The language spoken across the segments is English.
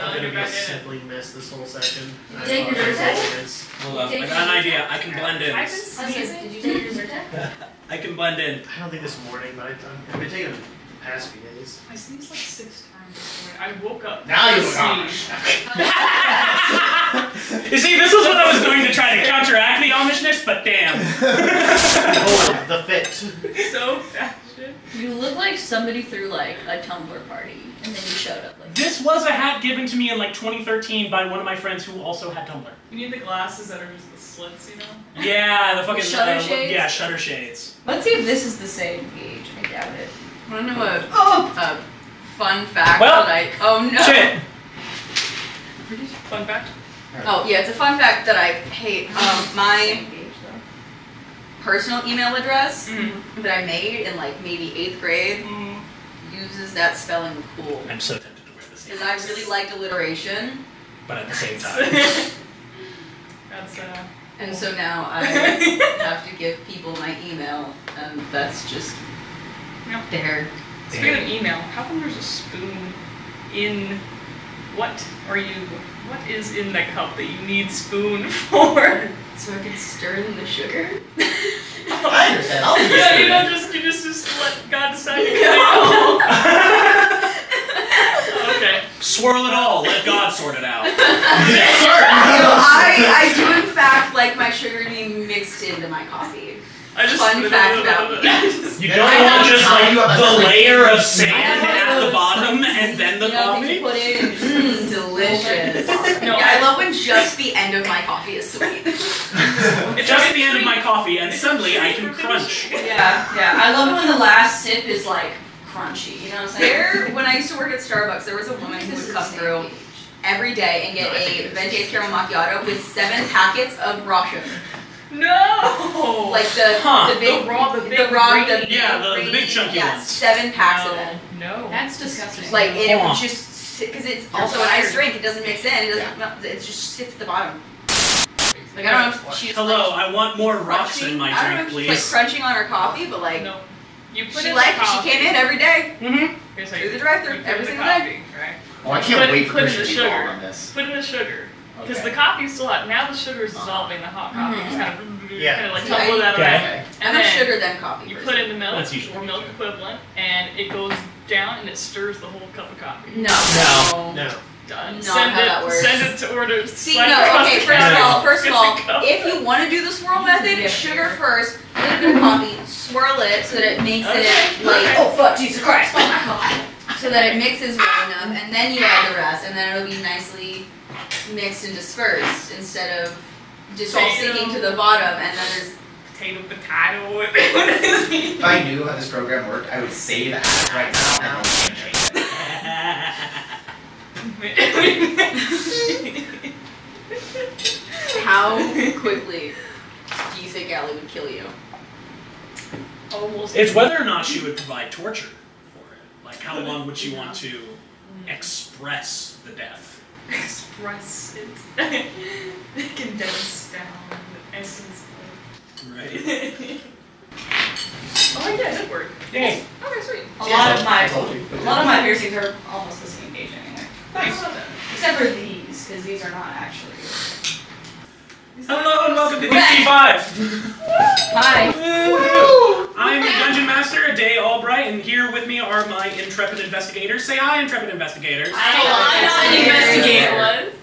I'm gonna be simply miss this whole section. Take your test. Hold up, I got an idea. I can blend in. Did you take your test? I can blend in. I don't think this morning, but I've been taking them the past few days. I sneezed like 6 times this morning. I woke up. Now you sneezed. You see, this was what I was doing to try to counteract the Amishness, but damn. Oh, the fit. So fashion. You look like somebody threw like a Tumblr party, and then you showed up like. This was a hat given to me in like 2013 by one of my friends who also had Tumblr. You need the glasses that are just the slits, you know? Yeah, the fucking shutter shades? Yeah, shutter shades. Let's see if this is the same page. I doubt it. Want to know a fun fact Well, that I... Oh no! Shit. Fun fact. Oh yeah, it's a fun fact that I hate. My Same page though. personal email address that I made in like maybe 8th grade uses that spelling of cool. I'm so tempted to wear this. Because I really liked alliteration. But at the same time. That's And so now I have to give people my email, and that's just there. Speaking of email, how come there's a spoon in what is in the cup that you need spoon for? So I can stir in the sugar? I understand. I'll do Yeah, this. you just let God decide to Okay. Swirl it all, let God sort it out. I do in fact like my sugar to be mixed into my coffee. Fun fact about me. You don't want just like the layer of sand at the bottom and then the coffee? You put it in just Delicious. No, Yeah, I love when just the end of my coffee is sweet. Just the end of my coffee and suddenly I can crunch. yeah. I love it when the last sip is like crunchy. You know what I'm saying? When I used to work at Starbucks, there was a woman who would come through every day and get a venti caramel macchiato with 7 packets of raw sugar. No! Like the big, the big chunky ones. 7 packs of them. No. That's disgusting. Like it would just because it's also an iced drink. It doesn't mix in. It doesn't. It just sits at the bottom. Like I don't know if she's Hello, I want more rocks in my drink, please. Like crunching on her coffee, but like No. You put she in liked the it. She coffee. came in every day Here's how through you the drive-thru you put every in the single day. coffee, right? Oh, I can't wait for put in Christian the to be sugar. on this. Put in the sugar. Because Okay. the coffee's still hot. Now the sugar is dissolving the hot coffee. It's kind of like See, tumble that okay. around. Okay. I'm And a then sugar then coffee. you person. put in the milk, That's usually or milk sugar. equivalent, and it goes down and it stirs the whole cup of coffee. No. No. Done. Not Send how it. that works. Send it to order. See, slide no, across okay, the first of counter. all, It's a cup. if you want to do the swirl method, sugar first, a little bit of coffee, swirl it so that it makes it like, oh fuck, Jesus Christ, oh my god. So that it mixes well enough, and then you add the rest, and then it'll be nicely mixed and dispersed, instead of just all sinking to the bottom, and then there's Potato. If I knew how this program worked, I would save ads right now. how quickly do you think Allie would kill you? Almost. It's whether or not she would provide torture for it. Like, how long would she want to express the death? Express it. Condense down the essence of. Right. Oh yeah, that worked. Yay. Okay, sweet. A lot of I told you. my piercings are almost the same page anyway. Nice. Except for these, because these are not actually. Hello and welcome to DC5. Hi. I'm the Dungeon Master, Day Albright, and here with me are my intrepid investigators. Say hi, intrepid investigators. I'm not an investigator.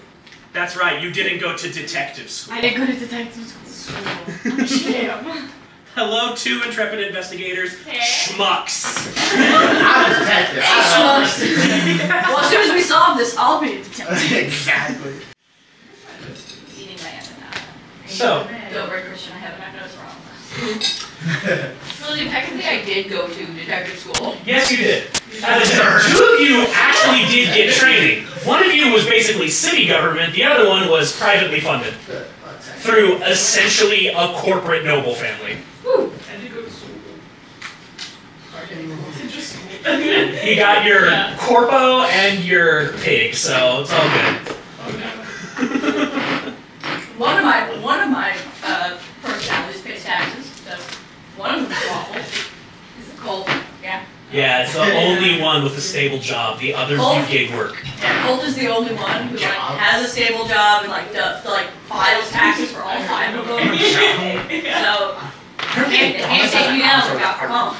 That's right, you didn't go to detective school. I didn't go to detective school. I'm ashamed. Hello, two intrepid investigators, schmucks. I'm a detective. Well, as soon as we solve this, I'll be a detective. Exactly. Eating my M&M. So, Don't worry, Christian, I haven't had notes wrong. Really, technically I did go to detective school. yes you did. Two of you actually did get training. One of you was basically city government, the other one was privately funded. Through essentially a corporate noble family. And you go to school. You got your corpo and your pig, so it's all good. One of my personalities pays taxes. So one of them is awful. Is it cold? Yeah. Yeah, it's the only one with a stable job. The others do gig work. Yeah, Colt is the only one who like has a stable job and like does like files taxes for all 5 of them. So can't take me down without from home.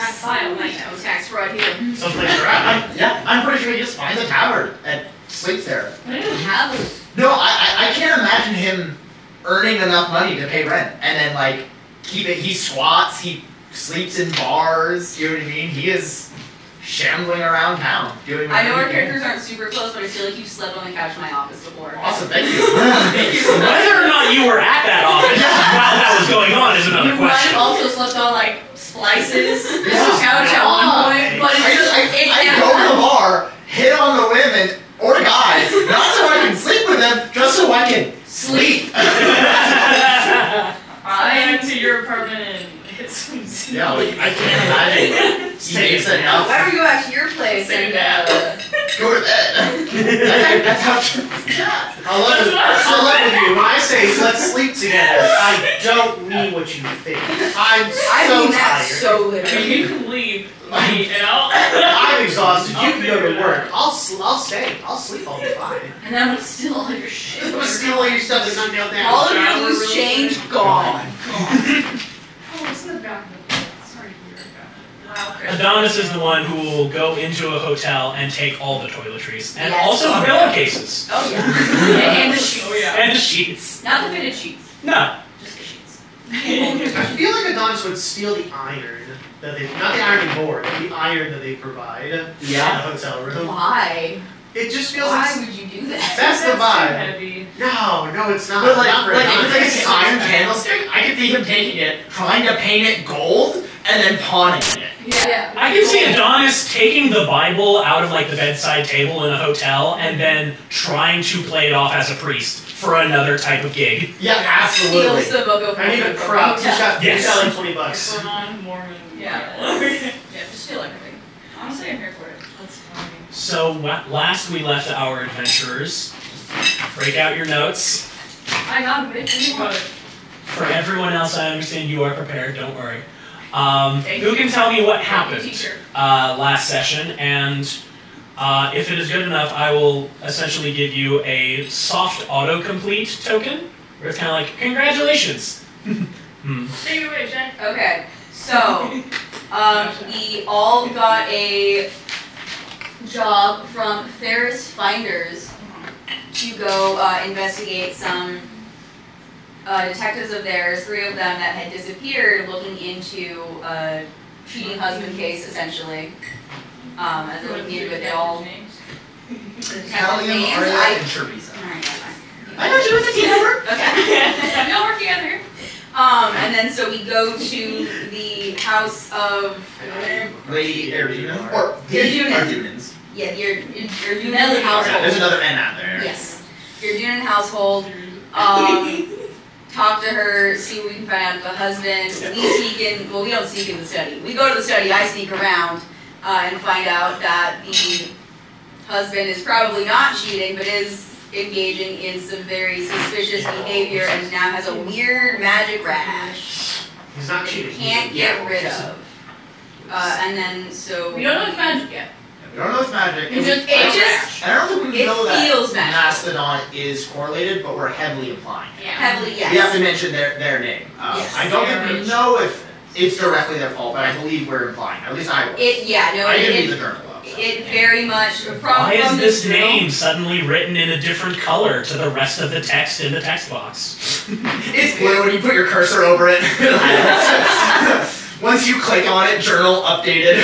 I file my tax right here. Someplace around. Yeah, I'm pretty sure he just finds a tower and sleeps there. But I don't have a. No, I can't imagine him earning enough money to pay rent and then like keep it. He squats. He sleeps in bars. You know what I mean? He is shambling around town doing. I know our characters aren't super close, but I feel like you've slept on the couch in my office before. Awesome, thank you. Thank you so much. Whether or not you were at that office while that was going on is another You might question. have also slept on like splices. Yeah. Couch at one point, but I go to the bar, hit on the women or guys, not so I can sleep with them, just so I can sleep. I went to your apartment and hit some sleep. Yeah, like, I can't imagine. Saves enough. Why don't we go back to your place and Go to bed. That's how I'll live with you. When I say let's sleep together, I don't mean what you think. I'm I so mean that tired. so literally. You can leave me out. I'm exhausted. You I'll can go figure to it work. I'll stay. I'll sleep. I'll be fine. and then we'll steal all your shit. I'm gonna steal all your stuff that's not nailed down. All of your loose change gone. Oh, it's in the back of the book. Sorry to hear about it. Wow, Adonis is the one who will go into a hotel and take all the toiletries. And Yes. also pillowcases. Oh yeah. And the sheets. Oh, yeah. And the sheets. Not the fitted sheets, No. just the sheets. I feel like Adonis would steal the iron that they, not the ironing board, the iron that they provide in the hotel room. Why? It just feels Why like would you do that? that's the Too vibe. heavy. No, it's not. But like, Not for if Adonis. it's like a iron candlestick, I could see him taking it, trying to paint it gold, and then pawning it. Yeah. I can see Adonis taking the Bible out of like the bedside table in a hotel and then trying to play it off as a priest for another type of gig. Yeah, absolutely. Steals the book of I need a Mormon from crop. the He's hotel. got Yes. he's got like $20. We're on Mormon. Yeah. Yeah, just steal everything. Honestly, I'm here for it. That's funny. So last we left our adventurers. Break out your notes. I got it, bitch. But For everyone else, I understand you are prepared. Don't worry. Who can tell me what happened Teacher. last session? And if it is good enough, I will essentially give you a soft autocomplete token. Where it's kind of like, congratulations. Take it away, Jack. Okay. So, we all got a job from Ferris Finders to go investigate some detectives of theirs, 3 of them that had disappeared, looking into a cheating husband case, essentially. As they're looking into it, they all. The detectives' Italian, names, Aria, I- and Teresa. Alright, that's fine. I know she was a team member. Okay. We all work together. And then so we go to the house of Lady Erduna. Or the Erduna. Erdunans. your Dunan Yeah, household. there's another N out there. Yes, your Dunan household. Talk to her, see what we can find out of the husband. We sneak in. Well, we don't sneak in the study. We go to the study. I sneak around and find out that the husband is probably not cheating, but is engaging in some very suspicious behavior and now has a weird magic rash. He's not cheating. Can't get rid of. And then so We don't know it's magic yet. We don't know it's magic. It just I don't think we it know that feels magic. Mastodon is correlated, but we're heavily implying it. Heavily, yes. We have to mention their name. Yes. I don't think we know if it's directly their fault, but I believe we're implying. At least I was. No, I didn't read the it, journal though. So. it very much from Why is from the this journal- name suddenly written in a different color to the rest of the text in the text box? It's blue when you put your cursor over it. Once you click on it, journal updated.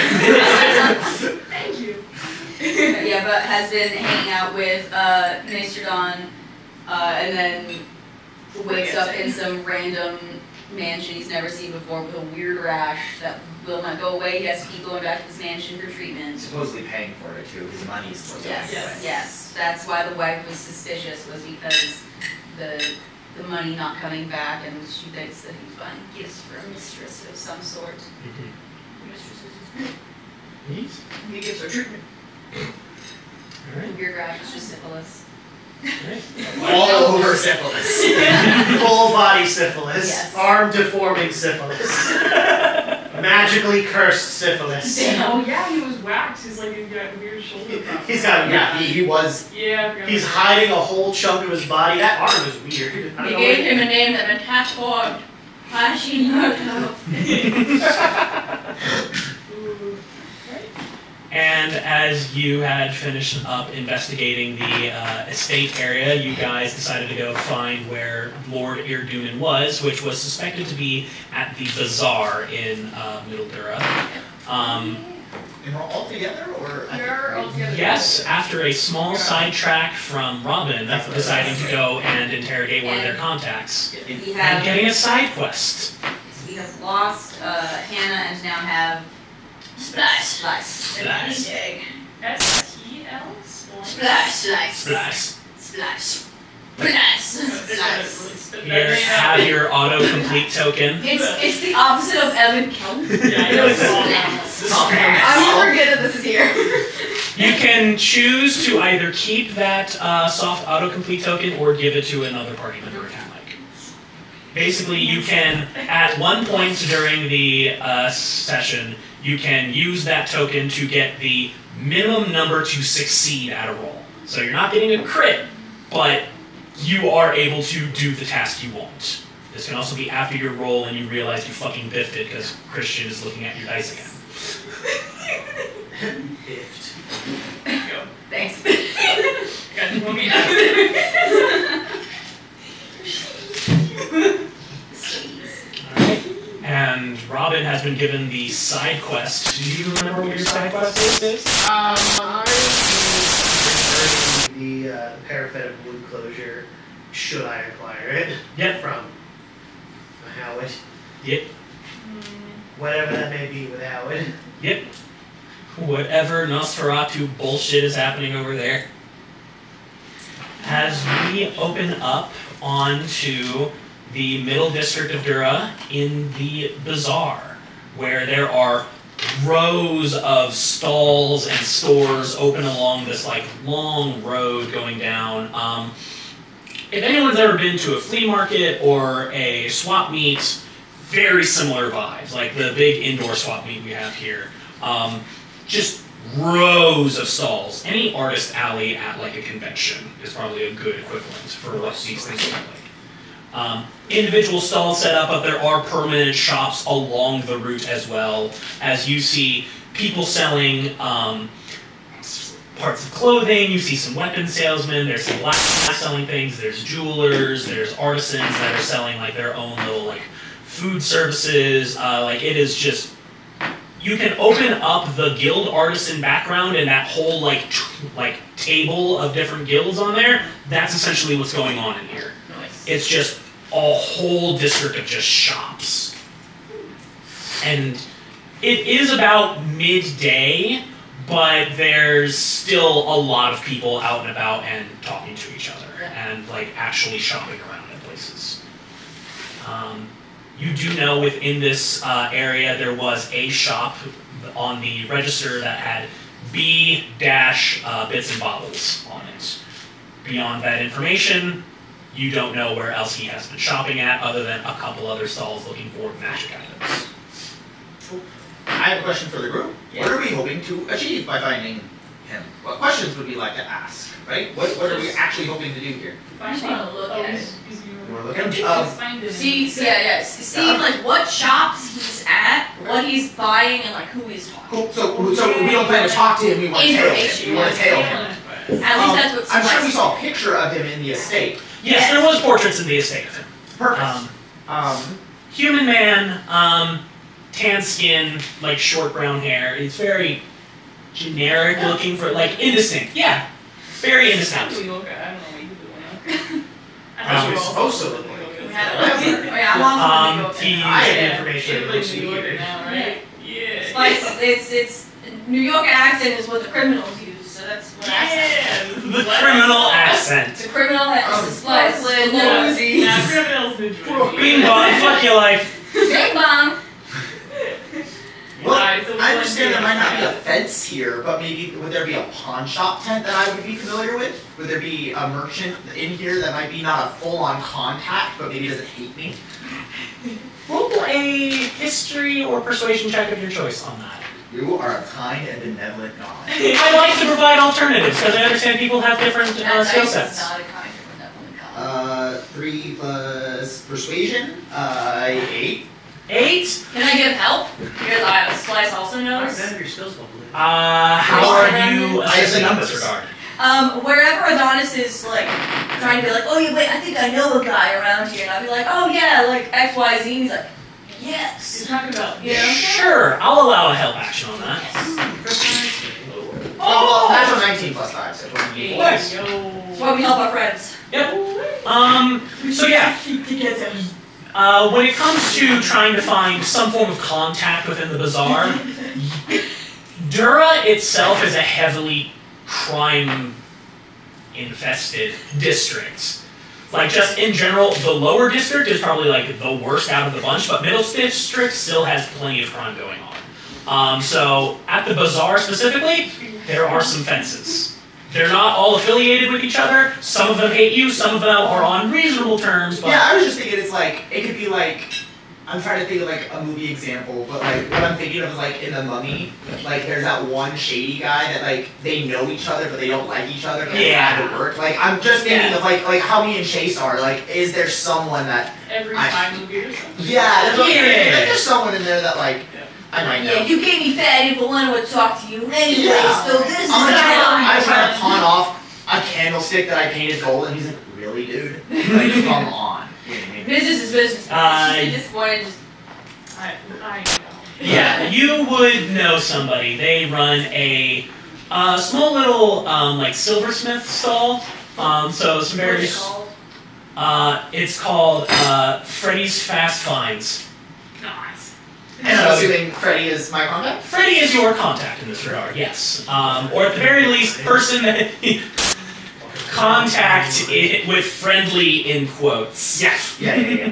Thank you. Yeah, but has been hanging out with Minister Don, and then wakes up in some random mansion he's never seen before with a weird rash that will not go away. He has to keep going back to this mansion for treatment. Supposedly paying for it too. His money's supposed to Yes, go away. yes. That's why the wife was suspicious, was because the money not coming back, and she thinks that he's buying gifts for a mistress of some sort. Yes. He gives her treatment. The weird rash is just syphilis. All over syphilis. Full body syphilis. Yes. Arm deforming syphilis. Magically cursed syphilis. Oh yeah, he was whacked. He's like, he's got a weird shoulder problem. He's got He was. Yeah. I forgot He's about hiding a whole chunk of his body. That arm is weird. I don't They know gave what- him a name that meant transformed. Hashimoto. Ooh. And as you had finished up investigating the estate area, you guys decided to go find where Lord Irdunin was, which was suspected to be at the Bazaar in Middle Dura. And we're all together, or You're all together. Yes, after a small sidetrack from Robin, That's what deciding I to was go and interrogate one of their contacts. We And have getting a side quest. lost Hannah and now have Splice. Splice. S-T-L? Splice. Splice. Here, It's have your autocomplete token. the opposite of Evan Kelly. I'm gonna forget that this is here. You can choose to either keep that soft autocomplete token or give it to another party member if you like. Basically, you can, at one point during the session, you can use that token to get the minimum number to succeed at a roll. So you're not getting a crit, but you are able to do the task you want. This can also be after your roll and you realize you fucking biffed it because Christian is looking at your dice again. Biffed. Go. Thanks. Got you want me And Robin has been given the side quest. Do you remember what your side quest is? I'm returning the parapet wood closure. Should I acquire it? Yep. From Howard. Yep. Whatever that may be with Howard. Yep. Whatever Nosferatu bullshit is happening over there. As we open up onto the middle district of Dura in the Bazaar, where there are rows of stalls and stores open along this like long road going down. If anyone's ever been to a flea market or a swap meet, very similar vibes, like the big indoor swap meet we have here. Just rows of stalls. Any artist alley at like a convention is probably a good equivalent for what these things look like. Individual stalls set up, but there are permanent shops along the route as well, as you see people selling parts of clothing, you see some weapon salesmen, there's some blacksmiths selling things, there's jewelers, there's artisans that are selling like their own little like food services. Like it is just, you can open up the guild artisan background and that whole like table of different guilds on there. That's essentially what's going on in here. Nice. It's just a whole district of just shops. And it is about midday, but there's still a lot of people out and about and talking to each other and like actually shopping around in places. You do know within this area there was a shop on the register that had B-bits and bobbles on it. Beyond that information, you don't know where else he has been shopping at other than a couple other stalls looking for magic items. I have a question for the group. Yeah. What are we hoping to achieve by finding him? What questions would we like to ask, right? What are we actually hoping to do here? I just want to look at it. You want to look at him? See like what shops he's at, what he's buying, and like who he's talking. Cool. So we don't plan to talk to him, we want to tail him. Information, We want to tail him. At least that's what I'm sure we Splice- saw a picture of him in the estate. Yes, there was portraits in the estate of him. Perfect. Human man, tan skin, like short brown hair. It's very generic looking for, like, indistinct. Yeah, very indistinct. I don't know what you do. That's what he's supposed to look like. I'm on he- I have information that looks New Yorker weird. now, right? Yeah. Splice, it's New York accent is what the criminals use, so that's what accent. The criminal accent. The criminal accent is Splice. Nah, criminals enjoy it. Bing bong, fuck your life. Bing bong. Well, Alright, so I understand that might not be a fence here, but maybe would there be a pawn shop tent that I would be familiar with? Would there be a merchant in here that might be not a full-on contact, but maybe doesn't hate me? Roll a history or persuasion check of your choice on that. You are a kind and benevolent god. I like to provide alternatives because I understand people have different skill sets. Not a kind of benevolent god. 3 plus persuasion, 8. 8? Can I get help? Because Slice also knows. None of your skills level. How are you assessing in this regard? Wherever Adonis is like trying to be like, oh yeah, wait, I think I know a guy around here, and I'll be like, oh yeah, like X, Y, Z, and he's like, yes. You're talking about Sure, I'll allow a help action on that. Oh, well, natural 19 plus 5, so 24. Nice. That's why we help our friends. Yep. So yeah. When it comes to trying to find some form of contact within the bazaar, Dura itself is a heavily crime-infested district. Like, just in general, the lower district is probably, like, the worst out of the bunch, but middle district still has plenty of crime going on. So, at the bazaar specifically, there are some fences. They're not all affiliated with each other. Some of them hate you, some of them are on reasonable terms, but... Yeah, I was just thinking it's like, it could be like, I'm trying to think of like a movie example, but like what I'm thinking of is like in The Mummy, like there's that one shady guy that like they know each other but they don't like each other. Yeah. At work. Like I'm just thinking of like how me and Chase are. Like, is there someone that every time movie or something. like, there's someone in there that like I might know. Yeah, you gave me fat info, I want to talk to you anyway, Yeah. so this is I'm trying to pawn off a candlestick that I painted gold, and he's like, really, dude? Like, come on. You know what I mean? Business is business. At this point, just... I know. Yeah, you would know somebody. They run a small little like silversmith stall. So some very. What's it called? It's called Freddy's Fast Finds. Nice. And I'm assuming Freddy is my contact? Freddy is your contact in this regard, yes. Or at the very least, person that contact it with friendly in quotes. Yes. Yeah.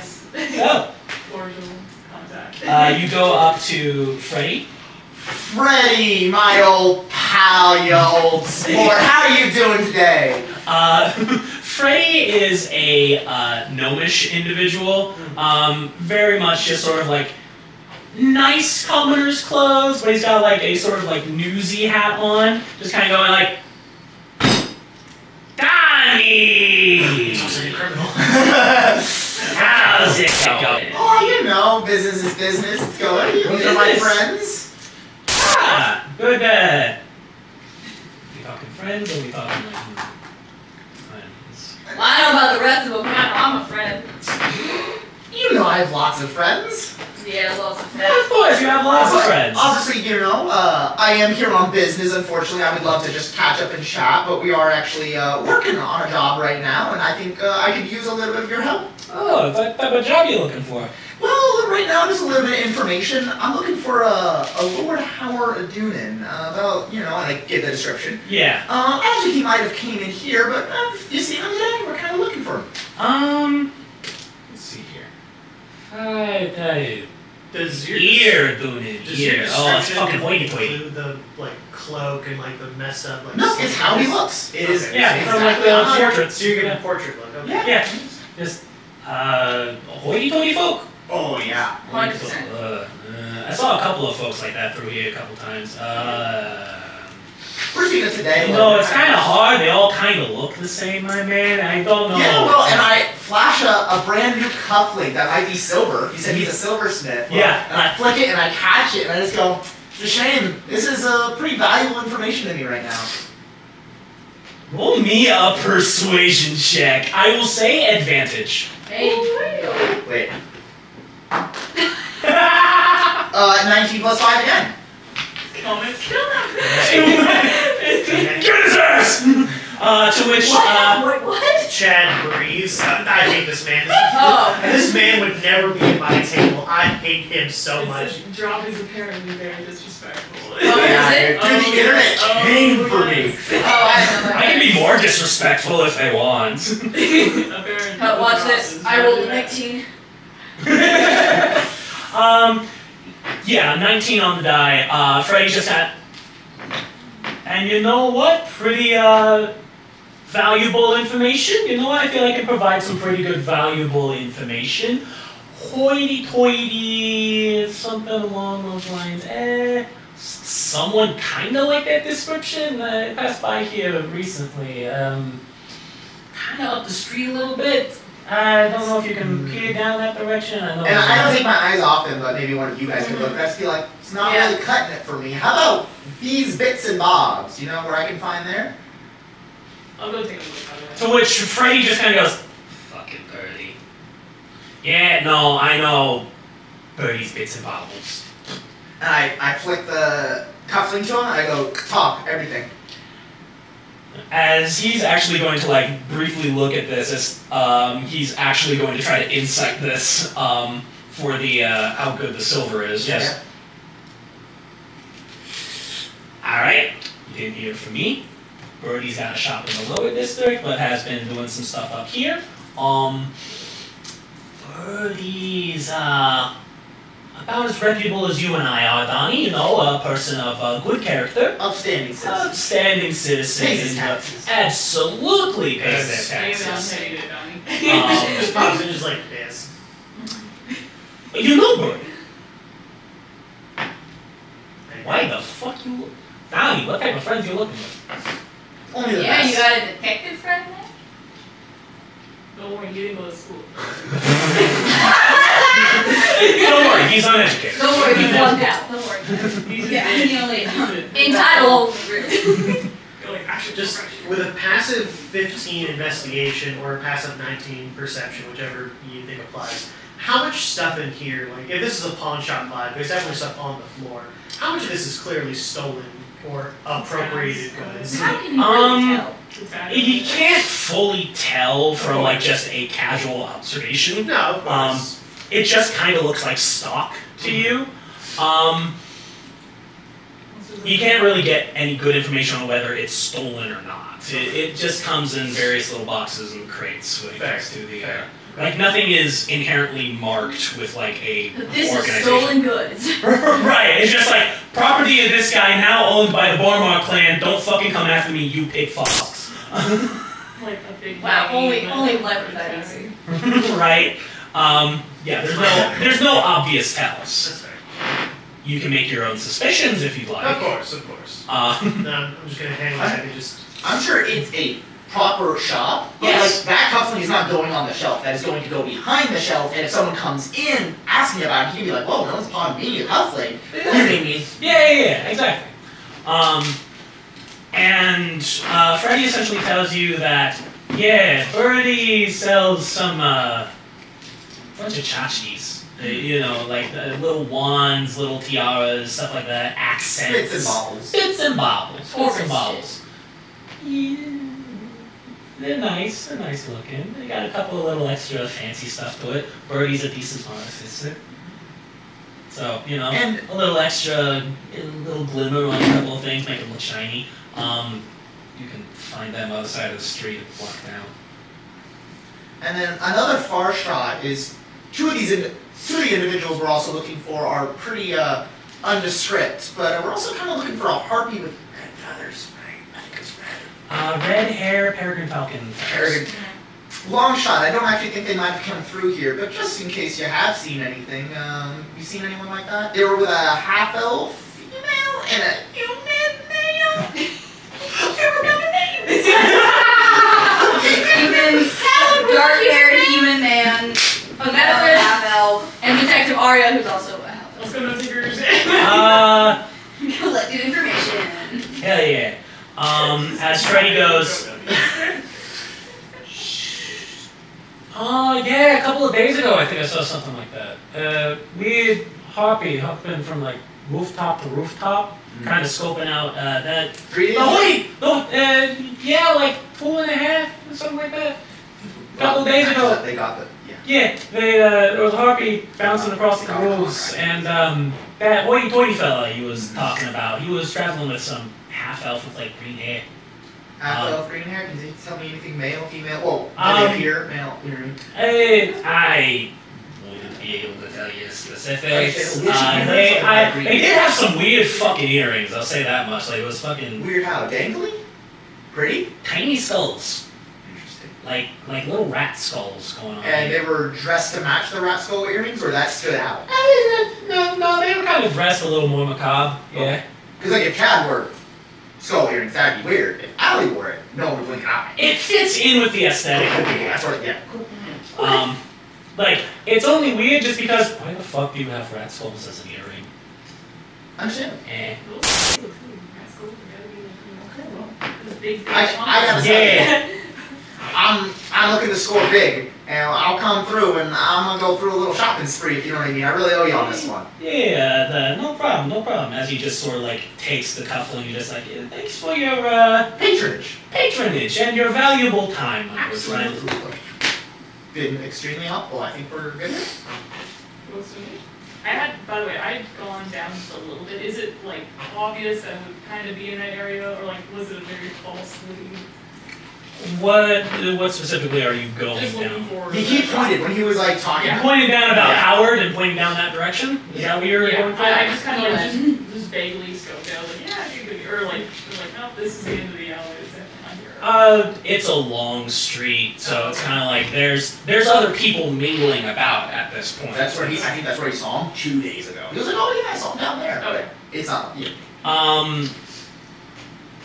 So, Cordial contact. you go up to Freddy. Freddy, my old pal, you old sport. How are you doing today? Freddy is a gnomish individual. Very much just sort of like nice commoner's clothes, but he's got like a sort of like newsy hat on. Just kind of going like, Donnie! How's it going? Oh, you know, business is business. It's going. These are my friends. Ah, good. Are we talking friends or are we talking like friends? Well, I don't know about the rest of them, but I'm a friend. You know I have lots of friends. Yeah, lots of Of friends. course, you have lots of friends. Obviously, you know, I am here on business. Unfortunately, I would love to just catch up and chat, but we are actually working on a job right now, and I think I could use a little bit of your help. Oh, what type of job are you looking for? Well, right now, just a little bit of information. I'm looking for a Lord Howard Adunan. About, you know, and I give the description. Yeah. Actually, he might have came in here, but you see him today? We're kind of looking for him. Let's see here. Hi, Does your ear doing it. does your Ear. Oh, it's description fucking hoity-toity. include the like cloak and like the mess up like? No, it's how he looks. It is Okay. Yeah, it's from like exactly the how he portraits. So you're gonna portrait look. Okay. Yeah. Just hoity-toity folk. Oh, yeah. 100%. I saw a couple of folks like that through here a couple times. We're seeing it today. No, it's kind of hard. They all kind of look the same, my man. I don't know. Yeah, well, and I flash a brand new cufflink that might be silver. He said he's a silversmith. Well, Yeah. And I flick it and I catch it and I just go, it's a shame. This is pretty valuable information to me right now. Roll me a persuasion check. I will say advantage. Hey. Wait. 19 plus 5 again. Comments. Give it his ass! To which, What? Chad breathes. I hate this man. Oh. This man would never be at my table. I hate him so much. This drop is apparently very disrespectful. Oh, is it? Dude, the internet came for me. Oh, I know. I can be more disrespectful if they want. Apparently. But watch this. I rolled a 19. Yeah, 19 on the die. Freddy's just at. And you know what? Pretty valuable information. You know what? I feel I can provide some pretty good valuable information. Hoity-toity, something along those lines. Someone kind of like that description. I passed by here recently. Kind of up the street a little bit. I don't know if you can peer down that direction. I don't take my eyes off him, but maybe one of you guys could look. I just feel like it's not really cutting it for me. How about these bits and bobs? You know where I can find there? I'll go take a look at it. To which Freddy just kind of goes, "Fucking Birdie." Yeah, no, I know Birdie's bits and bobs. And I flick the cufflink to him, and I go, talk, everything. As he's actually going to like briefly look at this, as he's actually going to try to insight this for the how good the silver is. Yes. Yeah. All right, you didn't hear from me. Birdie's got a shop in the lower district, but has been doing some stuff up here. Birdie's about as reputable as you and I are, Donnie. You know, a person of good character. Upstanding citizen. Upstanding citizen. Pays his taxes. Absolutely pays their taxes. Just pops in just like this. You know Birdie. Why the fuck you... Donnie, what type of friends you looking with? Only the Yeah, best. you got a detective friend there? Don't worry, he didn't go to school. Don't worry, he's uneducated. Don't worry, he flunked out. Don't worry. He's just Yeah, in. you know, like, He's in just title. You're like, actually, Just with a passive 15 investigation or a passive 19 perception, whichever you think applies, how much stuff in here, like if this is a pawn shop vibe, there's definitely stuff on the floor. How much of this is clearly stolen or appropriated goods? How can you really tell? You can't fully tell from like just a casual observation. No, of course. It just kind of looks like stock to you. You can't really get any good information on whether it's stolen or not. It just comes in various little boxes and crates when it comes to the... like nothing is inherently marked with like a This is organization. stolen goods. Right, it's just like, property of this guy now owned by the Bormar clan, don't fucking come after me, you pig fucks. like a big Wow, baggy, only leverage that easy. Right? Yeah, there's no obvious tells. That's fair. You can make your own suspicions if you'd like. Of course, of course. No, I'm just gonna hang my head and just... I'm sure it's a proper shop, but Yes. like that cufflink is not going on the shelf. That is going to go behind the shelf, and if someone comes in asking about it, he can be like, "Whoa, no one's pawned me a cufflink." You know what I mean? Yeah, exactly. And Freddy essentially tells you that, yeah, Birdie sells some bunch of tchotchkes. You know, like little wands, little tiaras, stuff like that, accents. Bits and bobbles. Bits and bobbles. Bits Tourist and bobbles. Yeah. They're nice looking. They got a couple of little extra fancy stuff to it. Birdie's a decent artist. So, you know, And- a little extra, a little glimmer on a couple of things, make them look shiny. You can find them on the side of the street and walk down. And then another far shot is two of the individuals we're also looking for are pretty undescript, but we're also kind of looking for a harpy with red feathers. Right? I think it's red. Red hair, peregrine falcon. Peregrine. Long shot. I don't actually think they might have come through here, but just in case you have seen anything, you seen anyone like that? They were with a half-elf female and a human male. I remember names. Human, dark-haired human man, half-elf, and Detective Arya, who's also a half-elf. Let's go no figures. Collected information. Hell yeah. As Freddy goes, yeah, a couple of days ago I think I saw something like that. Weird harpy hopping from like rooftop to rooftop, kind of scoping out that. 3 days? Oh wait! No, yeah, like 2.5 or something like that. A couple of days ago. They got the, Yeah, there was a harpy bouncing across the roofs, and that hoity-toity fella he was talking about, he was traveling with some half-elf with like green hair. half-elf green hair. Can you tell me anything male, female? Whoa, do they appear? Male, you know what I mean? I wouldn't be be able to tell you specifics. They did have some weird fucking earrings. I'll say that much. Like it was fucking Weird how? Dangly? Pretty? tiny skulls, Interesting. like little rat skulls going on. And they were dressed to match the rat skull earrings, or that stood out? No, they were kind of dressed a little more macabre. Yeah. Because like if Chad wore skull earrings, that'd be weird. If Allie wore it, no one would blink an eye. It fits in with the aesthetic. That's what. Yeah. Like it's only weird just because why the fuck do you have rat skulls as an earring? Understand? Eh. I gotta say, I'm looking to score big, and I'll come through, and I'm gonna go through a little shopping spree, if you know what I mean. I really owe you on this one. Yeah, no problem. As he just sort of like takes the cufflink, you're just like, yeah, thanks for your patronage and your valuable time, my good friend. Absolutely. Been extremely helpful. I think we're good. By the way, I had gone down just a little bit. Is it like obvious that it would kind of be in that area, or like was it a very false lead? What specifically are you going Just looking down? for. He pointed when he was like talking. You pointed down about Howard and pointing down that direction? Is that what you're going for? I just kind of like just vaguely scoped out, like yeah, you could, or like no, this is the end of the alley. It's definitely here. It's a long street, so it's kind of like there's other people mingling about at this point. That's where I think that's where he saw him 2 days ago. He was like, oh yeah, I saw him down there. Okay. It's not. Yeah.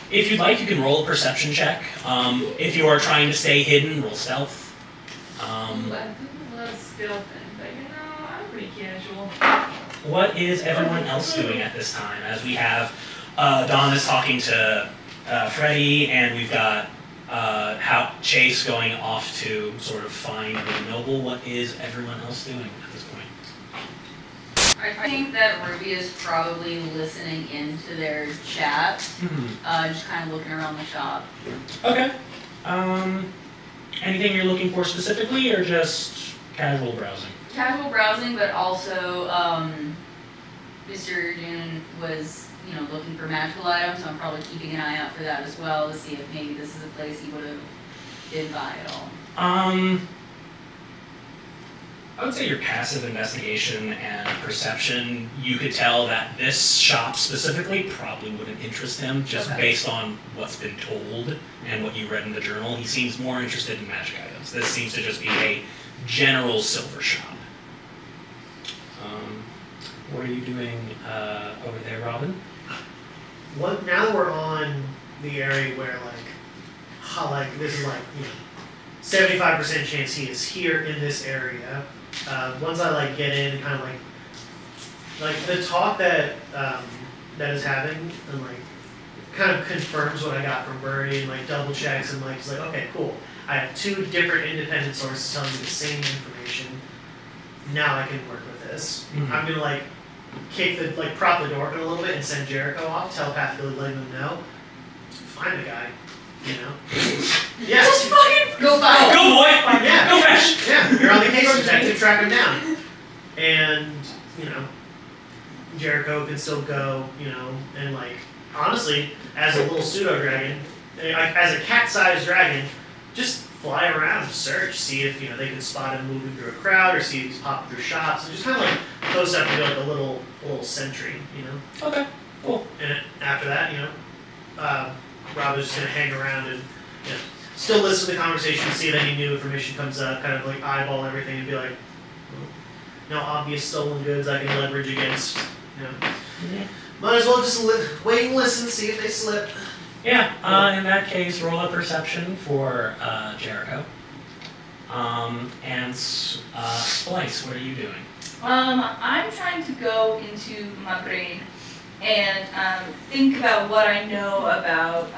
If you'd like, you can roll a perception check. If you are trying to stay hidden, roll stealth. Let's stealth in, but I'm pretty casual. What is everyone else doing at this time? As we have Don is talking to Freddy, and we've got Chase going off to sort of find the noble. What is everyone else doing at this point? I think that Ruby is probably listening into their chat, just kind of looking around the shop. Okay. Anything you're looking for specifically, or just casual browsing? Casual browsing, but also Mr. Dune was, looking for magical items, so I'm probably keeping an eye out for that as well to see if maybe this is a place he would have did buy at all. I would say your passive investigation and perception, you could tell that this shop specifically probably wouldn't interest him, just based on what's been told and what you read in the journal. He seems more interested in magic items. This seems to just be a general silver shop. What are you doing over there, Robin? Now that we're on the area where this is 75% chance he is here in this area. Once I get in and kind of like the talk that that is having and kind of confirms what I got from Bernie and double checks and he's like, okay, cool. I have two different independent sources telling me the same information. Now I can work with this. Mm-hmm. I'm gonna kick the prop the door open a little bit and send Jericho off, telepathically letting them know. Find the guy. Yeah. Just fucking go find him. Go boy! Yeah. Go fetch! Yeah, you're on the case detective, track him down. And, Jericho can still go, and honestly, as a little pseudo dragon, as a cat-sized dragon, just fly around, search, see if, they can spot him moving through a crowd or see if he's popping through shops, and just kind of post up to be a little sentry, Okay, cool. And after that, Rob is just going to hang around and still listen to the conversation, see if any new information comes up, kind of eyeball everything and be like, no obvious stolen goods I can leverage against. Might as well just wait and listen, see if they slip. Yeah, in that case, roll a perception for Jericho. And Splice, what are you doing? I'm trying to go into my brain and think about what I know about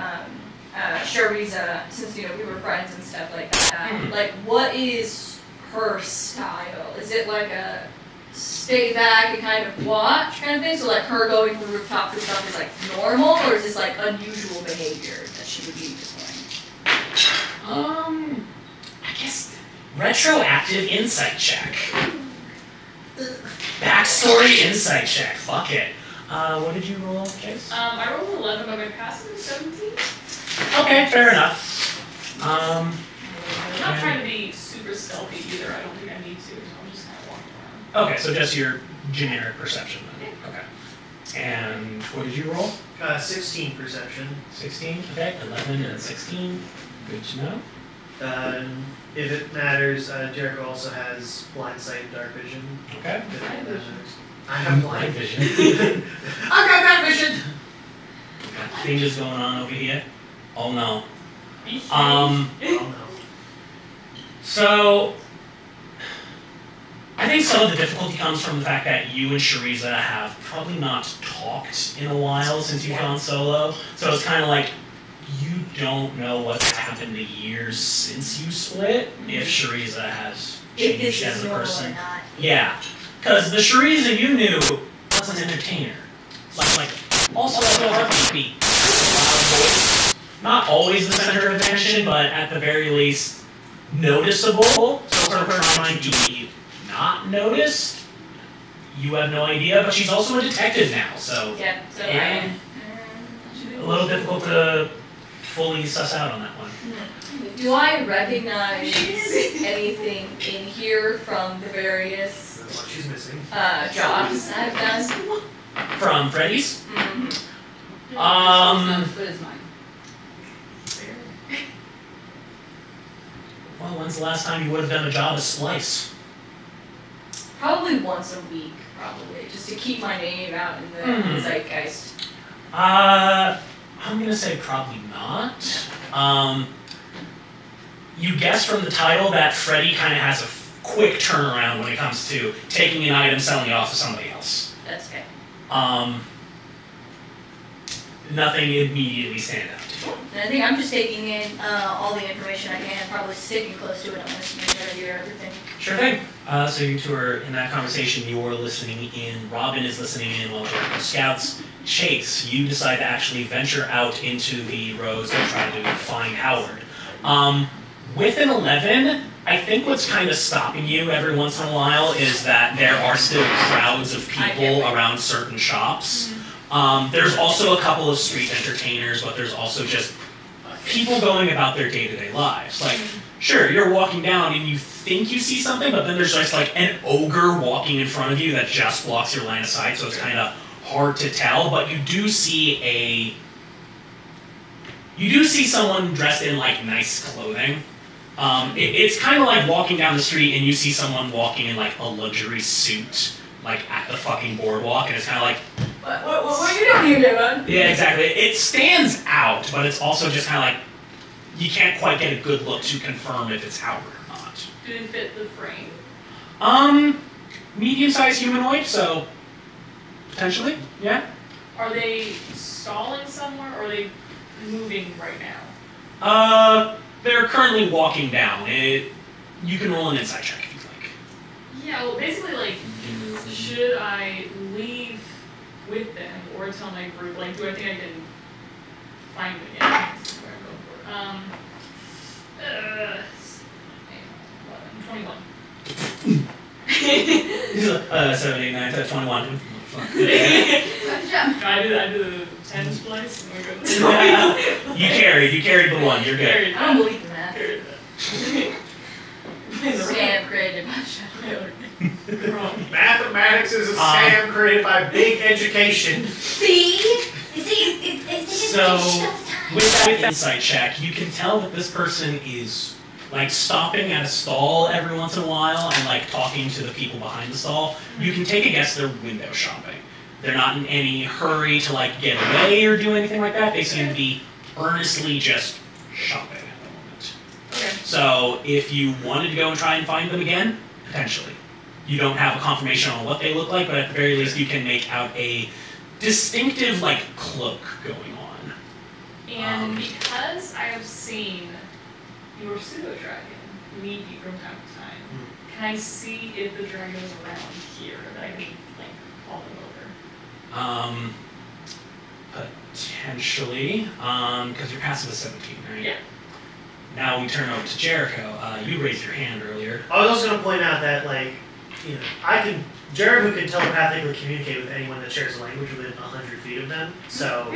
Shariza, since we were friends and stuff like that. What is her style? Is it a stay back and kind of watch kind of thing? So her going from rooftop to stuff is normal, or is this unusual behavior that she would be displaying? I guess retroactive insight check. Backstory insight check. Fuck it. What did you roll, Chase? I rolled 11, but my passive is 17. Okay, fair enough. I'm not trying to be super stealthy either. I don't think I need to, so I'm just kind of walking around. Okay, so just your generic perception then. Okay. And what did you roll? 16 perception. 16? Okay, 11 and 16. Good to know. If it matters, Jericho also has blind sight and dark vision. Okay. If that matters. I Blind have blind vision. I've got bad vision. Got things going on over here. Oh no. Oh no. So I think some of the difficulty comes from the fact that you and Shariza have probably not talked in a while since you've gone solo. So it's kind of like you don't know what's happened the years since you split, if Shariza has If this changed is as a normal person. or not. Yeah, because the Shariza you knew was an entertainer. Like also a heartbeat, loud voice. Not always the center of attention, but at the very least noticeable. So her trying to be not noticed, you have no idea. But she's also a detective now, so Yeah, so yeah, a little difficult to fully suss out on that one. do I recognize anything in here from the various That's what she's missing. jobs I've done? From Freddy's, Not as good as mine. well, when's the last time you would have done a job as Splice? Probably once a week, probably, just to keep my name out in the zeitgeist. I'm gonna say probably not. You guess from the title that Freddy kind of has a quick turnaround when it comes to taking an item, selling it off to somebody else. That's okay. Nothing immediately stand out to you. And I think I'm just taking in all the information I can, probably sticking close to it. I want to make sure I hear everything. Sure thing. So you two are in that conversation. You're listening in. Robin is listening in while Jericho scouts. Chase, you decide to actually venture out into the roads and try to find Howard. With an 11, I think what's kind of stopping you every once in a while is that there are still crowds of people around certain shops. There's also a couple of street entertainers, but there's also just people going about their day-to-day lives. Like, sure, you're walking down and you think you see something, but then there's just like an ogre walking in front of you that just blocks your line of sight, so it's kind of hard to tell, but you do see someone dressed in like nice clothing. It's kind of like walking down the street and you see someone walking in like a luxury suit, like at the fucking boardwalk, and it's kind of like, What are you doing here, Devon? yeah, exactly. It stands out, but it's also just kind of like, you can't quite get a good look to confirm if it's Howard or not. Do they fit the frame? Medium-sized humanoid, so potentially, yeah. Are they stalling somewhere, or are they moving right now? They're currently walking down. You can roll an insight check if you'd like. Yeah, well, basically, like, should I leave with them or tell my group? Like, do I think I can find them again? That's what I'm going for. 21. 7, 8, 9, 10, 21. Good job. I do the tens place. And we're good. You carried the one. You're good. Carried I don't that. believe in that. Carried that. Scam created by Shadow. Wrong. Mathematics is a scam created by big education. See? So, with that insight check, you can tell that this person is like stopping at a stall every once in a while and like talking to the people behind the stall. You can take a guess they're window shopping. They're not in any hurry to like get away or do anything like that. They seem to be earnestly just shopping at the moment. Okay. So if you wanted to go and try and find them again, potentially. You don't have a confirmation on what they look like, but at the very least you can make out a distinctive like cloak going on. And because I have seen your pseudo-dragon meet you from time to time, can I see if the dragon is around here that I can, like, call them over? Potentially, because your passive is 17, right? Yeah. Now we turn over to Jericho. You raised your hand earlier. I was also going to point out that, like, Jericho can telepathically communicate with anyone that shares a language within 100 feet of them, so...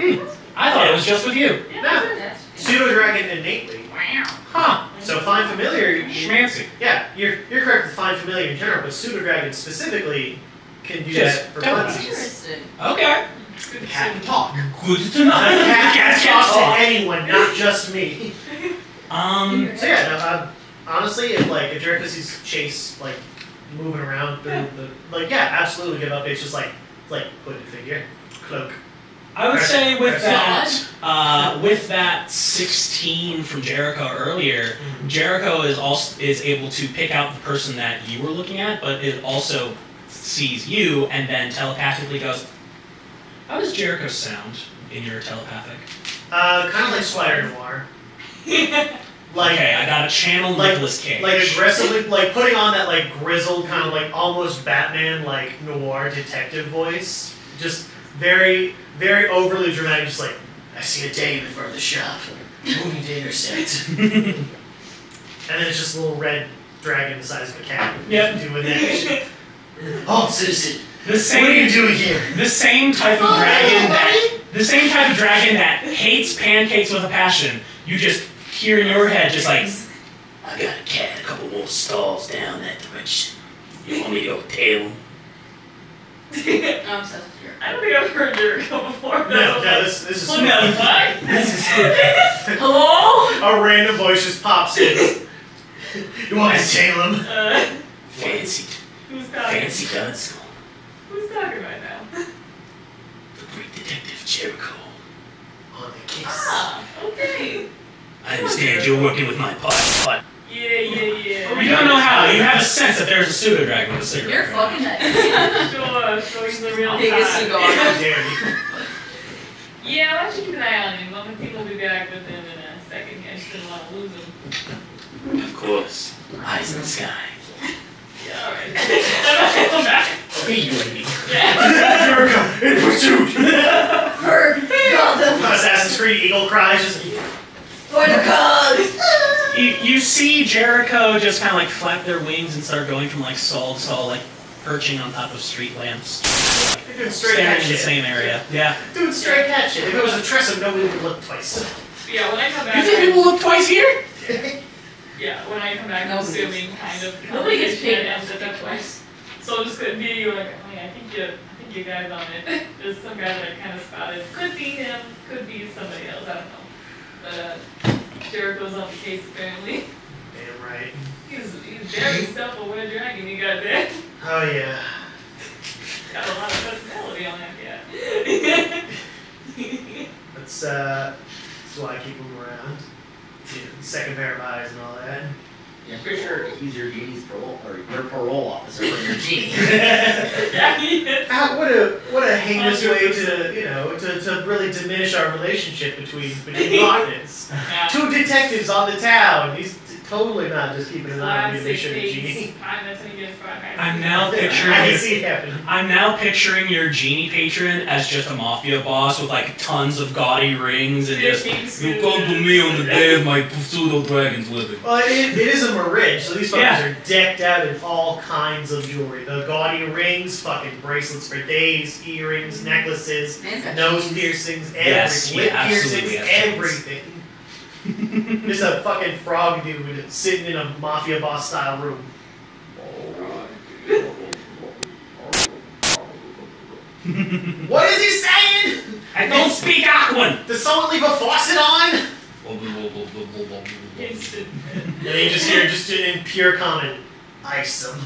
I thought it was just with you. Yeah, No. that's Pseudo-dragon innately. Huh. So find familiar. Schmancy. Yeah, you're correct with find familiar in general, but pseudo-dragon specifically can do Just that for telepathy. funsies. Interesting. Okay. Cat can talk. Good to know. Cats talk to anyone, not just me. So yeah, no, honestly, if Jericho sees Chase like moving around through absolutely give up. It's just like hooded figure, cloak. I would say with that 16 from Jericho earlier, Jericho is able to pick out the person that you were looking at, but it also sees you and then telepathically goes, how does Jericho sound in your telepathic? Kind of like Swider Noir. Okay, I got a channel Nicolas Cage. Like aggressively, like putting on that like grizzled kind of like almost Batman like noir detective voice. Just very, very overly dramatic. Just like, I see a dame in front of the shop, moving to intersect. And then it's just a little red dragon the size of a cat. Yep. Doing that. Oh, citizen. What are you doing here? The same type of dragon that hates pancakes with a passion. You just hear in your head just like, I got a cat a couple more stalls down that direction. You want me to go tail him? I'm obsessed with your. I don't think I've heard Jericho before. No, this is What the fuck? This is Hello? a random voice just pops in. You want me to tail him? Fancy. Who's talking? Fancy guns. Who's talking right now? The great detective Jericho. On the case. Ah, okay. I understand you're working with my partner, but Yeah. you don't know how. You have a sense that there's a pseudo dragon with a cigarette. You're fucking nuts. Sure, he's the real Biggest time. cigar. How dare you? Yeah, why don't you keep an eye on him? I'm think we'll be back with him in a second. I just didn't want to lose him. Of course. Eyes in the sky. Yeah, alright. I'm back. Okay, you lady. Jericho, in pursuit! Gotham. Assassin's Creed Eagle cries just. For the cause. You see Jericho just kind of like flap their wings and start going from like stall to stall, like perching on top of street lamps. They're doing straight Staring cat in the shit. same area. Yeah. Doing straight cat shit. If it was a Tressum, nobody would look twice. Yeah, when I come You back. think people look twice here? Yeah, when I come back, I'm Nobody assuming kind of. Nobody gets paid enough enough at that point. So I'm just gonna be like, oh, yeah, I think you guys on it. There's some guy that I kind of spotted. Could be him, could be somebody else. I don't know. But Jericho's on the case apparently. Damn right. He's very self-aware dragon you got there. Oh yeah. Got a lot of personality on that cat. That's why I keep him around. Yeah, second pair of eyes and all that. Yeah, I'm pretty sure he's your genie's parole, or your parole officer for your genie. Yeah, he is. What a heinous way to really diminish our relationship between partners. Yeah. Two detectives on the town. He's totally not just keeping an eye on me to make sure the 6, genie. 5, that's when he gets five. I'm now I picturing. can see it happening. I'm now picturing your genie patron as just a mafia boss with like tons of gaudy rings and just. You come to me on the day of my pseudo dragon's living. Well, it is a Mirage, so these fuckers Yeah. are decked out in all kinds of jewelry. The gaudy rings, fucking bracelets for days, earrings, necklaces, Man's got nose cheese. piercings, Yes, lip yeah, piercings, absolutely has cheese. everything. Just a fucking frog dude sitting in a mafia boss style room. What is he saying? I don't speak Aquan! Does someone leave a faucet on? Instant. And you just hear, just in pure comment, ice them.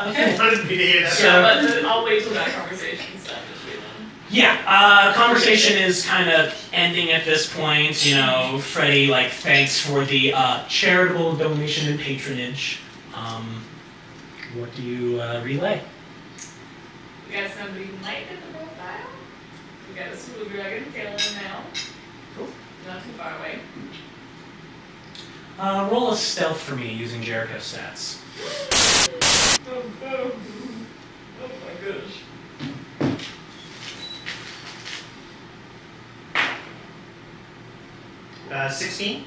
Okay. Wanted me to hear that. So- Yeah, but I'll wait till that conversation stuff is with him. Yeah, conversation is kind of ending at this point. You know, Freddie, like, thanks for the charitable donation and patronage. What do you relay? We got somebody who might fit the profile. We got a pseudo dragon tailing him now. Cool. Not too far away. Roll a stealth for me using Jericho stats. Oh my gosh. 16?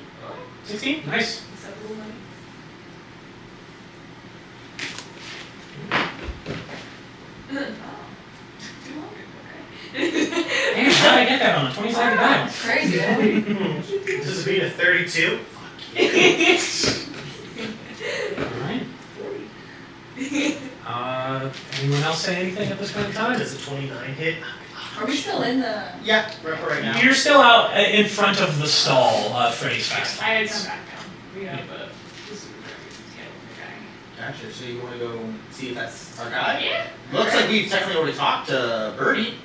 16? Nice. Acceptable money. Oh, 200, okay. And I get that on a 20-sided die. That's crazy. This is being a 32. Alright. Anyone else say anything at this point in time? Does a 29 hit? Are we still in the? Yeah, right now. You're still out in front of the stall, Freddy's Fast. I had come back down. We have the super dragon. Gotcha. So you want to go see if that's our guy? Yeah. Looks like we've technically already talked to Birdie.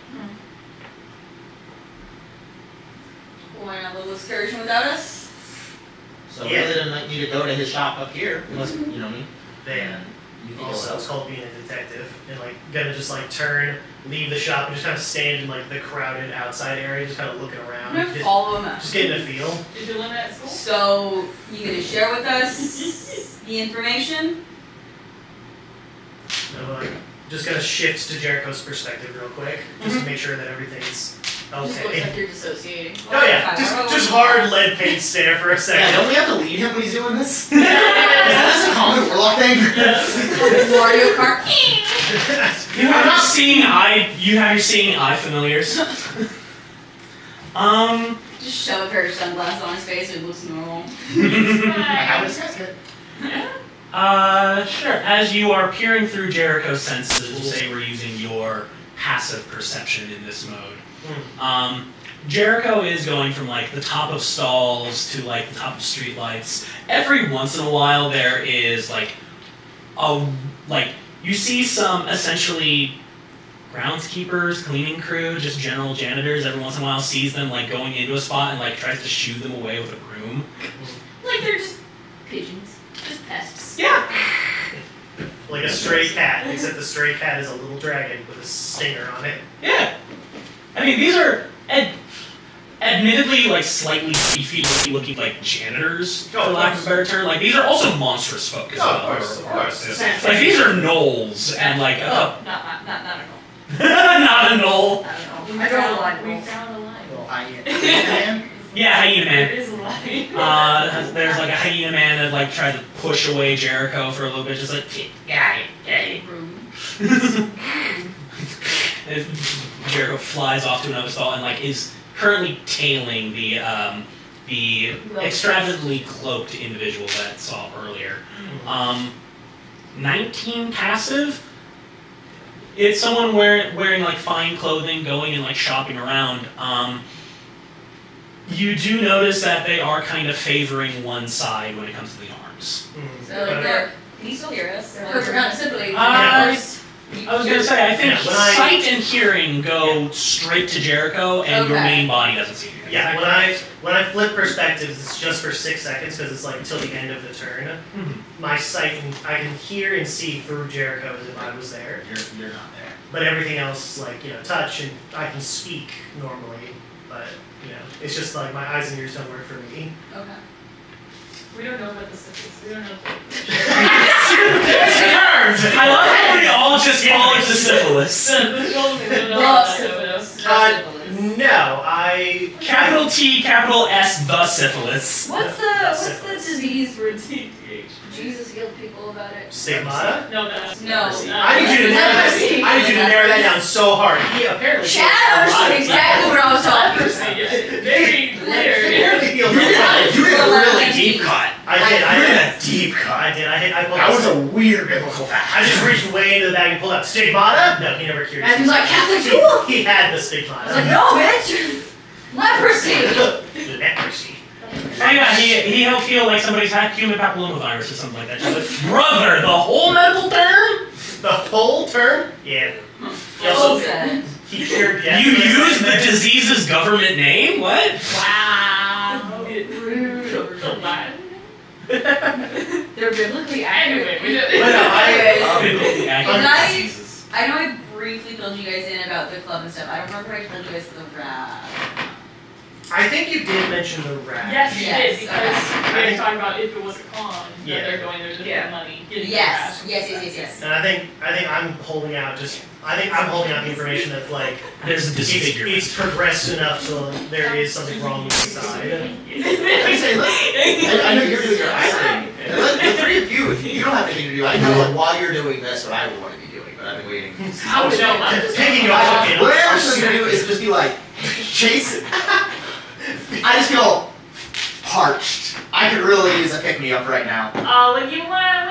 Why not a little excursion without us? So we really didn't need to go to his shop up here, unless you know me. Then You think also, it's so? called being a detective, and like gonna just like turn, leave the shop, and just kind of stand in like the crowded outside area, just kind of looking around, I'm gonna follow him out. just getting a feel. Did you learn that at school? So, you gonna share with us the information? And I'm like, just gonna shift to Jericho's perspective real quick, just to make sure that everything's Just looks okay. like you're dissociating. Oh yeah, just hard lead paint stare for a Yeah, second. don't we have to lead him when he's doing this? Is this a common warlock thing? Mario Kart. You have your seeing eye familiars. Just shove a pair of sunglasses on his face so it looks normal. How does this get? Sure. As you are peering through Jericho's senses, we'll say we're using your passive perception in this mode. Jericho is going from like the top of stalls to like the top of streetlights. Every once in a while there is like you see some essentially groundskeepers, cleaning crew, just general janitors. Every once in a while sees them like going into a spot and like tries to shoo them away with a broom. Like they're just pigeons. Just pests. Yeah. Like a stray cat, except the stray cat is a little dragon with a stinger on it. Yeah. I mean, these are admittedly like slightly beefy looking like janitors, for lack of a better term. Like these are also monstrous folk as well. Of course. Like these are gnolls and like Not a goal. not a gnoll. I don't know. I don't like We wolves. found a line. Little hyena. Yeah, hyena There man. is a line. There's like a hyena man that like tried to push away Jericho for a little bit, just like Jericho flies off to another stall and like is currently tailing the extravagantly cloaked individual that saw earlier. 19 passive. It's someone wearing like fine clothing, going and like shopping around. You do notice that they are kind of favoring one side when it comes to the arms. So like they're. Can you still hear us? We're kind of simply. I was gonna say, I think Yeah, when I- sight and hearing go straight to Jericho, and your Okay. main body doesn't see anything. Yeah, when I flip perspectives, it's just for 6 seconds because it's like till the end of the turn. My sight, I can hear and see through Jericho as if I was there. You're not there. But everything else, like, touch, and I can speak normally, but, it's just like my eyes and ears don't work for me. Okay. We don't know about the syphilis. We don't know. I love how we all just call it the syphilis. We don't know Well, about syphilis. No, I... Capital T, capital S, the syphilis. What's the Syphilis. disease where TTH. Jesus healed people about it? Stigmata? No, that's No. I need you to narrow that down so hard. He apparently... Chad understood exactly what I was talking about. Very clear. Apparently healed You did a really deep deep cut. I did. You did a deep cut. I did. I pulled That out was a weird biblical fact. I just reached way into the bag and pulled out stigmata. No, he never cured And he's it. like, Catholic tool? He had the I was stigmata. like, no, bitch! Leprosy! Leprosy. Oh yeah, he helped heal like somebody's human papillomavirus or something like that. She's like, brother, the whole medical term? The whole term? Yeah. He Well also said. he cured death. You use the disease's government name? What? Wow. Rude. So bad. They're biblically Anyway, accurate. we don't. Well, no, I- Biblically accurate And I- diseases. I know I briefly filled you guys in about the club and stuff. I don't remember if I told you guys the rap. I think you did mention the rat. Yes, you Yes, did, because we were talking about if it was a con, Yeah. that they're going there to get money. Getting Yes, the yes. And I think I'm holding out the information that like There's a disfigurement. it's progressed enough so there is something wrong with the side. I say, I know you're doing your eye thing. The three of you, if you don't have anything to do, I know like, while you're doing this what I would want to be doing, but I've been waiting. I would know. I'm just Taking you off. What I was going to do is just be like, Chase. I just feel parched. I could really use a pick-me-up right now. What do you want,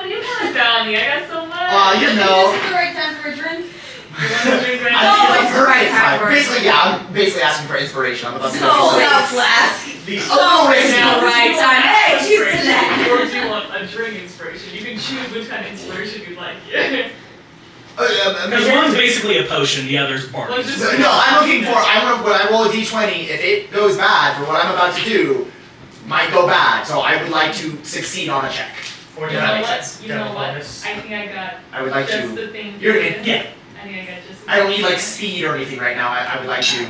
Donnie? I got so much. You know. Is this the right time for a drink? You want to drink right I now? think it's the right time for it. Basically, yeah, I'm basically asking for inspiration. I'm about to So, go now flask. These- Oh, it's now, the right time. Hey, choose Inspiration, today. or do you want a drink inspiration? You can choose which kind of inspiration you'd like. Because one's basically a potion, the other's bark. Well, just- No, I'm looking for. When I roll a d20, if it goes bad for what I'm about to do, might go bad. So I would like to succeed on a check. Or You do know I what? You know what? I bonus? think I got I would like just to. the thing. You're for in. you. Yeah. I think I got just. I don't need like speed or anything right now. I would like to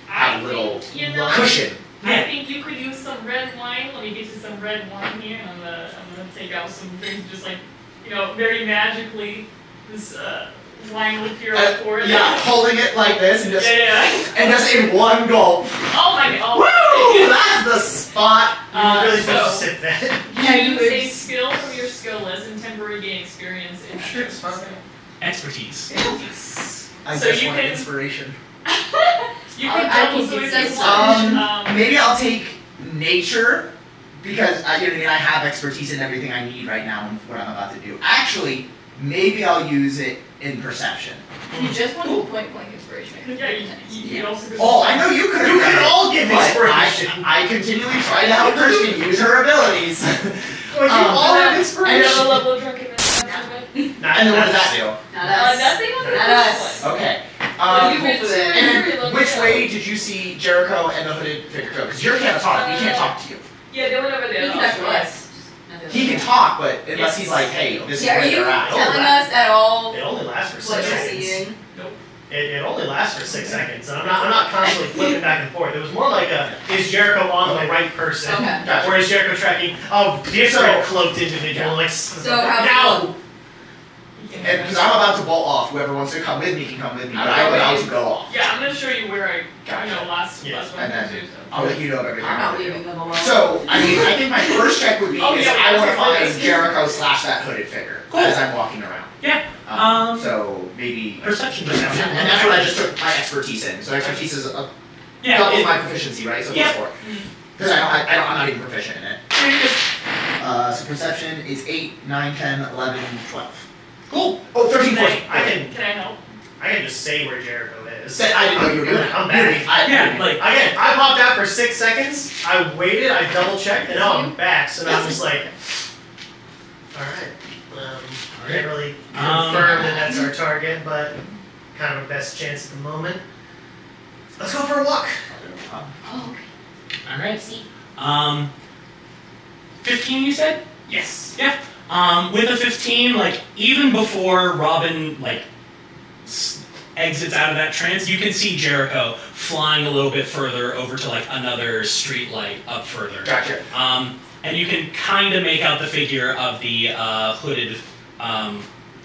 have a little You know, cushion. I think you could use some red wine. Let me get you some red wine here. I'm gonna take out some things, just like very magically. This wine liqueur pour it. Yeah, holding it like this and just Yeah. in one gulp. Oh my god. Woo! That's the spot. You're really So, supposed to sip that. you use a skill from your skill list and temporary gain experience in Sure, it's fine. Expertise. I So just you want can- inspiration. You I can can also do use this one. Maybe I'll take nature because you know what I mean. I have expertise in everything I need right now in what I'm about to do. Actually, maybe I'll use it in perception. You just want to point blank inspiration. Yeah, you also could. Oh, I know you could. You can all give But inspiration. I continually try to help Christian use her abilities. Well, you all have Another inspiration. level of drunkenness. And then what does that do? Not us. Nothing on the Not first us. one. Okay. But you can do it. And then, which way did you see Jericho and the hooded figure go? Because you can't talk. He can't talk to you. Yeah, they went over there. He can talk to us. He can talk, but unless he's like, hey, this is Yeah, are where you they're at. telling us at all It only lasts for what 6 you're seconds. seeing? It only lasts for 6 seconds. And I'm not constantly flipping back and forth. It was more like is Jericho on the right person? Okay. Gotcha. Or is Jericho tracking different cloaked individual? Like So how now. And because I'm about to bolt off, whoever wants to come with me can come with me, but I'm about to go off. Yeah, I'm gonna show you where I Gotcha. last Yeah. one And then too. I'll let you know everything. I'm I'm not gonna do. leaving them alone. So, I mean, I think my first check would be Oh, is yeah, I want to that's find right. Jericho / that hooded figure Cool. as I'm walking around. Yeah. So maybe Perception. and that's what I just took my expertise in. So expertise is a Yeah. doubles my proficiency, right? So Yeah. go for it. Because I'm not even proficient in it. So perception is 8, 9, 10, 11, 12. Cool. Oh, 13, 14. Can I help? I can just say where Jericho is. I didn't know you were doing it. I'm back. Yeah, like Again, I popped out for 6 seconds. I waited. I double checked, and now I'm back. So now I'm just like, all right. Can't really confirm that that's our target, but kind of a best chance at the moment. Let's go for a walk. Oh, okay. all right. 15 you said? Yes. Yeah. With a 15, like even before Robin exits out of that trance, you can see Jericho flying a little bit further over to like another street light up further. Gotcha. And you can kind of make out the figure of the hooded,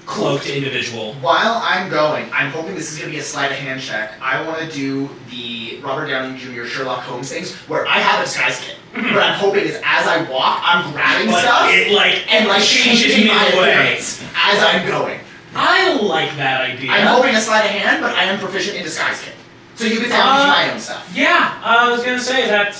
cloaked individual. While I'm going, I'm hoping this is going to be a sleight of hand check. I want to do the Robert Downey Jr. Sherlock Holmes things where I have a disguise kit. What I'm hoping is as I walk, I'm grabbing But stuff it like and like changes changing my midway. appearance as I'm going. I like that idea. I'm hoping a sleight of hand, but I am proficient in disguise kit. So you can tell me my own stuff. Yeah, I was gonna say that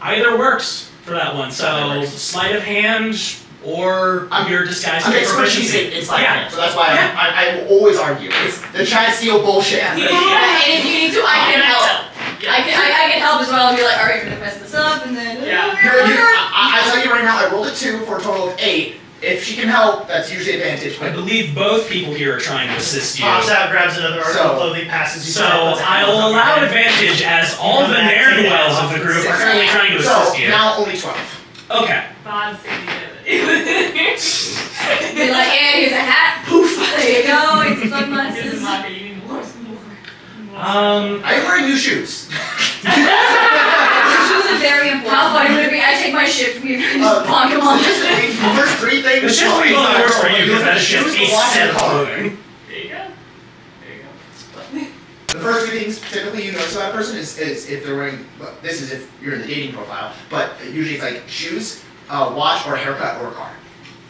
either works for that one. Either So works. sleight of hand or your disguise I'm expertise proficiency. in sleight of Yeah. hand, so that's why Yeah. I will always argue. It's the Chad Steele bullshit. Yeah. And if you need to, I can help. I can help as well and be like, alright, you're gonna mess this up, and then. Yeah. I tell you right now, I rolled a 2 for a total of 8. If she can help, that's usually advantage. I But believe both people here are trying to assist you. Pops out, grabs another article So- of clothing, passes you. So I'll allow advantage as all the ne'er-do-wells of the group are currently trying to assist so you. now only 12. Okay. Bod city. Be like, and here's a hat. Poof. There you go. It's This is sunglasses. not good. You need more. I'm wearing new shoes. Shoes are very important. How funny would it be? I take my shift weave and just bonk them on. The first 3 things. The shift weave only works for you because that is just a set of clothing. There you go. There you go. The first 3 things typically you notice about a person is if they're wearing. Well, this is if you're in the dating profile, but usually it's like shoes, watch, or haircut, or car.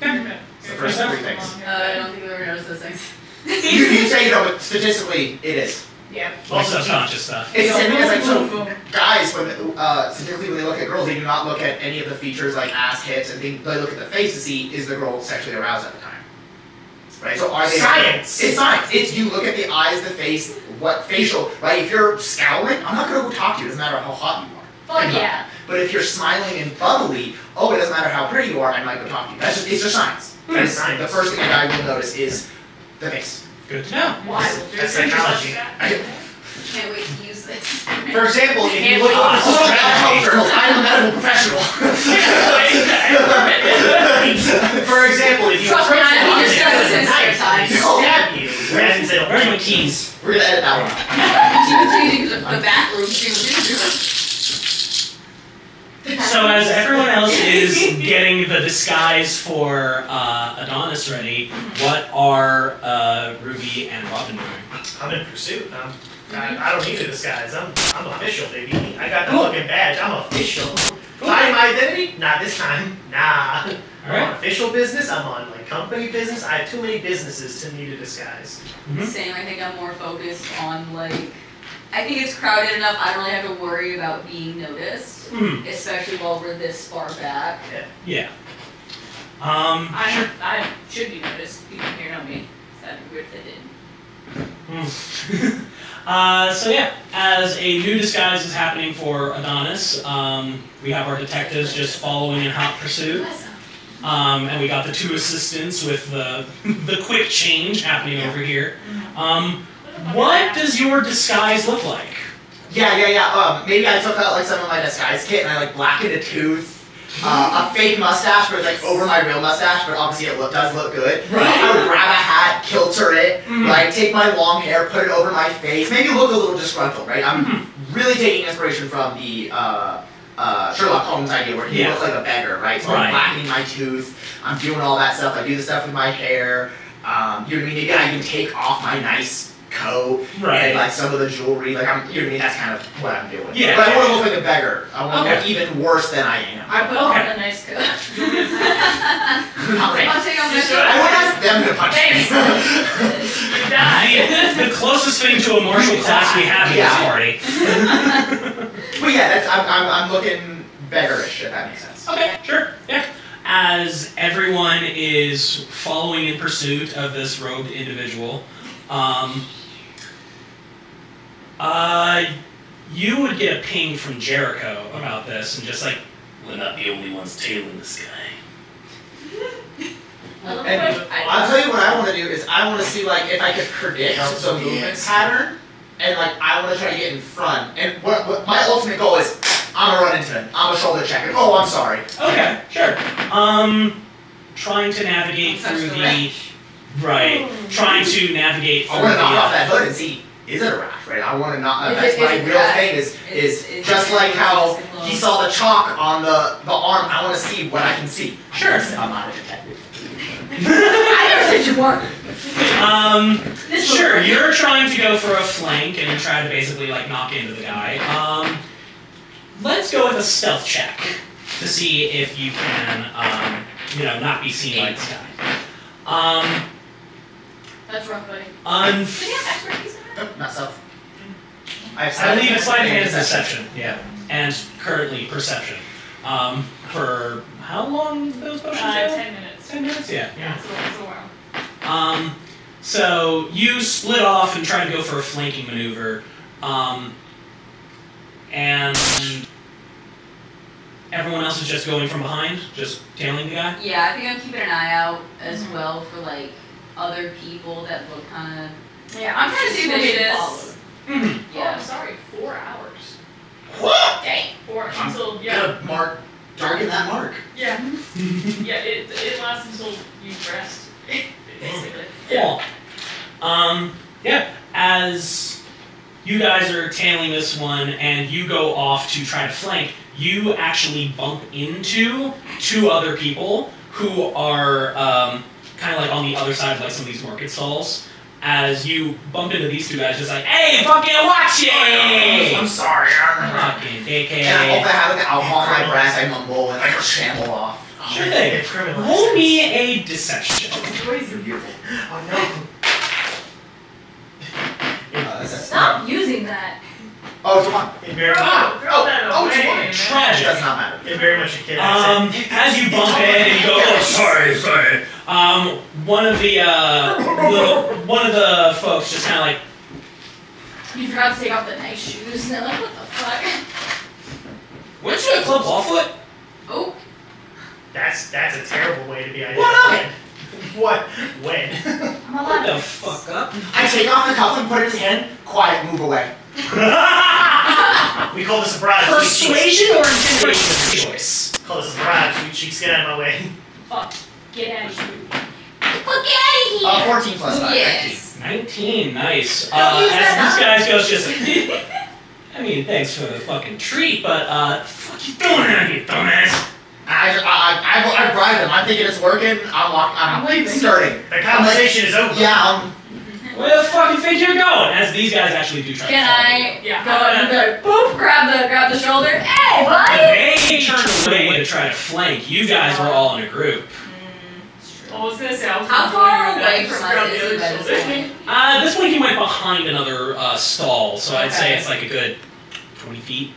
Okay. It's the first 3 things. I don't think we've ever noticed those things. You say you know, but statistically it is. Yeah. Like subconscious stuff. It's because like so guys when typically when they look at girls they do not look at any of the features like ass, hips, and things. They look at the face to see is the girl sexually aroused at the time. Right. So are they Science. It's science. It's you look at the eyes, the face, what facial. Right. If you're scowling, I'm not gonna go talk to you. It doesn't matter how hot you are. Fuck yeah. But if you're smiling and bubbly, it doesn't matter how pretty you are. I might go talk to you. It's just science. That's science. The first thing a guy will notice is the face. Good to know. Wild. That's psychology. Can't wait to use this. For example, if you look at I'm a medical professional. For example, if you Trust me, approach I the just object got with a this knife, time. it will stab you. Whereas it'll Where's my keys? We're gonna edit that one. The bathroom. So as everyone else is getting the disguise for Adonis ready, what are Ruby and Robin doing? I'm in pursuit. I don't need a disguise. I'm official, baby. I got the fucking badge. I'm official. Hiding my identity? Not this time. Nah. I'm on official business. I'm on like company business. I have too many businesses to need a disguise. Same. I think I'm more focused on like. I think it's crowded enough. I don't really have to worry about being noticed, especially while we're this far back. Yeah. I should be noticed. People here know me. That'd be weird if they didn't. So yeah, as a new disguise is happening for Adonis, we have our detectives just following in hot pursuit. And we got the two assistants with the quick change happening over here. What does your disguise look like? Yeah. Maybe I took out like some of my disguise kit and I like blackened a tooth. A fake mustache, but it's like over my real mustache, but obviously it does look good. Right. I would grab a hat, kilter it, like take my long hair, put it over my face, maybe look a little disgruntled, right? I'm really taking inspiration from the Sherlock Holmes idea where he looks like a beggar, right? So I'm blackening my tooth, I'm doing all that stuff, I do the stuff with my hair, you know what I mean? Maybe I even take off my nice coat and like some of the jewelry, like you know what I mean? That's kind of what I'm doing. Yeah. But I want to look like a beggar. I want to look even worse than I am. I put on a nice coat. Not right. I'll take off my I would ask them to punch me. You die. The closest thing to a martial class we have in this party. But yeah, I'm looking beggarish, if that makes sense. Okay, sure, yeah. As everyone is following in pursuit of this robed individual, you would get a ping from Jericho about this, and just like, we're not the only ones tailing this guy. And I'll tell you what I want to do is I want to see like if I could predict the movement pattern, and like I want to try to get in front. And what my ultimate goal is, I'm gonna run into him. I'm gonna shoulder check him. Oh, I'm sorry. Okay, sure. Trying to navigate through the trying to navigate through I want to knock off that hood and see, is it a rash, right? I want to knock, that's my real thing is just like how he saw the chalk on the arm, I want to see what I can see. Sure. I'm not a detective. I never said you weren't. Sure, you're trying to go for a flank and try to basically like knock into the guy. Let's go with a stealth check to see if you can, not be seen by this guy. That's rough, buddy. Unf- Do you have expertise in it? Nope, not self. I have I believe it's sleight of hand and deception. Yeah, and currently perception. For how long those potions go? 10 minutes. 10 minutes. Yeah. Yeah, it's a while. So you split off and try to go for a flanking maneuver, and everyone else is just going from behind, just tailing the guy. Yeah, I think I'm keeping an eye out as well for like other people that look kind of. Yeah, I'm trying to see what it is. Mm-hmm. Oh, Yeah. I'm sorry, 4 hours. What? Dang. 4 until, Gonna mark, darken that mark. Yeah, it lasts until you rest, basically. Cool. Yeah, as you guys are tailing this one and you go off to try to flank, you actually bump into 2 other people who are kind of like on the other side of like some of these market stalls. As you bump into these 2 guys, just like, hey, fucking watch it! I'm sorry. Fucking dickhead. And I hope I have like alcohol in my breath, I mumble and I shamble off. Sure thing. Roll me a deception check. You're beautiful. Oh no. Stop using that. Oh, it's one. In very Throw that it's away, one. man. Tragic. Does not matter. in very much a kid accent. As you bump in and you go, oh, sorry. One of the folks just kind of like, You forgot to take off the nice shoes. And they're like, what the fuck? weren't you at Club Lawfoot? Oh. That's a terrible way to be What identified. What? When? I'm What allowed the fuck up? I take off the cuff and put it in his hand. Quiet, move away. We call this a bribe. Persuasion or intimidation is your choice. Call this a bribe. Sweet cheeks, get out of my way. Fuck. Get out of here. Fuck out of here! 14 plus 5. Yes. 19, nice. Don't use As that this guy goes just I mean, thanks for the fucking treat, but, fuck you doing out here, dumbass? I bribed him. I'm thinking it's working. I'm leaving. starting. The conversation is over. Yeah, Where the fuck do you think you're going? As these guys actually do try Can to follow I Yeah. go and be like, boop, grab the shoulder? Hey, buddy! They turned away to try to flank. You guys were all in a group. I was gonna say, I was How gonna far go away and from grab us the is other he by shoulder. this point? At this point, he went behind another stall, so I'd say Okay. it's like a good 20 feet.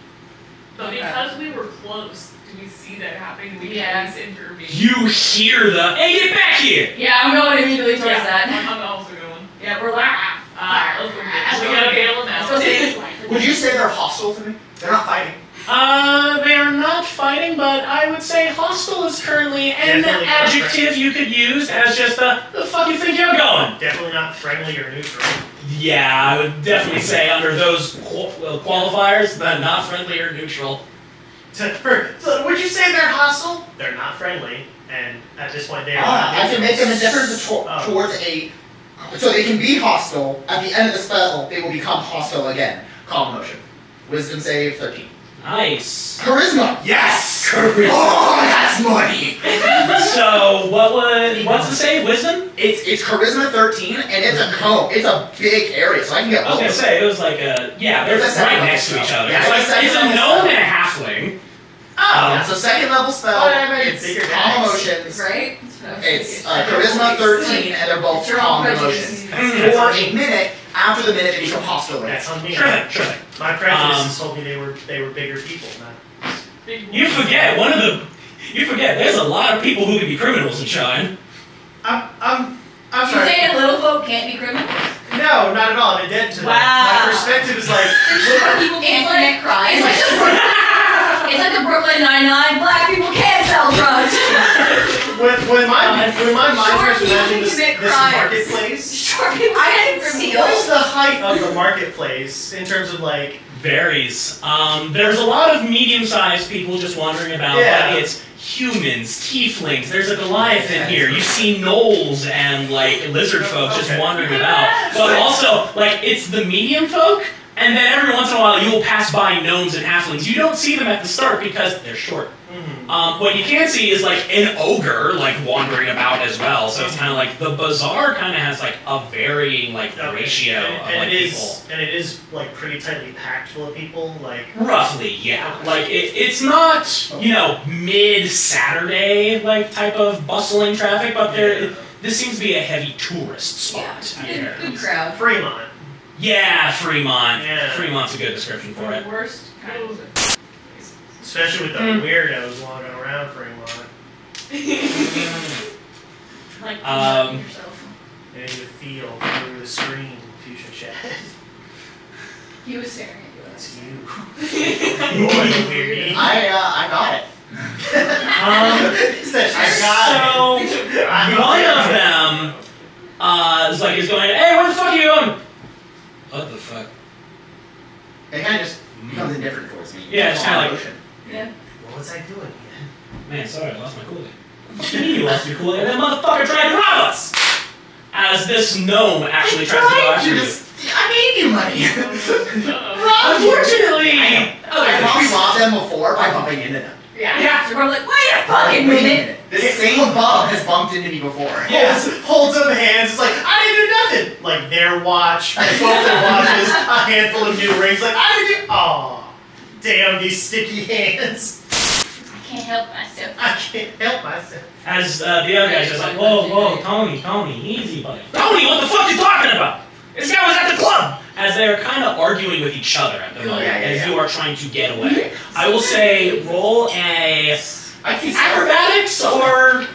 But because we were close, do we see that happening? We can Yeah. at least intervene. You hear the, hey, get back here! Yeah, I'm going immediately towards Yeah, that. I'm also going. Yeah, we're like, Alright, let's go get it. We gotta bail them let's out. go save this one. Would you say they're hostile to me? They're not fighting. They are not fighting, but I would say hostile is currently an Definitely adjective you could use as just the fuck you think you're going? Definitely not friendly or neutral. Yeah, I would definitely say under those qualifiers, the not friendly or neutral. So would you say they're hostile? They're not friendly, and at this point they are not I can make them neutral. indifferent towards a... So they can be hostile. At the end of the spell, they will become hostile again. Calm motion. Wisdom save 13. Nice. Charisma! Yes! Charisma. Oh, that's money! So what's the save? Wisdom? It's charisma 13, and it's a cone. It's a big area, so I can get I was gonna say it was like a they're It's a right second next to level each other. spell. It's Yeah, like it's a second it's a level gnome spell. and a halfling. Yeah, so second level spell, it's bigger calm dice. emotions. Right? It's charisma 13, and they're both Your own calm prejudice. emotions. For a minute, after the minute, they become hostile again. That's on me. Sure thing, sure thing. My prejudices told me they were bigger people. Not Big You forget there's a lot of people who can be criminals in Shine. I'm You sorry. saying little folk can't be criminals? No, not at all. I'm indebted to them. Wow. My perspective is like, People can't commit crimes. It's like the Brooklyn Nine-Nine, black people can't sell drugs. when my mind Short starts people imagining can commit this crimes. marketplace. Short people I can can steal. What is the height of the marketplace in terms of like? Varies. There's a lot of medium-sized people just wandering about. Yeah. Like it's humans, tieflings. There's a Goliath in here. You see gnolls and like lizard folk just Okay. wandering about. But also, like it's the medium folk. And then every once in a while, you will pass by gnomes and halflings. You don't see them at the start because they're short. What you can see is like an ogre like wandering about as well. So it's kind of like the bazaar kind of has like a varying like ratio of and like it people. is, and it is like pretty tightly packed full of people. Like Roughly, yeah. Like it's not mid Saturday like type of bustling traffic, but this seems to be a heavy tourist spot here. Good crowd. Fremont. Yeah, Fremont. Yeah. Fremont's a good description for it. The worst kind of. Especially with the weirdos walking around Fremont. Like, yourself. And you feel through the screen, Fusion Chat. He was staring at you. It's you. You're the weird. I got it. I got it. So one of them is going, hey, where the fuck are you going? What the fuck? It kind of just becomes indifferent towards me. Yeah, it's kinda like- Motion. Yeah. What was I doing again? Man, sorry, I lost my Kool-Aid. What do you mean you lost your Kool-Aid? That motherfucker tried to rob us! As this gnome actually tries to go after you. I gave you money. Unfortunately! I probably robbed them before by bumping into them. Yeah. So we're like, wait a fucking minute. This same bum has bumped into me before. Holds up hands, it's like, I didn't do nothing! Like their watch, both their watches, a handful of new rings, like, I didn't do. Aw, damn these sticky hands. I can't help myself. I can't help myself. As the other guy's just like, whoa, Tony, easy, buddy. Tony, what the fuck you talking about? This guy was at the club! as they are kind of arguing with each other at the moment, as you are trying to get away. I will say roll a acrobatics or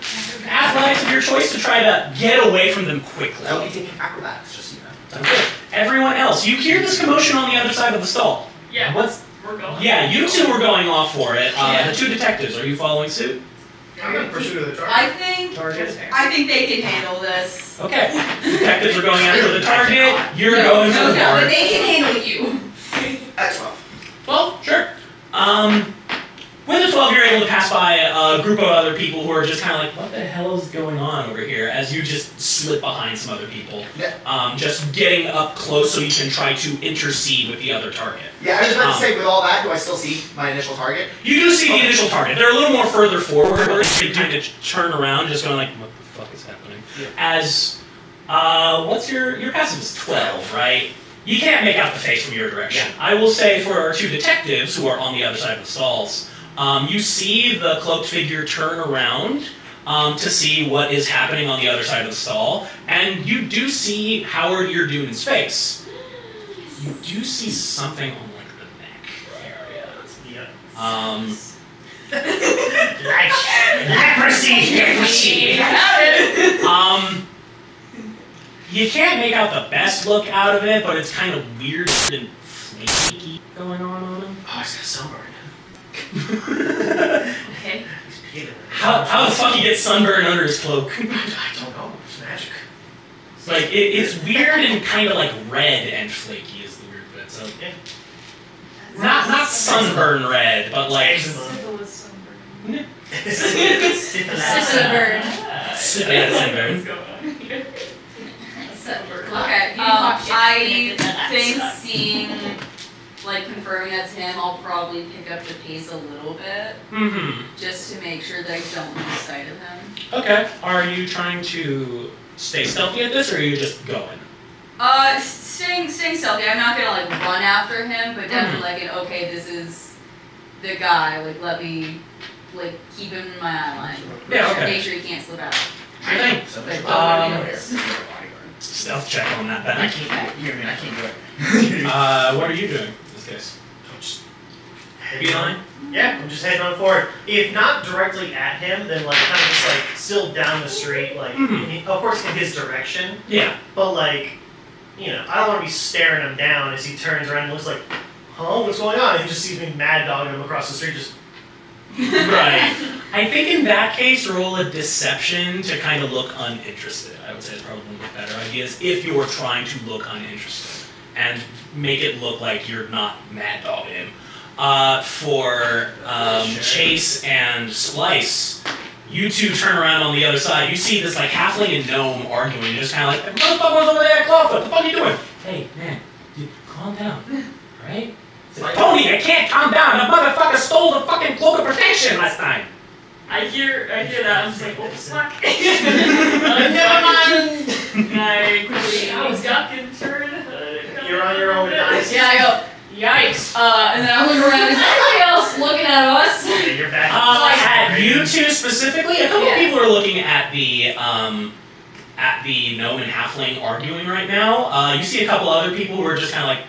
athletics of your choice to try to get away from them quickly. I'll be taking acrobatics, just so you know. Okay. Everyone else, you hear this commotion on the other side of the stall. Yeah, we're going. Yeah, you two were going off for it. The two detectives, are you following suit? I'm in pursuit of the target. I think they can handle this. Okay. Detectives are going after the target. You're going for the No, bar. but they can handle you. At 12. 12? Sure. With the 12, you're able to pass by a group of other people who are just kind of like, what the hell is going on over here? As you just slip behind some other people. Just getting up close so you can try to intercede with the other target. Yeah, I was about to say, with all that, do I still see my initial target? You do see the initial target. They're a little more further forward. They do to turn around, just going like, what the fuck is happening? Yeah. As, what's your passive is 12, right? You can't make out the face from your direction. Yeah. I will say for our two detectives who are on the other side of the stalls, you see the cloaked figure turn around to see what is happening on the other side of the stall, and you do see Howard Eardunan's face. You do see something on like the neck area. Leprosy. You can't make out the best look out of it, but it's kind of weird and flaky going on him. Oh, he's got sunburn. Okay. How the fuck he gets sunburn under his cloak? I don't know. It's magic. Like it's weird and kind of like red and flaky is the weird bit. So not sunburn red, but like Syphilis sunburn. Sunburn. sunburn. Okay. I think seeing, like, confirming that's him, I'll probably pick up the pace a little bit, just to make sure that I don't lose sight of him. Okay. Are you trying to stay stealthy at this, or are you just going? Staying stealthy. I'm not gonna like run after him, but definitely like, okay, this is the guy. Like, let me like keep him in my eye line. Yeah. Okay. Make sure he can't slip out. Sure thing. Something. Stealth check on that I then. can't. You know what I mean? I can't do it. What are you doing in this case? Beeline? Yeah, I'm just heading on forward. If not directly at him, then like kind of just like still down the street, like of course in his direction. Yeah. But like, you know, I don't want to be staring him down as he turns around and looks like, huh, what's going on? And he just sees me mad dogging him across the street, just. Right. I think in that case, roll a deception to kind of look uninterested. I would say is probably one of the better ideas if you were trying to look uninterested and make it look like you're not mad dogging him. For Chase and Splice, you two turn around on the other side. You see this like halfling and gnome arguing, just kind of like, motherfucker's over there, Clawfoot, what the fuck are you doing? Hey, man, dude, calm down, right? Tony, I can't calm down. The motherfucker stole the fucking cloak of protection last time. I hear that. I'm just like, what the fuck? Never mind. I was duck and turn. You're on your own, guys. Yeah, I go, yikes. And then I look around, is anybody else looking at us? Yeah, you're back. At you two specifically, a couple people are looking at the gnome and halfling arguing right now. You see a couple other people who are just kind of like,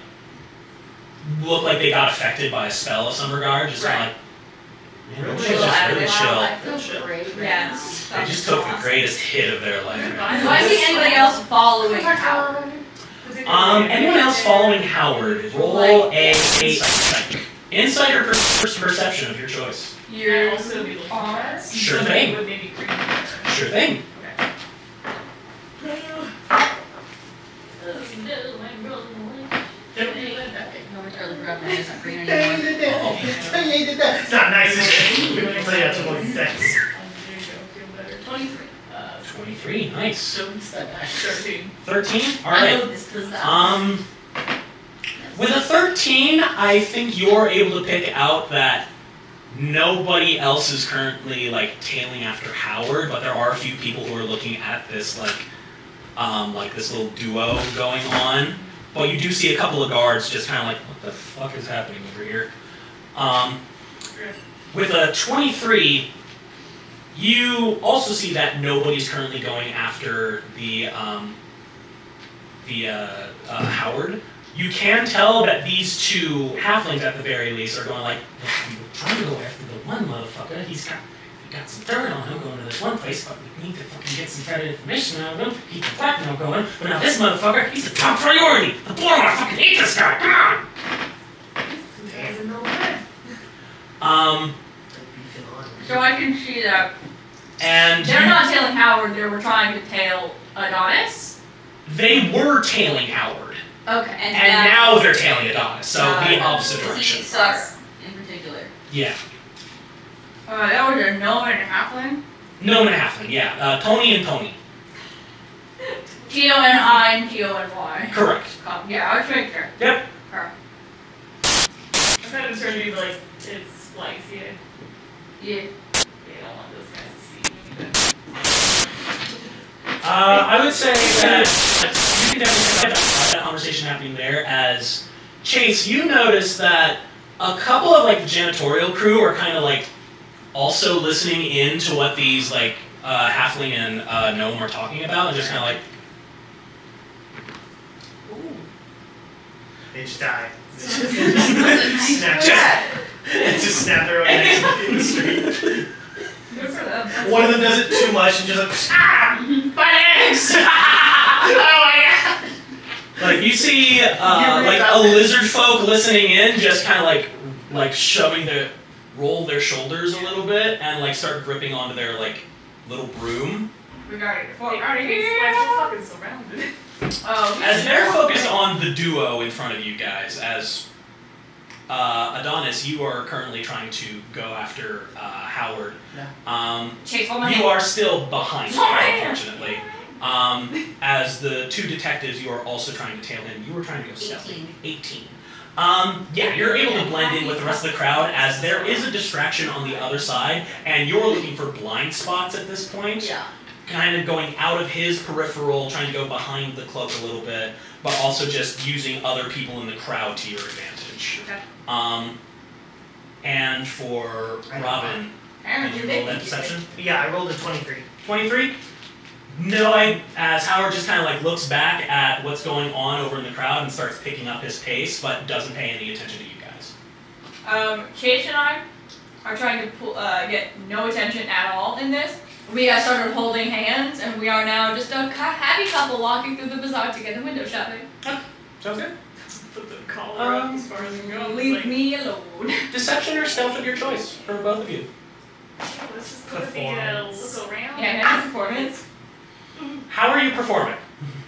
look like they got affected by a spell of some regard, just kind of like, man, this shit's just really chill. I feel great. Yeah. They just took the greatest hit of their life. Do I see anybody else following Howard? Anyone else following Howard, roll a insight or perception of your choice. You're also be looking Are? Sure somebody thing. with maybe green hair. Sure thing. It's not nice, is it? I'll tell you that's what he says. There you go, feel better. 23. 23, nice. 13. 13? I Alright. know this Bazaar. With a 13, I think you're able to pick out that nobody else is currently like tailing after Howard, but there are a few people who are looking at this like this little duo going on. But you do see a couple of guards just kind of like, what the fuck is happening over here? With a 23, you also see that nobody's currently going after the Howard. You can tell that these two halflings at the very least are going like, we were trying to go after the one motherfucker. He got some dirt on him going to this one place, but we need to fucking get some credit information out of him. Keep the platinum going. But now this motherfucker, he's the top priority. The board, I fucking hate this guy. Come on. So I can see that And they're not tailing Howard, they were trying to tail Adonis. they were tailing Howard, Okay. and now they're tailing Adonis. So the opposite He direction. sucks in particular. Yeah. That was a gnome and a halfling. Gnome and a halfling. Yeah. Tony and Tony. T-O-N-I and T-O-N-Y. Correct. Yeah, I was making sure. Yep. Correct. I thought it was trying to be like, it's like, yeah, Yeah. they don't want those guys to see me. I would say that you can definitely have that conversation happening there. As Chase, you notice that a couple of like the janitorial crew are kind of like also listening in to what these like halfling and gnome are talking about, and just kind of like, They just die. Snap. Just snap their own necks in the street. Good for them. One of them does it too much and just like, my legs! Oh my god! Like you see, like a lizard folk listening in, just kind of like shoving roll their shoulders a little bit and like start gripping onto their like little broom. Regarding the fork. We're fucking surrounded. Oh, As they're focused on the duo in front of you guys, as Adonis, you are currently trying to go after Howard. Chase on my You hand. are still behind, unfortunately. As the two detectives, you are also trying to tail him. You were trying to go stealthy. 18. Yeah, you're able to blend in with the rest of the crowd as there is a distraction on the other side, and you're looking for blind spots at this point. Yeah. Kind of going out of his peripheral, trying to go behind the cloak a little bit, but also just using other people in the crowd to your advantage. Okay. And for Robin, did you roll that deception? yeah, I rolled a 23. 23? Knowing as Howard just kind of like looks back at what's going on over in the crowd and starts picking up his pace, but doesn't pay any attention to you guys. Chase and I are trying to get no attention at all in this. We started holding hands, and we are now just a happy couple walking through the bazaar together, window shopping. Sounds good. Put the collar up as far as it goes. Leave like, me alone. Deception or stealth of your choice for both of you. Let's just go to the Performance. look around. Yeah, that's performance. How are you performing?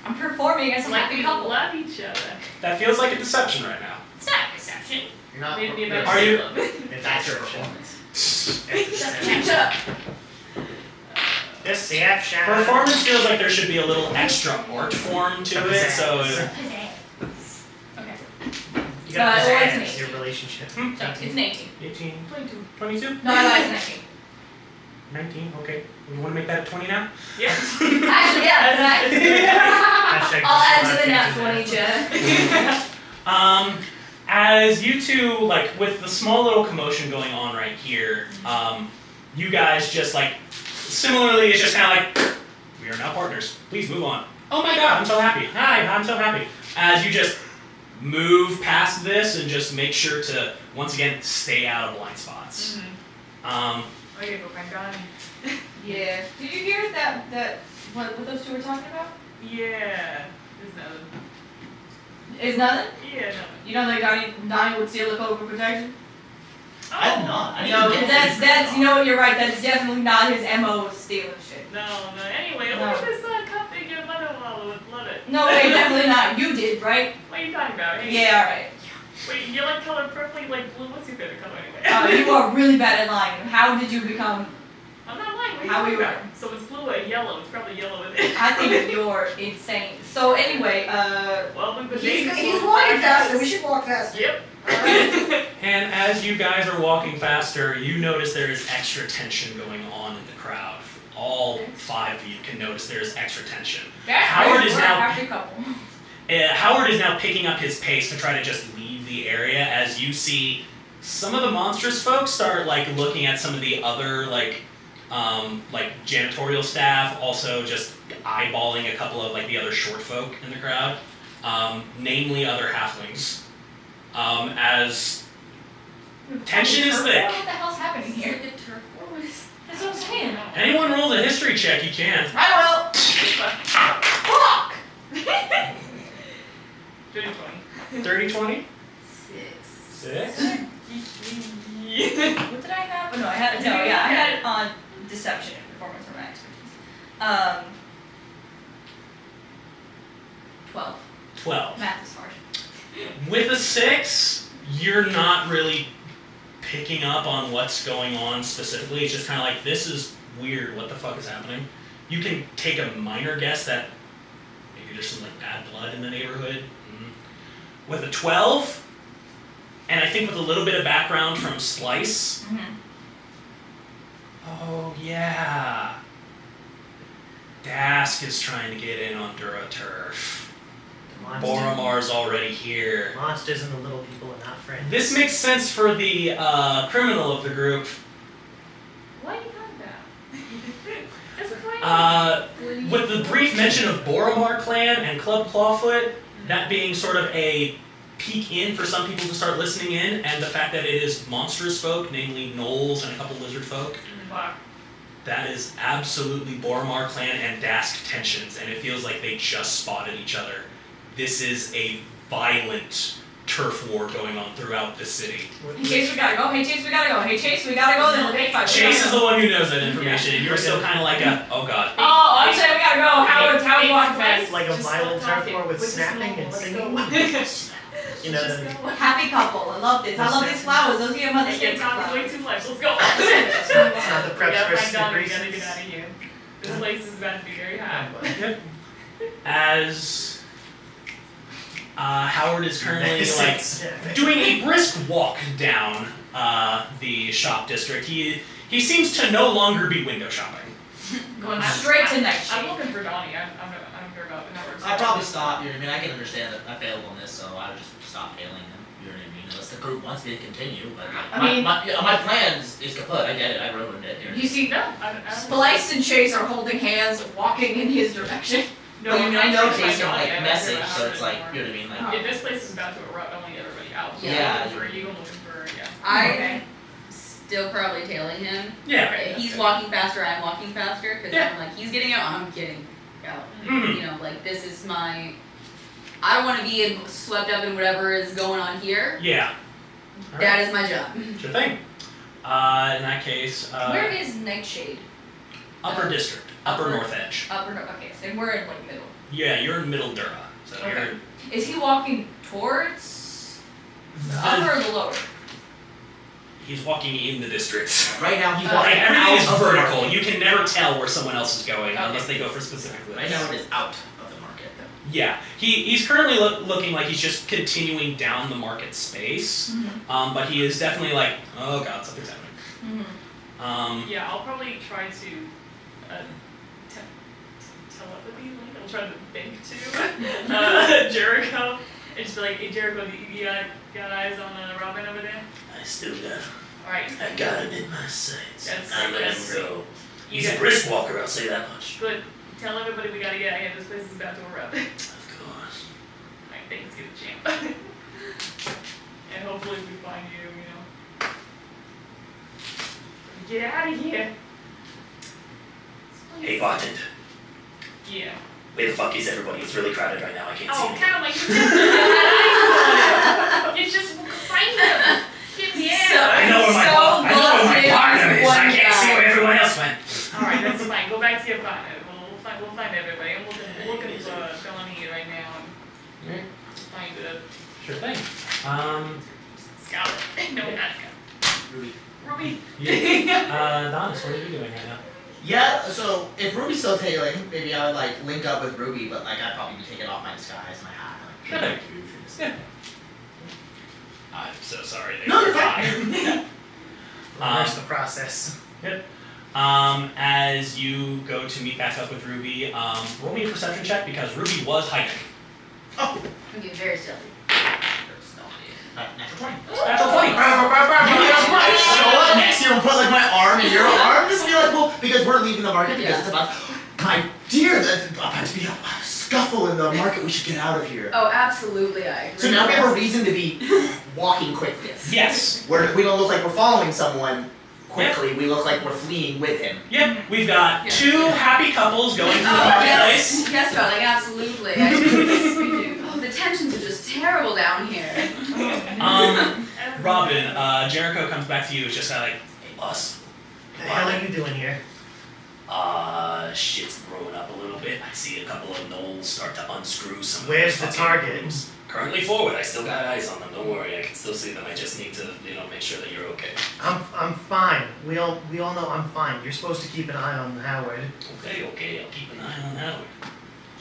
I'm performing as a Like happy we couple. love each other. That feels like a deception right now. It's not deception. You're not. Maybe about Are you- That's your performance. Shut up. Deception. Performance feels like there should be a little extra art form to it, so Okay. You got it's an pizzazz, 18. your relationship. So it's an 18. 18, 22. 22, No, I lied, it's 19, okay. You want to make that a 20 now? Yeah. 19. Actually, yeah, that's right. Hashtag I'll add to the disqualification. nat 20 check. As you two, like, with the small little commotion going on right here, you guys just, like, similarly, it's just kind of like, we are now partners. Please move on. Oh my god, I'm so happy. Hi, I'm so happy. As you just move past this and just make sure to, once again, stay out of blind spots. I gotta go find Donnie. Yeah. Did you hear that what those two were talking about? Yeah. There's nothing. Is nothing? Yeah, no. You don't think Donnie would steal a code for protection? I'm not. I No, didn't get that's you know what, you're right, that's definitely not his MO of stealing shit. No. Anyway, No. look at this cup thing your mother would love it. No, wait, definitely not. You did, right? What are you talking about? Hey, Yeah, alright. Wait, you like color purpley like blue? What's your favorite color anyway? You are really bad at lying. How did you become... I'm not lying. What How are you we talking about? So it's blue or yellow. It's probably yellow in it. I think you're insane. So anyway, Well, then the He's name- walking faster. We should walk faster. Yep. And as you guys are walking faster, you notice there is extra tension going on in the crowd. All 5 of you can notice there is extra tension. Howard is we're a now- happy couple. Howard is now picking up his pace to try to just leave the area as you see some of the monstrous folks start like looking at some of the other like janitorial staff, also just eyeballing a couple of like the other short folk in the crowd. namely other halflings, as tension is thick. What the hell's happening here? That's what I'm saying. Anyone roll a history check, you can. I will. Fuck. 30-20? 6. 6? What did I have? Oh, no, I had it. No, yeah, I had it on deception and performance for my expertise. 12. 12. Math is hard. With a 6, you're not really picking up on what's going on specifically. It's just kind of like, this is weird, what the fuck is happening? You can take a minor guess that maybe there's some like bad blood in the neighborhood. With a 12, and I think with a little bit of background from Slice. Oh yeah. Dask is trying to get in on DuraTurf. Boromar's already here. Monsters and the little people are not friends. This makes sense for the criminal of the group. What are you talking about? With the brief mention of Boromar clan and Club Clawfoot, that being sort of a peek in for some people to start listening in, and the fact that it is monstrous folk, namely gnolls and a couple lizard folk, that is absolutely Boromar clan and Dask tensions, and it feels like they just spotted each other. This is a violent turf war going on throughout the city. Hey Chase, we gotta go. Hey Chase, we gotta go. Hey Chase, we gotta go. Then we'll take 5. Chase is the one who knows that information, and you're still kind of like a, oh god. Oh, I'm saying we gotta go. Howard's walking fast. Like a violent turf war with snapping and singing. You know, Happy couple. I love this. I love these flowers. Those are your mother's It's favorite not way flowers. too much. Let's go. it's not the We preps gotta versus find the Donnie. We gotta Greasers. get out of here. This place is about to be very hot. As Howard is currently like doing a brisk walk down the shop district, he seems to no longer be window shopping. Going straight to night I'm shade. looking for Donnie. I don't care about the numbers. I'd probably stop, you know what I mean? I can understand that I failed on this, so I would just stop failing him, you know what I mean? Unless the group wants me to continue, but like, my plan is kaput, I get it, I ruined it. You know? You see, No, I don't Splice and Chase are holding hands, walking in his direction. But I know I'm Chase can Donnie. like I don't message, care so about it's how like, anymore. you know what I mean? Like, If this place is about to erupt, I want everybody out. So Yeah. I'm looking for you, I'm looking for, yeah. I'm still probably tailing him. Yeah. If he's walking faster, I'm walking faster, because I'm like, he's getting out, I'm getting out. Mhm. You know, like, this is my... I don't want to be swept up in whatever is going on here. Yeah. All That right. is my job. Sure thing. In that case, Where is Nightshade? upper district, upper north edge. Okay, so we're in, like, middle. Yeah, you're in middle Dura. So Okay. Is he walking towards the upper or the lower? he's walking in the district. right now he's Oh, walking Like, everything is out of the vertical. market. You can never tell where someone else is going Okay. unless they go for specific lists. Right now it is out of the market. Yeah, he's currently looking like he's just continuing down the market space, but he is definitely like, oh god, something's happening. Yeah, I'll probably try to telepathy link. I'll try to think to Jericho and just be like, hey Jericho, you got eyes on Robin over there? I still got him. Alright. I got him in my sights. That's I let that's him go. You He's a got- brisk walker, I'll say that much. Good. Tell everybody we gotta get out of here. This place is about to erupt. Of course. Alright, thanks, good champ. And hopefully we find you, get out of here. Hey, bartender. Yeah. Where the fuck is everybody? It's really crowded right now. I can't see Oh, anything. kind of like you just said. You just find them. Get me out. I know where my partner is. I can't see where everyone else went. Alright, that's fine. Go back to your partner. We'll find everybody. I'm looking for Donnie right now. And find Sure thing. Scarlet. No, not Scarlet. Ruby. Donis, what are you doing right now? Yeah, so if Ruby's still tailing, maybe I would like link up with Ruby, but like I'd probably be taking off my disguise, my hat, Sure like thing. yeah. I'm so sorry. No, you're fine. Reverse the process. As you go to meet back up with Ruby, roll me a perception check because Ruby was hiding. Oh, I'm getting very stealthy. natural 20. Natural 20. I show up next year and put like my arm in your arm, just be like, well, because we're leaving the market because Yeah. it's about my dear, that's about to be a scuffle in the market. We should get out of here. Oh, absolutely, I agree. So now we have a reason to be walking quickly. Yes. We don't look like we're following someone quickly. We look like we're fleeing with him. Yep. We've got two happy couples going through the marketplace. Yes, darling, absolutely. I do. Oh, the tensions are just terrible down here. Robin, Jericho comes back to you. It's just like, hey, boss. What the hell are you doing here? Shit's throwing up a little bit. I see a couple of gnolls start to unscrew some. Where's the target? Currently forward. I still got eyes on them. Don't worry. I can still see them. I just need to, make sure that you're okay. I'm fine. We all know I'm fine. You're supposed to keep an eye on Howard. Okay. I'll keep an eye on Howard.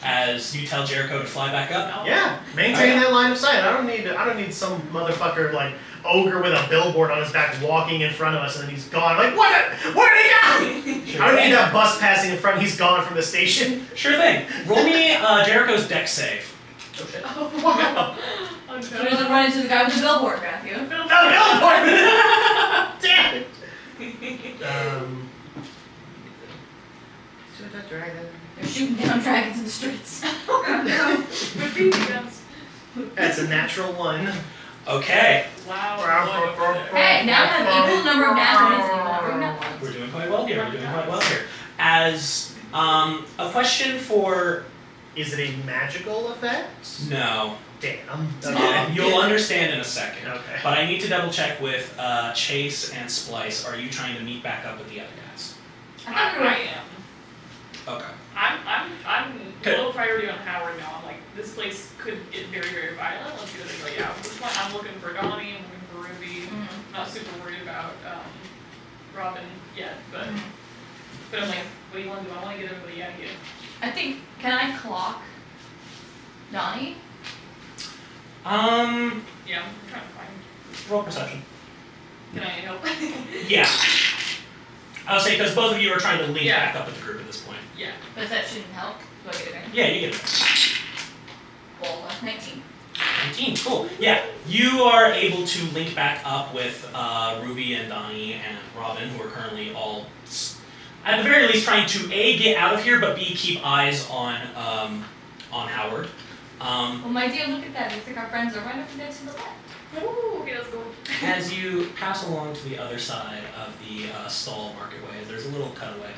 As you tell Jericho to fly back up. Yeah, maintain that line of sight. I don't need some motherfucker like ogre with a billboard on his back walking in front of us and then he's gone. Like, where did he go? Sure I don't thing. need that bus passing in front. He's gone from the station. Sure thing. Roll me Jericho's dex save. Oh shit. Oh, wow. Oh, He doesn't run into the guy with the billboard, Matthew. No billboard! Damn it. Should I drag that? They're shooting down dragons in the streets. Good beat, guys. That's a natural one. Okay. Wow. Hey, now I have equal number of nat 20s and equal number of nat 1s. We're doing quite well here. As a question for Is it a magical effect? no. Damn. You'll understand in a second. Okay. But I need to double check with Chase and Splice. Are you trying to meet back up with the other guys? I am. Okay. I'm Okay. low priority on Howard now. I'm like, this place could get very, very violent. Let's see what they go. Yeah, at this point, I'm looking for Donnie, I'm looking for Ruby. Not super worried about Robin yet, but I'm like, what do you want to do? I want to get everybody out of here. I think, can I clock Donnie? Yeah, I'm trying to find. Roll perception. Can I help? Yeah. I'll say because both of you are trying to link Yeah. back up with the group at this point. Yeah. But that shouldn't help. Do I get it in? Yeah, you get it. Well, 19. 19, cool. Yeah, you are able to link back up with Ruby and Donnie and Robin, who are currently all, at the very least, trying to A, get out of here, but B, keep eyes on Howard. Well, my dear, look at that. Looks like our friends are right up there to the left. Ooh, okay, let's go. As you pass along to the other side of the stall marketway, there's a little cutaway.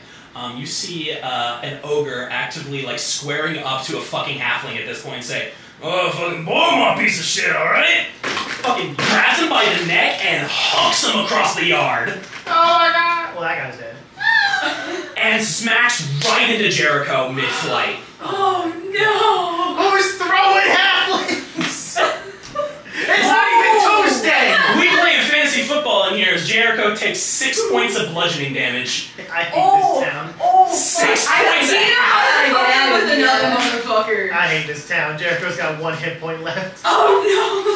You see an ogre actively like squaring up to a fucking halfling at this point and say, "Oh, fucking blow him up, piece of shit, alright?" Fucking grabs him by the neck and hucks him across the yard. Oh my god! Well, that guy's dead. And smacks right into Jericho mid-flight. Oh no! Who's throwing halflings? It's not even Tuesday! We playing fantasy football in here as Jericho takes 6 points of bludgeoning damage. I hate this town. Oh, 6 points I of get with another motherfucker. I hate this town. Jericho's got 1 hit point left. Oh no!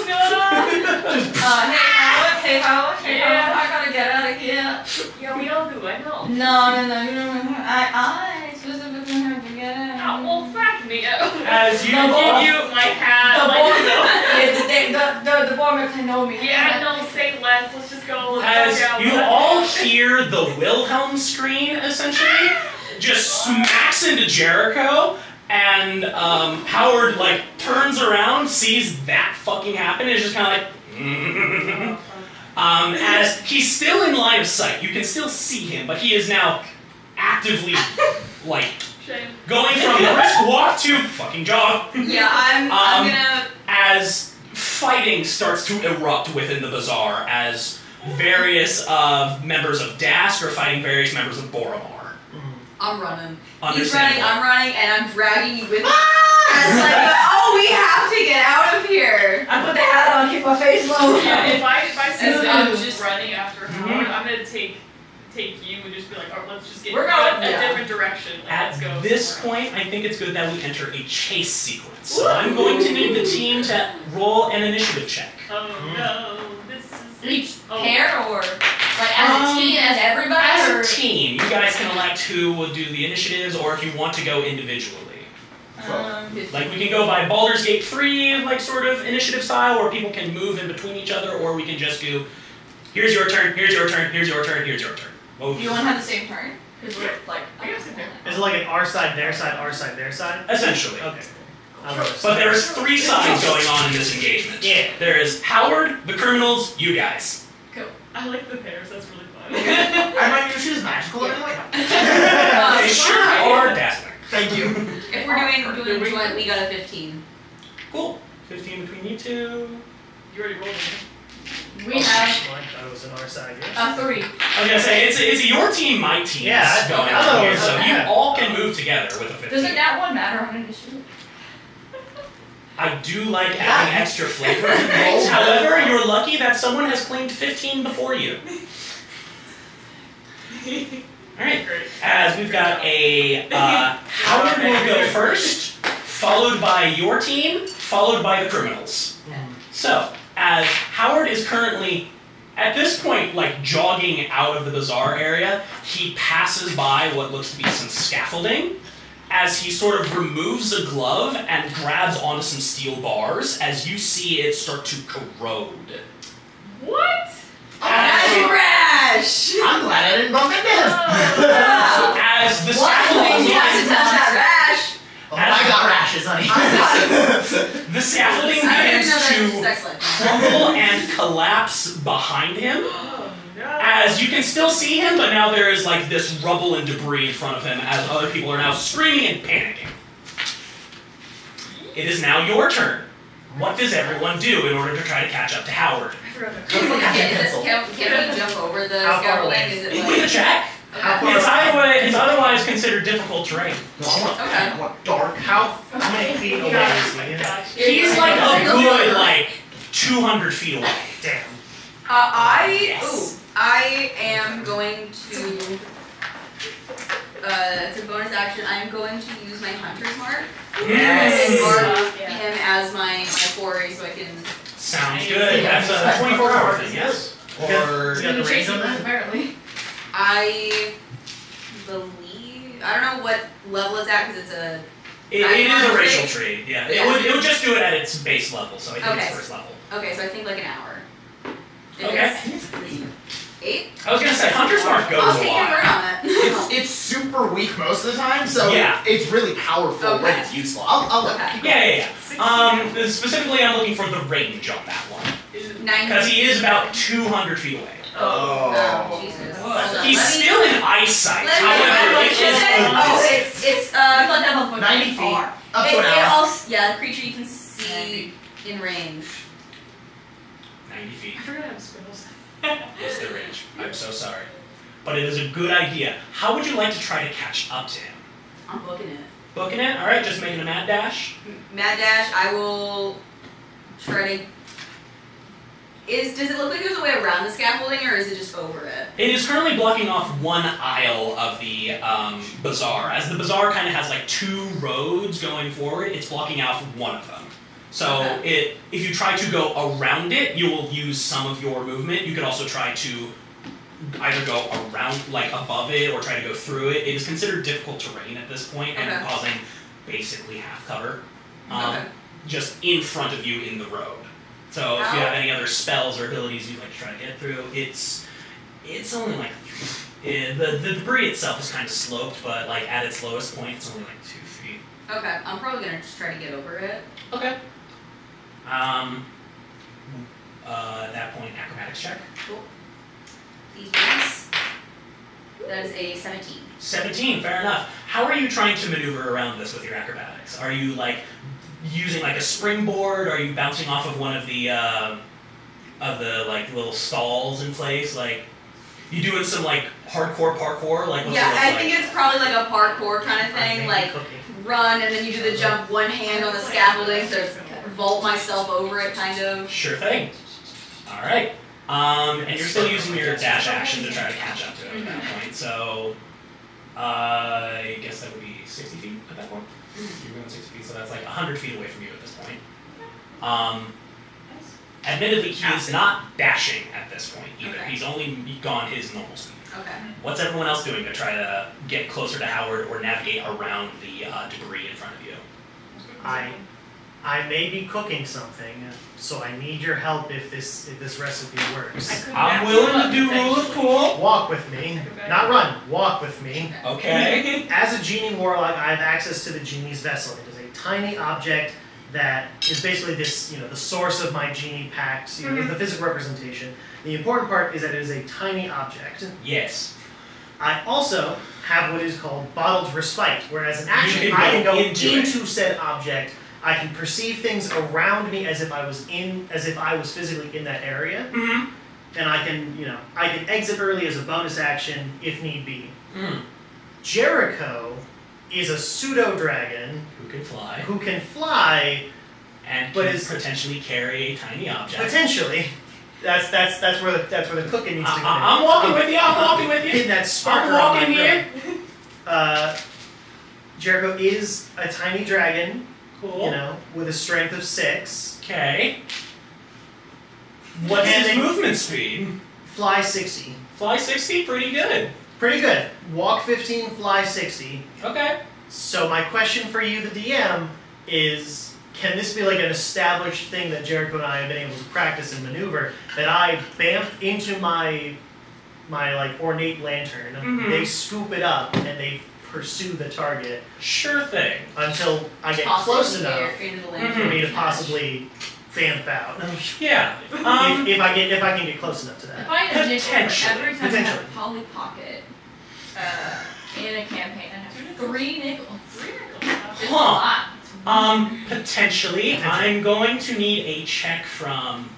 Hey, Howard, Yeah. I gotta get out of here. Yeah, we all do, I know. No, you don't. I specifically have to get out. Oh, well, fuck me. As you I'll all- give you my hat. The boy can know me. Yeah, no, say less. Let's just go. As fuck out. you all hear the Wilhelm scream, essentially, just smacks into Jericho, and Howard, like, turns around, sees that fucking happen, and is just kind of like, as he's still in line of sight. You can still see him, but he is now actively, like, Shame. going from brisk walk to fucking jog. Yeah, I'm gonna. As fighting starts to erupt within the bazaar, as various members of Dask are fighting various members of Boromar. I'm running. He's running, Understandable. I'm running, and I'm dragging you with me. And it's like, oh, we have to get out of here. I put the hat on, keep my face low. Yeah, if I see As them I'm just running after Howard, I'm gonna take you and just be like, oh, let's just get We're going- a yeah. different direction. Like, At let's go. this somewhere. point, I think it's good that we enter a chase sequence. So I'm going to need the team to roll an initiative check. Oh no, this is. Each Oh. pair or like as a team, as everybody? As or? a team, you guys can elect who will do the initiatives, or if you want to go individually. Like, we can go by Baldur's Gate 3, like, sort of initiative style, or people can move in between each other, or we can just do, here's your turn, here's your turn, here's your turn, here's your turn. What would You want to have the same turn? Because we're like. I guess it's Is it like an our side, their side, our side, their side? Essentially. Okay. But there's 3 sides going on in this engagement. Yeah. There is Howard, the criminals, you guys. Cool. I like the pairs. That's really fun. Are my new shoes magical in any way? They sure are dazzling. Thank you. If we're doing joint, we got a 15. Cool. 15 between you two. You already rolled it. We have I thought it was on our side. Yeah. 3. I was gonna say it's your team, my team. Yeah, going I on here, was- so yeah. you all can move together with a 15. Doesn't that one matter on initiative? I do like adding extra flavor to things. However, you're lucky that someone has claimed 15 before you. Alright, as we've got a Howard will go first, followed by your team, followed by the criminals. So, as Howard is currently, at this point, like jogging out of the bazaar area, he passes by what looks to be some scaffolding. As he sort of removes a glove and grabs onto some steel bars, as you see it start to corrode. What? Magic Rash! I'm glad I didn't bump into him. Wow. As the What? scaffolding You have to touch that rash! Oh, I got rashes, honey. The scaffolding I didn't begins know that was to sex life. crumble and collapse behind him. Oh, no. As you can still see him, but now there is like this rubble and debris in front of him as other people are now screaming and panicking. It is now your turn. What does everyone do in order to try to catch up to Howard? Can we jump over the How far scaffolding? away? Is it You can like... check. How far It's otherwise considered difficult terrain. No, I want dark. How many feet away is he? Gotcha. He's like a good like 200 feet away. Damn. Yes. I am going to... it's a bonus action. I'm going to use my Hunter's Mark. Yes. And mark Yeah. him as my quarry so I can... Sounds good. That's a 24-hour thing, yes? Or He's got the range on that? Apparently. I believe... I don't know what level it's at because it's a... it is a racial trait. Yeah. It would just do it at its base level, so I think Okay. it's first level. Okay, so I think like an hour. Okay. 8? I was gonna say Hunter's Mark goes I'll a take your word while. on it. It's super weak most of the time, so Yeah. it's really powerful when Okay. it's useful. I'll let Okay. keep Yeah. Specifically, I'm looking for the range on that one. 90. Because he is about 200 feet away. Oh, Jesus. Hold on, He's let me- still in eyesight. Let me- However, what it you said? is It's I let that one 90 feet. far. Up it, to an it hour. also, yeah, the creature you can see in range. 90 feet I forgot I have spells. is the range. I'm so sorry. But it is a good idea. How would you like to try to catch up to him? I'm booking it. Booking it? Alright, just making a mad dash. Mad Dash, I will try to... Does it look like there's a way around the scaffolding, or is it just over it? It is currently blocking off one aisle of the bazaar. As the bazaar kind of has like 2 roads going forward, it's blocking off one of them. So if you try to go around it, you will use some of your movement. You could also try to either go around, like above it, or try to go through it. It is considered difficult terrain at this point and causing basically half cover. Just in front of you in the road. So if you have any other spells or abilities you'd like to try to get through, it's only like the debris itself is kind of sloped, but like at its lowest point, it's only like 2 feet. Okay, I'm probably gonna just try to get over it. Okay. At that point, acrobatics check. Cool. These ones. That is a 17. 17, fair enough. How are you trying to maneuver around this with your acrobatics? Are you like using like a springboard? Are you bouncing off of one of the like little stalls in place? Like you doing some like hardcore parkour? Like what's it Yeah, look I like? think it's probably like a parkour kind of thing, like run and then you do the jump one hand on the scaffolding to vault myself over it, kind of. Sure thing. All right. And you're still using your dash action to try to catch up to it at that point. So I guess that would be 60 feet at that point. You're going 60 feet, so that's like 100 feet away from you at this point. Admittedly, he is not dashing at this point either. Okay. He's only gone his normal speed. Okay. What's everyone else doing to try to get closer to Howard or navigate around the debris in front of you? I may be cooking something, so I need your help if this recipe works. I'm willing to do rule of cool. Walk with me, not run. Walk with me. Okay. As a genie warlock, I have access to the genie's vessel. It is a tiny object that is basically this, the source of my genie pact, the physical representation. The important part is that it is a tiny object. Yes. I also have what is called bottled respite, where as an action I can go into said object. I can perceive things around me as if I was physically in that area, and I can exit early as a bonus action if need be. Jericho is a pseudo dragon who can fly, and can potentially carry a tiny object. Potentially. That's where the cooking needs to go. I'm walking with you. I'm walking with you. Hitting that spark. I'm walking here. Jericho is a tiny dragon. Cool. With a strength of 6. Okay. What's his movement speed? Fly 60. Fly 60? Pretty good. Pretty good. Walk 15, fly 60. Okay. So my question for you, the DM, is can this be like an established thing that Jericho and I have been able to practice and maneuver, that I bamf into my like ornate lantern, they scoop it up, and they pursue the target. Sure thing. Until I get close enough for me to possibly vamp out. Yeah. If I can get close enough to that. If I had a nickel every time I have Potentially. a Polly Pocket in a campaign, I have 3 nickels. 3 nickels. It's a lot. Potentially, I'm going to need a check from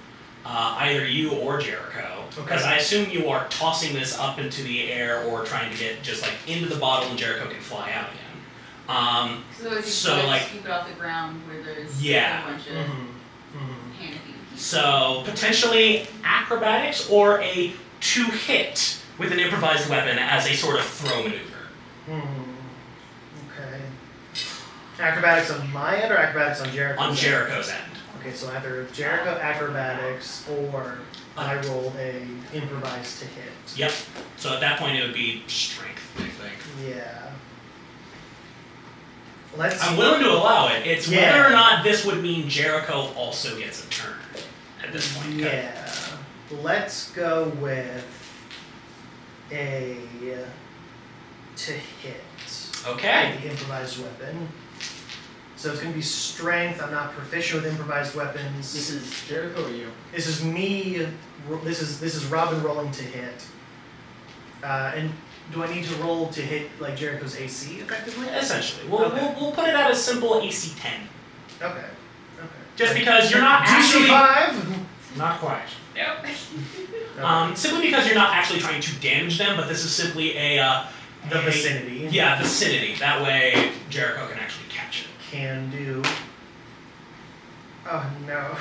either you or Jericho. Because I assume you are tossing this up into the air or trying to get just like into the bottle and Jericho can fly out again. So scoop it off the ground where there's a bunch of canopy. So potentially acrobatics or a 2-hit with an improvised weapon as a sort of throw maneuver. Okay. Acrobatics on my end or acrobatics on Jericho's end? On Jericho's end. Okay, so either Jericho acrobatics or I roll a improvised to hit. Yep. So at that point it would be strength, I think. Yeah. I'm willing to allow it. It's whether or not this would mean Jericho also gets a turn at this point. Yeah. Let's go with a to hit. Okay. The improvised weapon. So it's going to be strength. I'm not proficient with improvised weapons. This is Jericho or you? This is me. This is Robin rolling to hit. And do I need to roll to hit like Jericho's AC effectively? Essentially. We'll put it at a simple AC 10. Okay. Just because you're not actually... DC 5? Not quite. Yep. Simply because you're not actually trying to damage them, but this is simply the vicinity. Yeah, vicinity. That way Jericho can actually catch it. Can do. Oh no.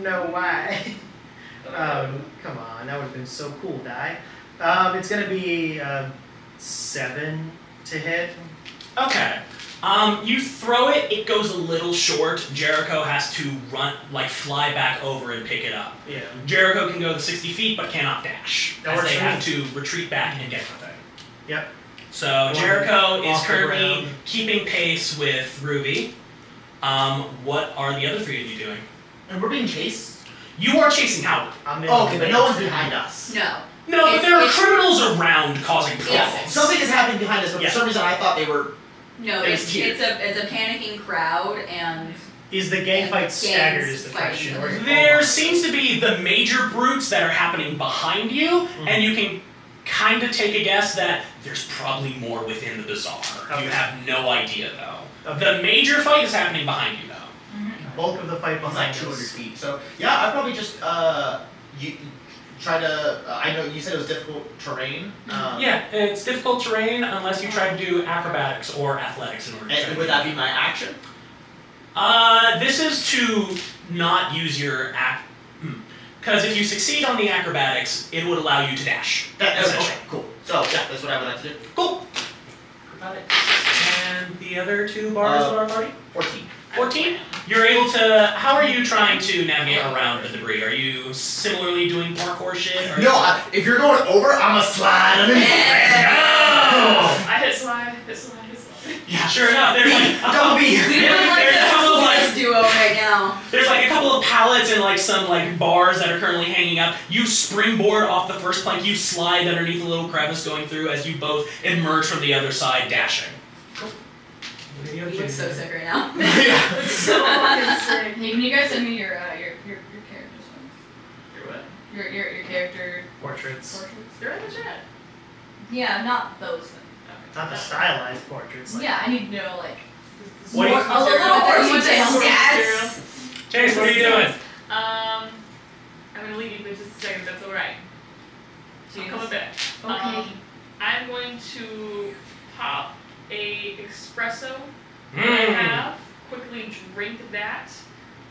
No, why? Come on, that would have been so cool, die. It's gonna be 7 to hit. Okay. You throw it, it goes a little short. Jericho has to fly back over and pick it up. Yeah. Jericho can go the 60 feet, but cannot dash. As they have to retreat back and get the thing. Yep. So Jericho is currently keeping pace with Ruby. What are the other 3 of you doing? And we're being chased? You are chasing Howard. Okay, but no one's behind us. No, but there are criminals around causing problems. Yeah, something is happening behind us, but for some reason I thought they were... No, it's a panicking crowd, and... Is the gang fight staggered is the question? There seems to be the major brutes that are happening behind you, and you can kind of take a guess that there's probably more within the bazaar. Okay. You have no idea, though. Okay. The major fight is happening behind you, though. Bulk of the fight behind like 200 feet. So, yeah, I'd probably just try to... I know you said it was difficult terrain. Yeah, it's difficult terrain unless you try to do acrobatics or athletics in order to... And would that be my action? This is to not use your because if you succeed on the acrobatics, it would allow you to dash. Okay, cool. So, yeah, that's what I would have to do. Cool. And the other 2 bars of our party? 14. 14? You're able to... How are you trying to navigate around the debris? Are you similarly doing parkour shit? No, if you're going over, I'm a slide. Let's go! I hit slide. Yeah, sure enough. There's like don't be. There's duo right now. There's like a couple of pallets and like some like bars that are currently hanging up. You springboard off the first plank. You slide underneath a little crevice going through as you both emerge from the other side, dashing. You look so sick right now. Yeah. So fucking sick. Hey, can you guys send me your characters ones? Your what? Your character Portraits. portraits? They're in the chat. Yeah, not those things. Not the stylized portraits. Like, Yeah, I need to know like What do you- a little more details. Yes. Chase, what are you doing? I'm gonna leave you for just a second, if that's alright. I'm coming back. Okay. I'm going to pop a espresso that I have, quickly drink that.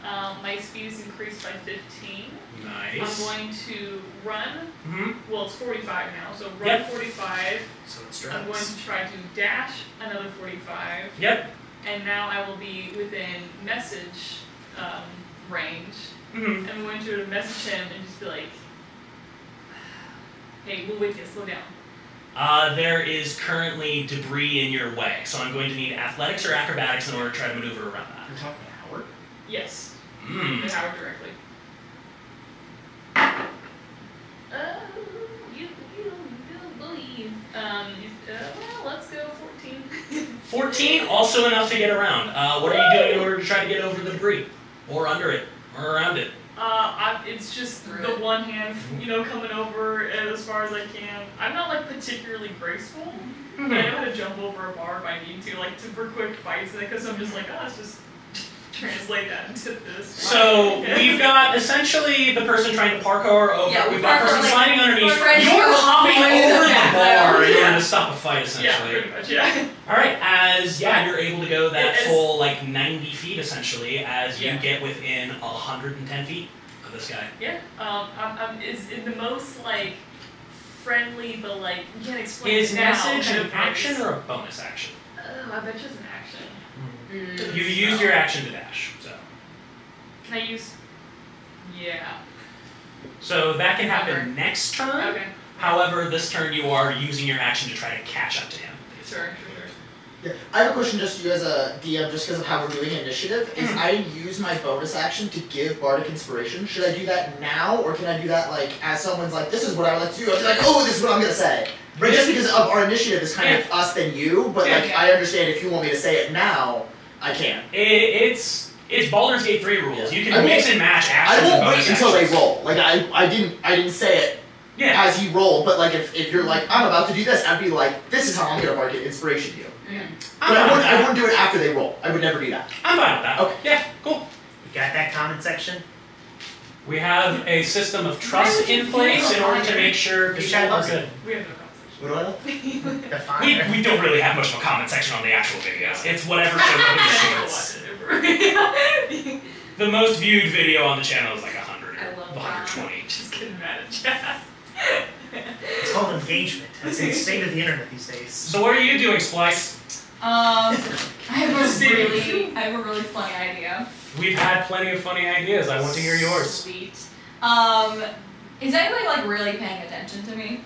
My speed is increased by 15. Nice. I'm going to run, Mm-hmm. well it's 45 now, so run Yep. 45. so it's I'm going drugs. to try to dash another 45. Yep. And now I will be within message range. Mm-hmm. I'm going to message him and just be like, hey, we'll wait, slow down. There is currently debris in your way, so I'm going to need athletics or acrobatics in order to try to maneuver around that. You're talking to Howard? Yes, Mm. with Howard directly. You believe. Well, let's go 14. 14, also enough to get around. What are you doing in order to try to get over the debris? Or under it? Or around it? It's just Through the it. one hand, coming over as far as I can. I'm not like particularly graceful, but I know how to jump over a bar if I need to, like for quick fights, because I'm just like, let's just translate that into this. So we've got essentially the person trying to parkour over. Yeah, we've got a person parkour, like, sliding underneath. we're ready to You're go hopping flying over the back. bar in Yeah. order to stop a fight, Yeah, essentially. pretty much, yeah. All right, you're able to go that It's- full 90 feet essentially as you Yeah. get within 110 feet of this guy. Yeah. Is in the most friendly, but you can't explain Is it now. message kind an of action voice. or a bonus action? I bet you it's an action. Mm. You used your action to dash, so. Can I use? Yeah. So that can happen Sure. next turn. Okay. However, this turn you are using your action to try to catch up to him. Sure. Yeah. I have a question just to you as a DM, just because of how we're doing initiative. Is I use my bonus action to give Bardic Inspiration. Should I do that now, or can I do that as someone's like, this is what I would like to do? I'll be like, oh, this is what I'm gonna say. But just because of our initiative is kind of us than you, but I understand if you want me to say it now, I can. It's Baldur's Gate 3 rules. Yeah. You can mix and match I actions and won't bonus wait until they actions. roll. I didn't say it Yeah. as he rolled, but if you're like, I'm about to do this, I'd be like, this is how I'm gonna Bardic Inspiration you. But I wouldn't do it after they roll. I would never do that. I'm fine with that. Okay. Yeah, cool. You got that comment section? We have a system of trust in place in order to make sure Just people chat are us. good. We have no conversation. What do I know? Define. We don't really have much of a comment section on the actual videos. It's whatever shows up in the shorts. The most viewed video on the channel is 100 I love or 120. Just getting mad at chat. It's called engagement. It's the state of the internet these days. So what are you doing, Splice? I have a really funny idea. We've had plenty of funny ideas. I want to hear yours. Sweet. Is anybody really paying attention to me?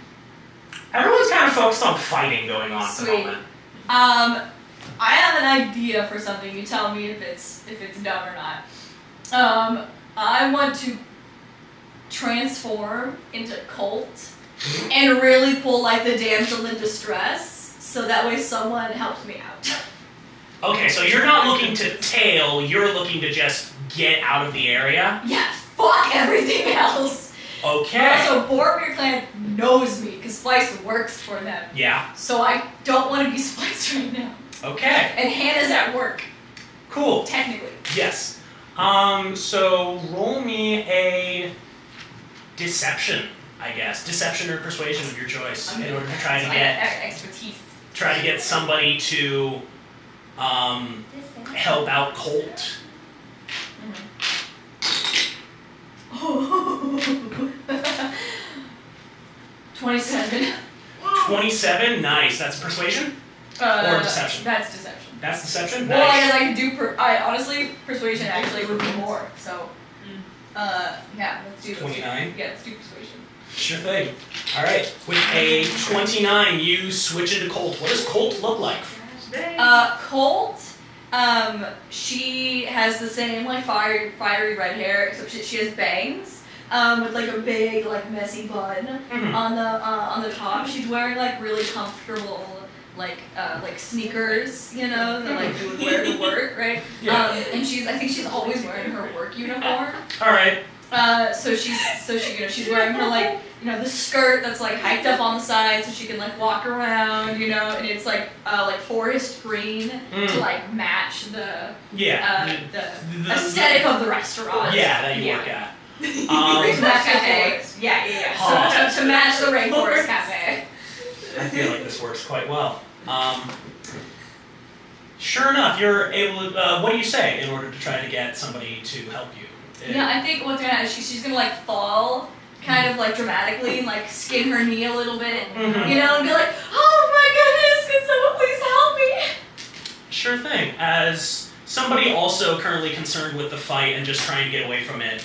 Everyone's kind of focused on fighting going on at the Sweet. moment. I have an idea for something. You tell me if it's dumb or not. I want to transform into Colt and really pull the damsel in distress, so that way someone helps me out. Okay, so you're not looking to tail, you're looking to just get out of the area? Yeah, fuck everything else. Okay. Also, Boromir Clan knows me because Splice works for them. Yeah. So I don't want to be Splice right now. Okay. And Hannah's at work, Cool. technically. Yes. So roll me a deception, I guess. Deception or persuasion of your choice in order to try to I get have expertise. somebody to help out Colt. 27. 27, nice. That's persuasion? Or deception? That's deception. That's deception? Well, I Nice. guess I could do. Honestly, persuasion actually would be more. So, yeah, let's do. 29? Yeah, let's do persuasion. Sure thing. Alright, with a 29, you switch into Colt. What does Colt look like? Colt. She has the same fiery red hair, except she has bangs. With a big messy bun Mhm. on the top. She's wearing really comfortable like sneakers, you know, that like you would wear to work, right? Yeah. And I think she's always wearing her work uniform. All right. So she's wearing her like, you know, the skirt that's like hiked up on the side so she can like walk around, you know, and it's like forest green to like match the the aesthetic of the restaurant. Yeah, that you work at. Cafe. Yeah. So to match the Rainforest Cafe. I feel like this works quite well. Sure enough, you're able to. What do you say in order to try to get somebody to help you? Yeah, I think what's gonna happen is she's gonna like fall, kind of like dramatically, and like skin her knee a little bit, you know, and be like, "Oh my goodness, can someone please help me?" Sure thing. As somebody also currently concerned with the fight and just trying to get away from it,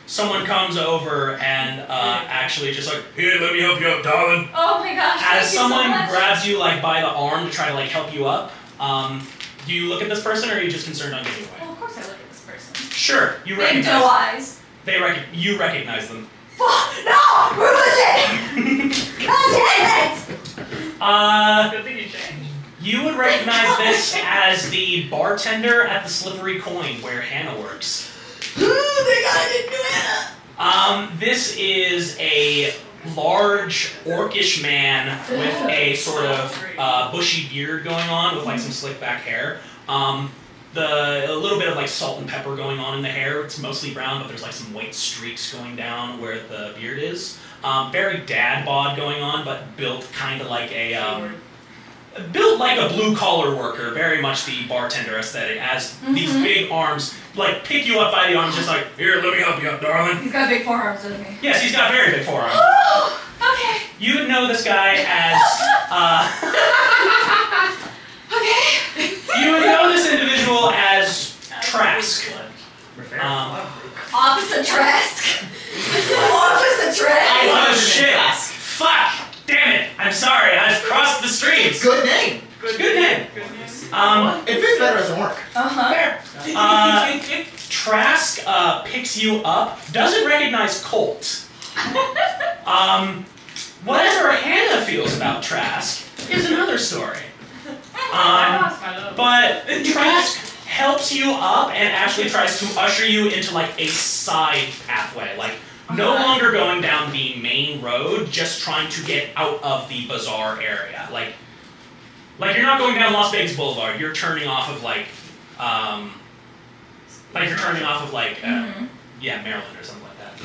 someone comes over and actually just like, "Here, let me help you up, darling." Oh my gosh! As someone so much. grabs you like by the arm to try to like help you up, do you look at this person or are you just concerned on getting away? Well, of course I look at this person. Sure, you Big recognize. doe eyes. You recognize them. No! Where was it? God damn it! Good thing you changed. You would recognize this as the bartender at the Slippery Coin where Hannah works. Ooh, they got it into Hannah! This is a large, orcish man with a sort of bushy beard going on with like some slick back hair. A little bit of like salt and pepper going on in the hair. It's mostly brown, but there's like some white streaks going down where the beard is. Very dad bod going on, but built kind of like a blue collar worker. Very much the bartender aesthetic. As these big arms like pick you up by the arms, just like, "Here, let me help you up, darling." He's got big forearms, doesn't he? Yes, he's got very big forearms. Okay. You would know this guy as Okay. you would know this individual as Trask. Officer Trask. Officer Trask. Oh shit! Fuck! Damn it! I'm sorry. I've crossed the streams. Good name. Good name. It fits better as a work. Fair. Trask picks you up. Doesn't recognize Colt. Whatever Hannah feels about Trask is another story. But Trask helps you up and actually tries to usher you into like a side pathway, like no longer going down the main road, just trying to get out of the Bazaar area. Like you're not going down Las Vegas Boulevard. You're turning off of Maryland or something like that.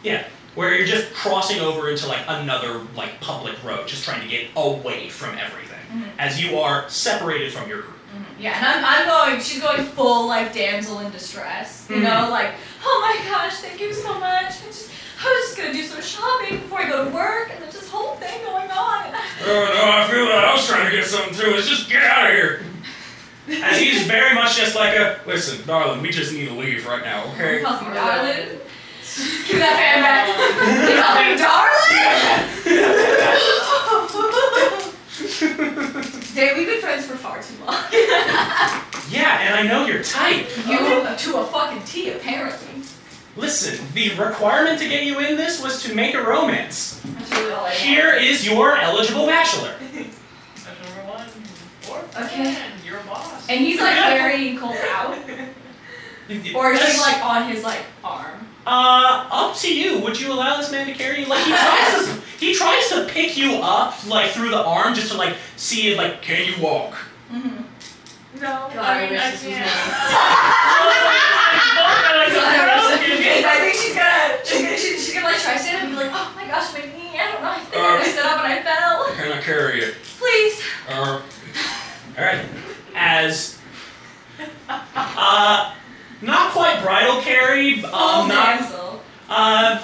Yeah. Where you're just crossing over into like another like public road, just trying to get away from everything, as you are separated from your group. Yeah, and she's going full like damsel in distress, you know, like, "Oh my gosh, thank you so much. I was just gonna do some shopping before I go to work, and there's this whole thing going on." Oh no, I feel that I was trying to get something too. Let's just get out of here. As he's very much just like "Listen, darling, we just need to leave right now, okay?" He calls me darling. Give that fan back. He calls me darling. Dave, we've been friends for far too long. Yeah, and I know your type. You to a fucking T, apparently. Listen, the requirement to get you in this was to make a romance. That's really all I want. Here is your eligible bachelor. That's number 1. 4. Okay. You're a boss. And he's like carrying Colt out, or is he like on his like arm? Up to you. Would you allow this man to carry you? Like he tries to pick you up like through the arm just to like see if like can you walk. No, God, I wish this was can't. I think she's gonna like try to stand up and be like, "Oh my gosh, my knee! I don't know. I think I stood up and I fell. Can I carry it? Please." All right. As not quite bridal carry. Damsel.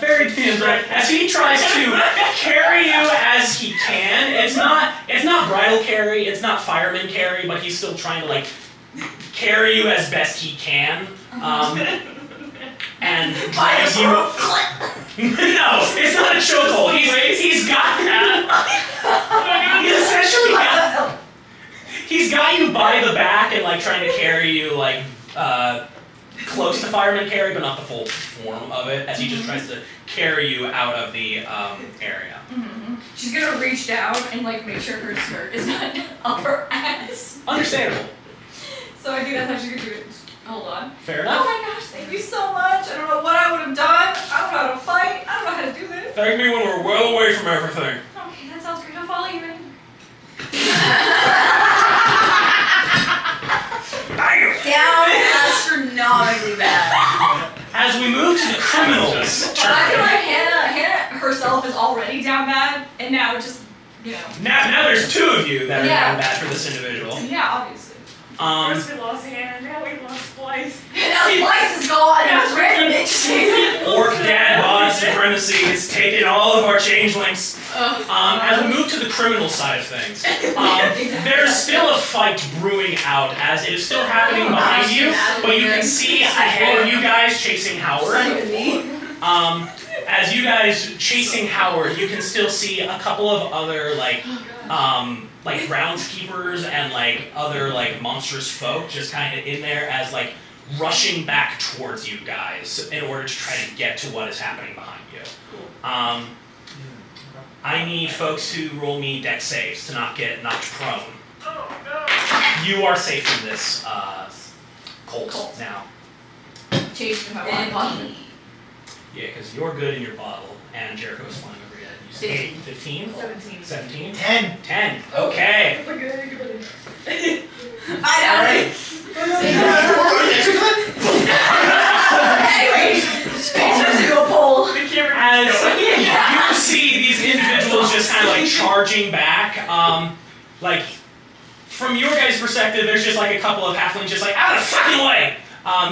Very damn right. As he tries to carry you as he can, it's not bridal carry, it's not fireman carry, but he's still trying to like carry you as best he can. And drags you. No, it's not a chokehold. He's essentially he's got you by the back and like trying to carry you like close to fireman carry, but not the full form of it, as he just tries to carry you out of the area. She's she's gonna reach down and like make sure her skirt is not up her ass. Understandable. So I think that's how she's gonna do it. Hold on. Fair Oh enough. my gosh, thank you so much. I don't know what I would have done. I don't know how to fight. I don't know how to do this. Thank me when we're well away from everything. Okay, that sounds great. I'll follow you in. Down astronomically bad. As we move to the criminals I feel turn. like Hannah herself is already down bad, and now just, you know. Now there's two of you that are Yeah. down bad for this individual. Yeah, obviously. First we lost Hannah, now we lost Blythe. Now Slice is gone. It was random interesting. Orc Dad Bod Supremacy has taken all of our changelings. As we move to the criminal side of things, there's still a fight brewing out as it is still happening behind you, but you can see ahead of you guys chasing Howard. As you guys chasing Howard, you can still see a couple of other like groundskeepers and like other like monstrous folk just kind of in there as like rushing back towards you guys in order to try to get to what is happening behind you. I need folks to roll me dex saves to not get knocked prone. Oh no! You are safe from this Colt now. Changed my bottle. Yeah, because you're good in your bottle, and Jericho's flying over your head. You said 15? 17. 17? 10. 10. Okay. I know. Alright. Anyway, spacers to a pole. As you see these individuals just kind of like charging back, like from your guys' perspective, there's just like a couple of halflings just like out of the fucking way,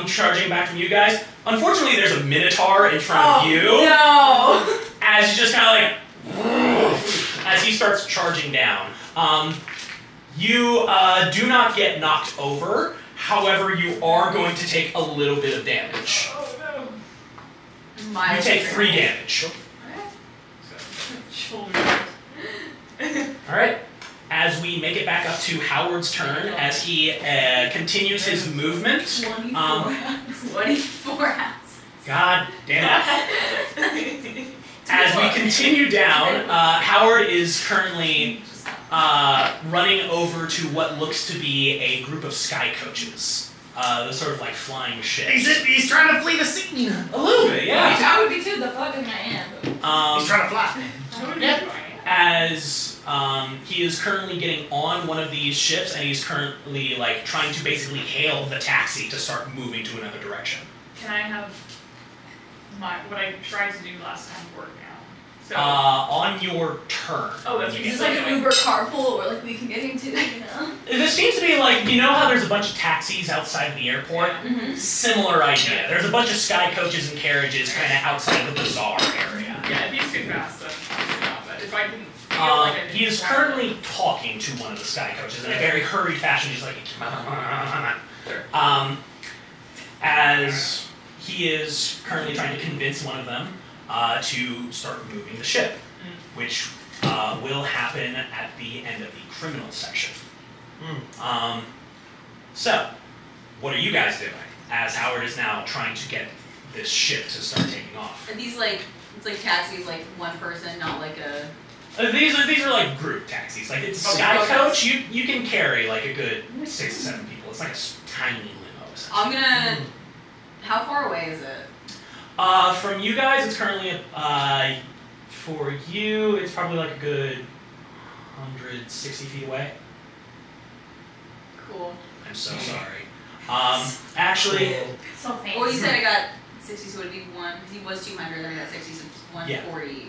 charging back from you guys. Unfortunately, there's a minotaur in front of you. No. As you just kind of like, as he starts charging down. You do not get knocked over. However, you are going to take a little bit of damage. Oh no! You take 3 damage. Alright. As we make it back up to Howard's turn, as he continues his movement. 24 hats. God damn it. As we continue down, Howard is currently running over to what looks to be a group of sky coaches. The sort of like flying ships. He's trying to flee the scene. A little bit, yeah. I would be too. The fuck in my hand. He's trying to fly. As he is currently getting on one of these ships, and he's currently like trying to basically hail the taxi to start moving to another direction. Can I have what I tried to do last time work now? So, On your turn. Oh, that's when you Is get this like there. an Uber carpool where like we can get into, you know? This seems to be like, you know how there's a bunch of taxis outside of the airport? Mm-hmm. Similar idea. There's a bunch of sky coaches and carriages kind of outside the Bazaar area. yeah, if he's too fast, then it's not. But if I can feel like I He is currently talking to one of the sky coaches in a very hurried fashion. He's like, as he is currently trying to convince one of them to start moving the ship, which will happen at the end of the criminal section. So, what are you guys doing as Howard is now trying to get this ship to start taking off? Are these like, it's like taxis, like one person, not like a... These are like group taxis. Like it's Sky Coach, you can carry like a good 6 to 7 people. It's like a tiny limo. I'm gonna... How far away is it? From you guys, it's currently for you, it's probably like a good 160 feet away. Cool. I'm so sorry. Actually, So fancy. Well, you said I got 60, so it would be 1, because he was 200, then I got 60, so it's 140.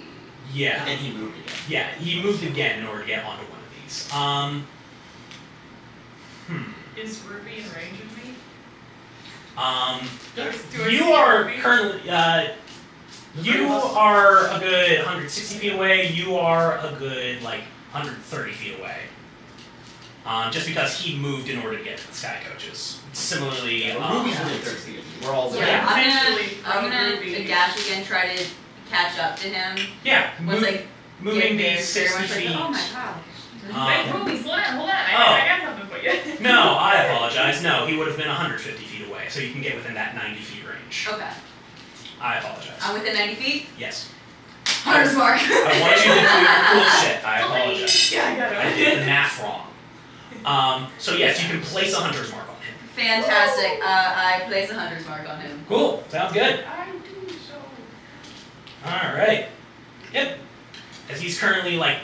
yeah, And he moved again. yeah, he moved again in order to get onto one of these. Is Ruby in range of me? Do I You see are Ruby? currently, you are a good 160 feet away. You are a good, like, 130 feet away. Just because he moved in order to get to the sky coaches. Similarly, Ruby's within 30 feet. We're all So there. yeah, I'm Potentially, gonna Ruby. dash again, try to catch up to him. yeah, Once moving get there, these very 60 much feet. Like, oh my god. Wait, Ruby, slow down, hold on. I got something for you. No, I apologize. No, he would have been 150 feet away, so you can get within that 90 feet range. Okay. I apologize. I'm within 90 feet? Yes. Hunter's mark. I want you to do your cool shit. I apologize. Yeah, I got it. I did the math wrong. So yes, you can place a hunter's mark on him. Fantastic. I place a hunter's mark on him. Cool. Sounds good. I do so. All right. Yep. As he's currently like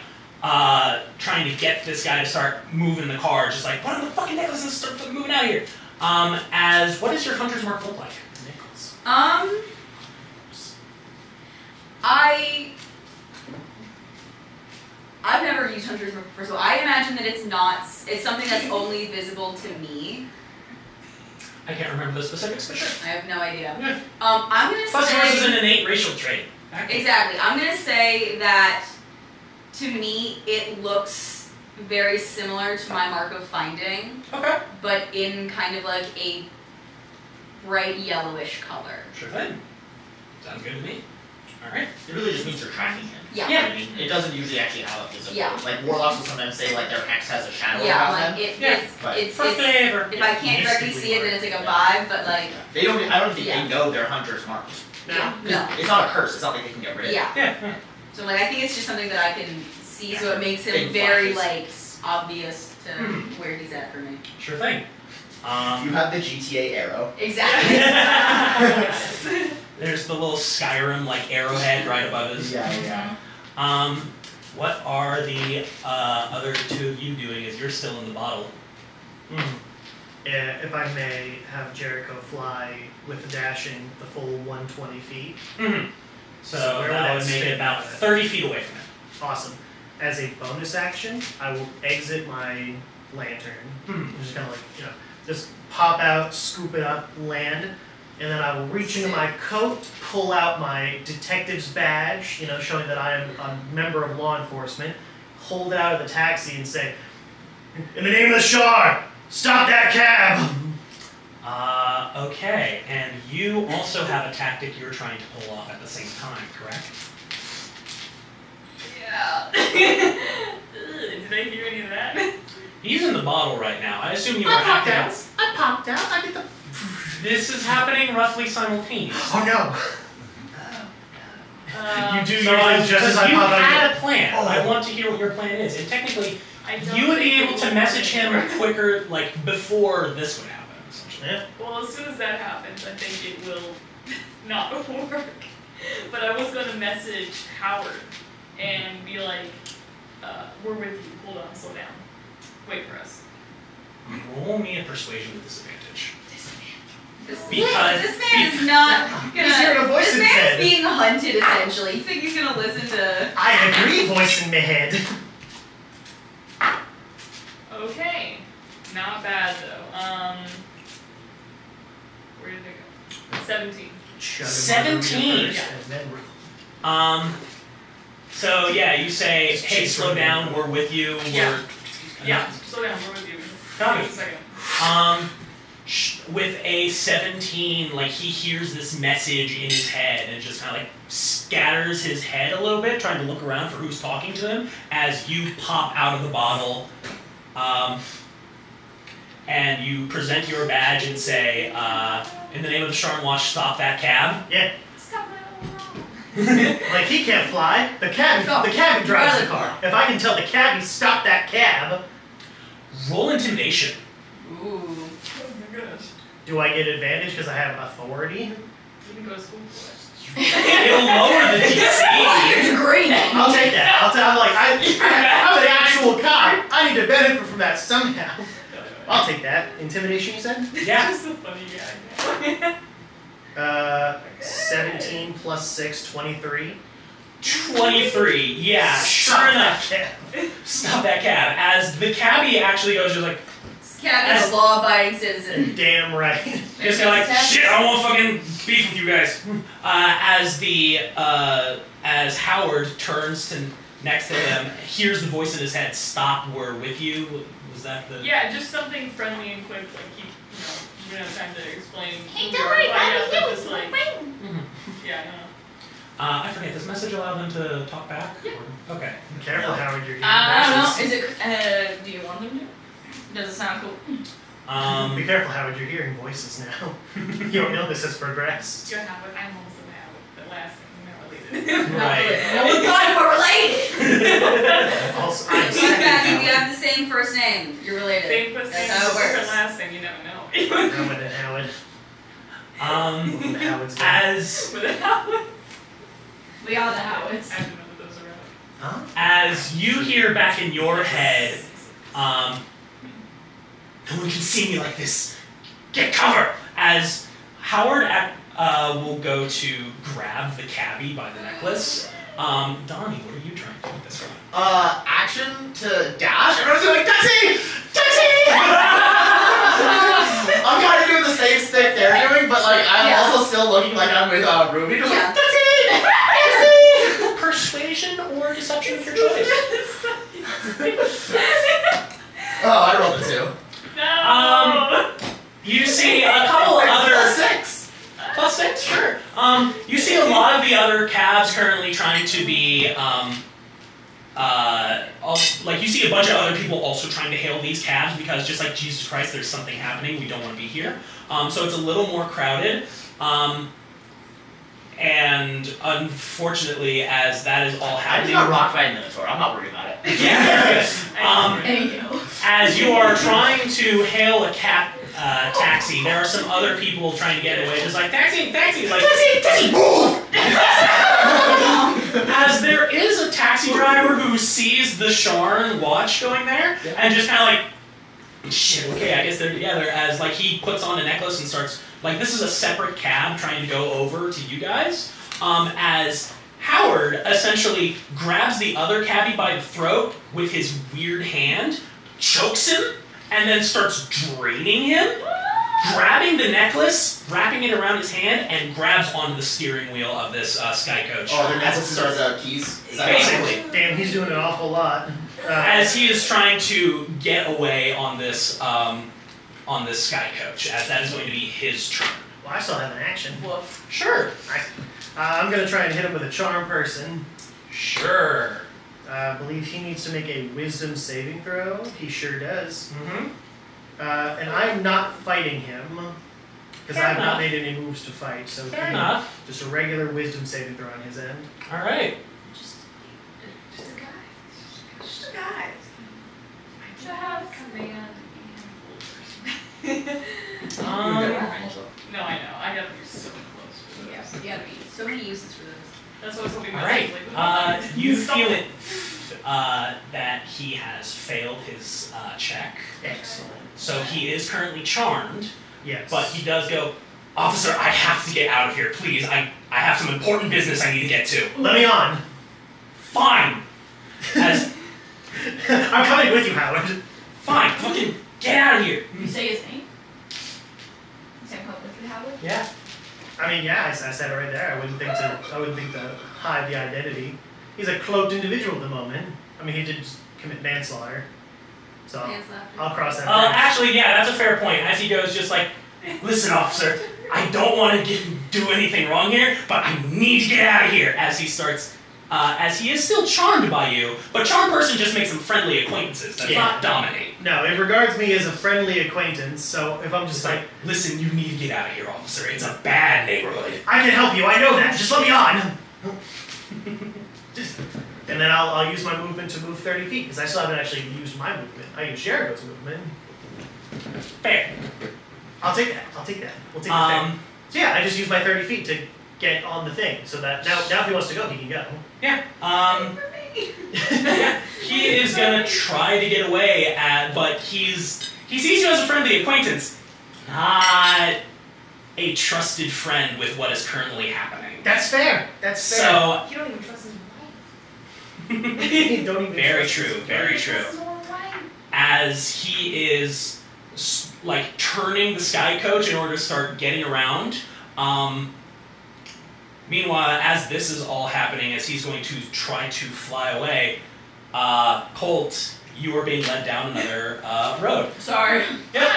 trying to get this guy to start moving the car, just like put on the fucking necklace and start fucking moving out of here. As what does your hunter's mark look like? Nichols. I've never used hunter's mark before, so I imagine that it's something that's only visible to me. I can't remember the specifics, but sure. I have no idea. Yeah. I'm gonna Plus, yours is say an innate racial trait. exactly. I'm gonna say that to me it looks very similar to my mark of finding, Okay. but in kind of like a bright yellowish color. Sure thing. Sounds good to me. All right. It really just means you're tracking him. Yeah. You know what I mean? It doesn't usually actually have a physical. Yeah. Like warlocks will sometimes say like their X has a shadow Yeah, around like them. it's For flavor. if I can't directly see it, then it's like a vibe, but like They don't. I don't think Yeah. they know their hunter's marked. yeah, 'Cause no. It's not a curse. It's not like they can get rid of it. Yeah. Yeah. So like I think it's just something that I can see, so it makes him Big very flashes. like obvious to where he's at for me. Sure thing. You have the GTA arrow. Exactly. There's the little Skyrim like arrowhead right above his. Yeah. What are the other two of you doing as you're still in the bottle? If I may have Jericho fly with dashing the full 120 feet. Mm-hmm. So So where would that that would make it fit? about 30 feet away from it. Awesome. As a bonus action, I will exit my lantern. Just kind of like, just pop out, scoop it up, land, and then I will reach into my coat, pull out my detective's badge, showing that I am a member of law enforcement, hold it out of the taxi and say, "In the name of the Shard, stop that cab!" Okay, and you also have a tactic you're trying to pull off at the same time, correct? Yeah. Did I hear any of that? He's in the bottle right now. I assume you were I popped acting out. I popped out. I did the. This is happening roughly simultaneously. Oh no! You do So your thing just as I you pop out. had a plan. Oh. I want to hear what your plan is. And technically, I don't you would be think able it to will message him happen. quicker, like before this would happen, essentially. Yeah. Well, as soon as that happens, I think it will not work. But I was going to message Howard and be like, we're with you. Hold on, slow down. Wait for us. Roll me a persuasion with disadvantage. This Because- man is not gonna. He's hearing a voice This in his man head. is being hunted essentially. You think he's gonna listen to? I agree, voice in my head. Okay. Not bad, though. Where did it go? 17. 17? Yeah. So yeah, you say, hey, slow down, we're with you, Yeah. we're... Yeah, slow down, we're with you. Copy. Just a second. With a 17, like, he hears this message in his head and just kind of, like, scatters his head a little bit, trying to look around for who's talking to him, as you pop out of the bottle, and you present your badge and say, in the name of the Sharn Watch, stop that cab. Yeah. Stop that. Like he can't fly. The cabbie drives the car. If I can tell the cabbie stop that cab, Roll intimidation. Ooh. Oh my gosh. do I get advantage because I have authority? You can go to school for It'll lower the DC. You're great. I'll take that. I'm like, I'm an actual cop. I need to benefit from that somehow. it. I'll take that. Intimidation, you said? Yeah. Just a funny guy. 17 plus 6, 23. 23. Yeah, sure Stop enough. that cab. Stop that cab. As the cabbie actually goes, just like, This cat is a law-abiding citizen. Damn right. just kind of like, shit, I don't want fucking beef with you guys. As Howard turns to next to him, hears the voice in his head, stop, we're with you. Was that the... Yeah, just something friendly and quick, like keep, you don't have time to explain. Hey, who don't we are, worry but about yeah, it. just like, Mhm. yeah, no. I forget, does message allow them to talk back? Yeah. Okay. Be careful, Howard, you're I don't know. hearing Is it? Do you want them to? Does it sound cool? voices. Be careful, Howard, you're hearing voices now. Your illness has progressed. You have what I'm also now, the last thing, related. Right. No one thought we're related. Also, I'm In fact, if you have the same first name, you're related. Same first name, That's how it different works. last name, you never know. Howard and Howard. Howard's name. As With a Howard. We are the Howards. I didn't know that those were Huh? as you hear back in your head, no one can see me like this. Get cover! As Howard will go to grab the cabbie by the necklace. Donnie, what are you trying to do with this one? Action to dash. Everyone's like, taxi! Taxi! I'm kind of doing the same stick they're doing, but like I'm also still looking like I'm with Ruby. Just like, taxi! Taxi! Persuasion or deception of your choice. Oh, I rolled a 2. You see a couple other Plus 6. plus 6, sure. You see a lot of the other cabs currently trying to be, like you see a bunch of other people also trying to hail these cabs because just like Jesus Christ, there's something happening. We don't want to be here. So it's a little more crowded. And unfortunately, as that is all I just happening, got rocked by a Minotaur. I'm not worried about it. yeah. Thank you. As you are trying to hail a taxi, there are some other people trying to get away. Just like taxi, taxi, like Taxi! Taxi! Move! as there is a taxi driver who sees the Sharn watch going there and just kind of like, shit, okay, I guess they're together. As like he puts on a necklace and starts like this is a separate cab trying to go over to you guys. As Howard essentially grabs the other cabbie by the throat with his weird hand, chokes him, and then starts draining him, grabbing the necklace, wrapping it around his hand, and grabs onto the steering wheel of this sky coach. Oh, the necklaces are the keys? Is that Basically. Damn, he's doing an awful lot. As he is trying to get away on this sky coach, as that is going to be his turn. Well, I still have an action. Woof. Sure. I'm going to try and hit him with a charm person. Sure. I believe he needs to make a wisdom saving throw. He sure does. Mm-hmm. And I'm not fighting him, because Fair I've not enough. made any moves to fight. So Fair enough. just a regular wisdom saving throw on his end. All right. Just a guy. Just a guy. To have command Um, No, I know. I gotta be so close to this. Yeah, you gotta be so many uses for this. That's what I was hoping. all right. Like, You feel it that he has failed his check, Excellent. so he is currently charmed. Yes. But he does go, Officer, I have to get out of here, please. I have some important business I need to get to. Let me on. Fine. As I'm coming with you, Howard. fine, fucking get out of here. You say his name? You say come with you, Howard? Yeah. I mean, yeah, I said it right there. I wouldn't think to hide the identity. He's a cloaked individual at the moment. I mean, he did just commit manslaughter. So Manslaughter. I'll cross that bridge. Actually, yeah, that's a fair point. As he goes, just like, listen, officer, I don't want to do anything wrong here, but I need to get out of here. As he starts, as he is still charmed by you, but charmed person just makes some friendly acquaintances. That's not dominate. No, it regards me as a friendly acquaintance, so if I'm just It's like, listen, you need to get out of here, officer. It's a bad neighborhood. I can help you, I know that, just let me on! And then I'll use my movement to move 30 feet, because I still haven't actually used my movement. I used Jericho's movement. Fair. I'll take that, We'll take the thing. So yeah, I just used my 30 feet to get on the thing, so that now if he wants to go, he can go. Yeah. He is gonna try to get away, but he sees you as a friendly acquaintance, not a trusted friend with what is currently happening. That's fair. So, You don't even trust his wife. You don't even very trust true, his very wife. true. His own wife. As he is like turning the sky coach in order to start getting around. Meanwhile, as this is all happening, as he's going to try to fly away, Colt, you are being led down another road. Sorry. Yep.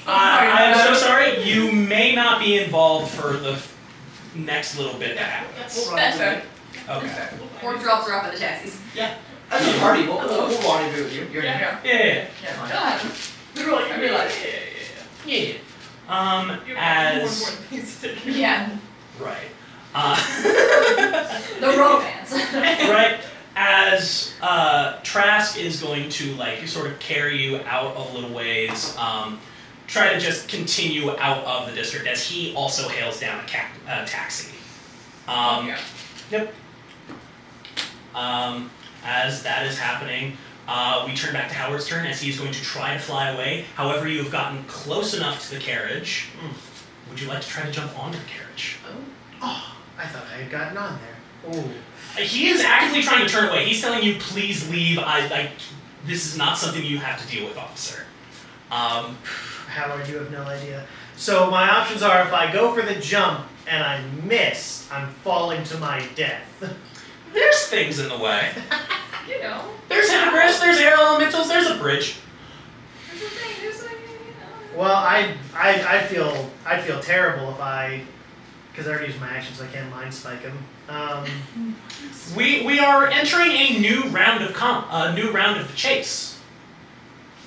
I am so sorry. You may not be involved for the next little bit that happens. That's fair. Okay. Or drops her off at the taxis. As a party, we'll rendezvous with you. You're Yeah. Yeah. God. Literally, I realized. Yeah. You have more As important things to do. Yeah. right. The romance. Right? As Trask is going to like sort of carry you out a little ways, try to just continue out of the district as he also hails down a taxi. Yep. As that is happening, we turn back to Howard's turn as he's going to try to fly away. However, you have gotten close enough to the carriage. Would you like to try to jump onto the carriage? Oh, I thought I had gotten on there. Oh. He is actively trying to turn away. He's telling you, please leave. This is not something you have to deal with, officer. Howard, you have no idea. So my options are, if I go for the jump and I miss, I'm falling to my death. There's things in the way. You know. There's hippogriffs, there's air elementals, there's a bridge. There's a thing, there's like, you know. Well, I'd feel terrible if because I already used my action, so I can't mind spike him. We are entering a new round of the chase.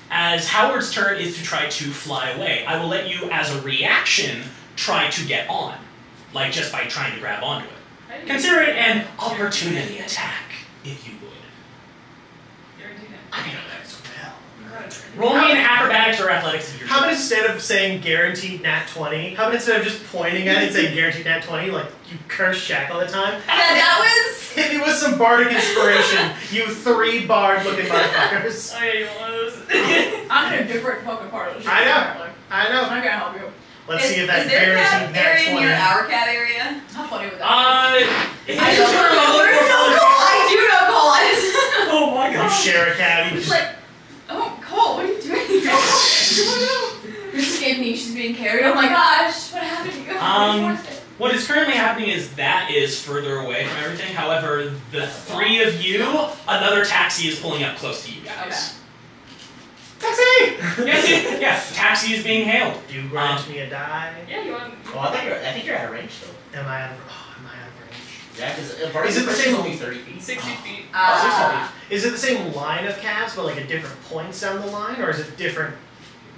As Howard's turn is to try to fly away, I will let you, as a reaction, try to get on, like just by trying to grab onto it. Consider it an opportunity attack, if you would. I know that so well. Roll me in acrobatics or athletics if you're How about instead of saying guaranteed nat 20, how about instead of just pointing at it and saying guaranteed nat 20, like you curse Shaq all the time? Yeah, that was. Hit me with some bardic inspiration, you 3 bard looking motherfuckers. Oh yeah, you want those? I'm in a different fucking part of the show. I know. apparently. I know. I'm not gonna help you. Let's see if that's is there a cab guaranteed nat area 20. near our cab area? How funny would that I There's no Cole. I do know Cole. Oh my You god. share a cab, you It's just... like, oh, Cole, what are you doing? Your skin niche is being carried. Oh my gosh, what happened to you? What is currently happening is that is further away from everything. However, the 3 of you, another taxi is pulling up close to you guys. Taxi! Yes, taxi is being hailed. Do you grant me a die? Yeah, you want. Well, I think you're out of range though. Am I out of range? Yeah, because Is it the same- only 30 feet? 60 feet. Is it the same line of cabs, but like at different points down the line, or is it different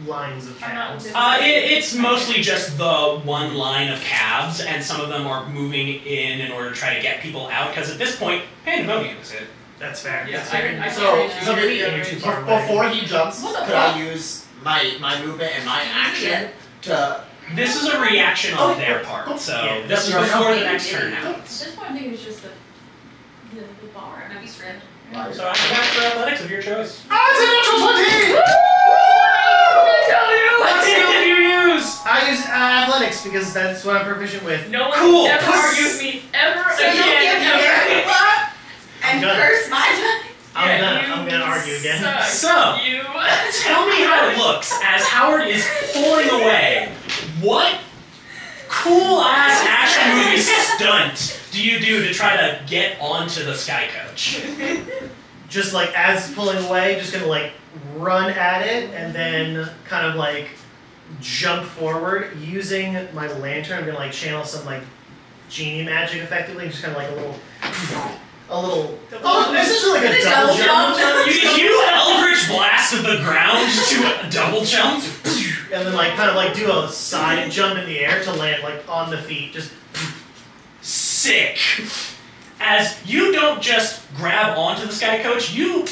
lines of cabs? It's mostly just the one line of cabs, and some of them are moving in order to try to get people out, because at this point, pandemonium is it. That's fair. Yeah, That's I fair. can- I So You're maybe too far away. before he jumps, What the could fuck? I use my movement and my action to? This is a reaction on their part, so Yeah, this is that's before right. the next turn At happens. this point, I think it's just the bar. Might be stripped. So acrobatics or athletics of your choice. It's a natural 20! What skill did you use? I use athletics because that's what I'm proficient with. No one Cool. will ever argue with me ever So you'll give again. me a flop and done. curse my time. I'm gonna argue again. Suck. So, You. tell me how it looks as Howard is pulling away. What cool ass action movie stunt do you do to try to get onto the sky coach? Just like as pulling away, just gonna like run at it and then kind of like jump forward using my lantern. I'm gonna like channel some like genie magic effectively, just kind of like a little, essentially like a double jump. You Eldritch Blast of the ground to a double jump? And then like kind of like do a side jump in the air to land like on the feet. Just Sick. As you don't just grab onto the sky coach, you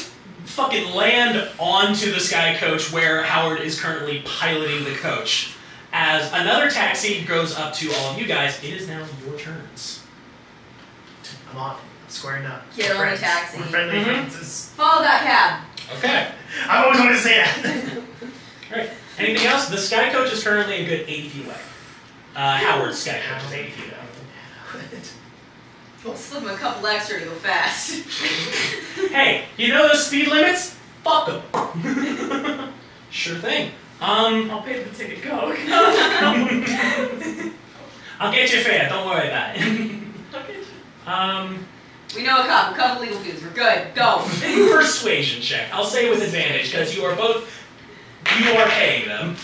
fucking land onto the sky coach where Howard is currently piloting the coach. As another taxi goes up to all of you guys, it is now your turns. I'm on it. I'm squaring up. Get on the Friends. taxi. We're friendly Mhm. friends. Follow that cab. Okay. I've always wanted to say that. Alright. Anything else? The sky coach is currently a good 80 feet away. Howard's sky coach is 80 feet away. We'll slip him a couple extra to go fast. Hey, you know those speed limits? Fuck them. Sure thing. I'll pay for the ticket. Go. I'll get you fare. Don't worry about it. We know a couple legal fees. We're good. Go. Persuasion check. I'll say with advantage because you are paying them.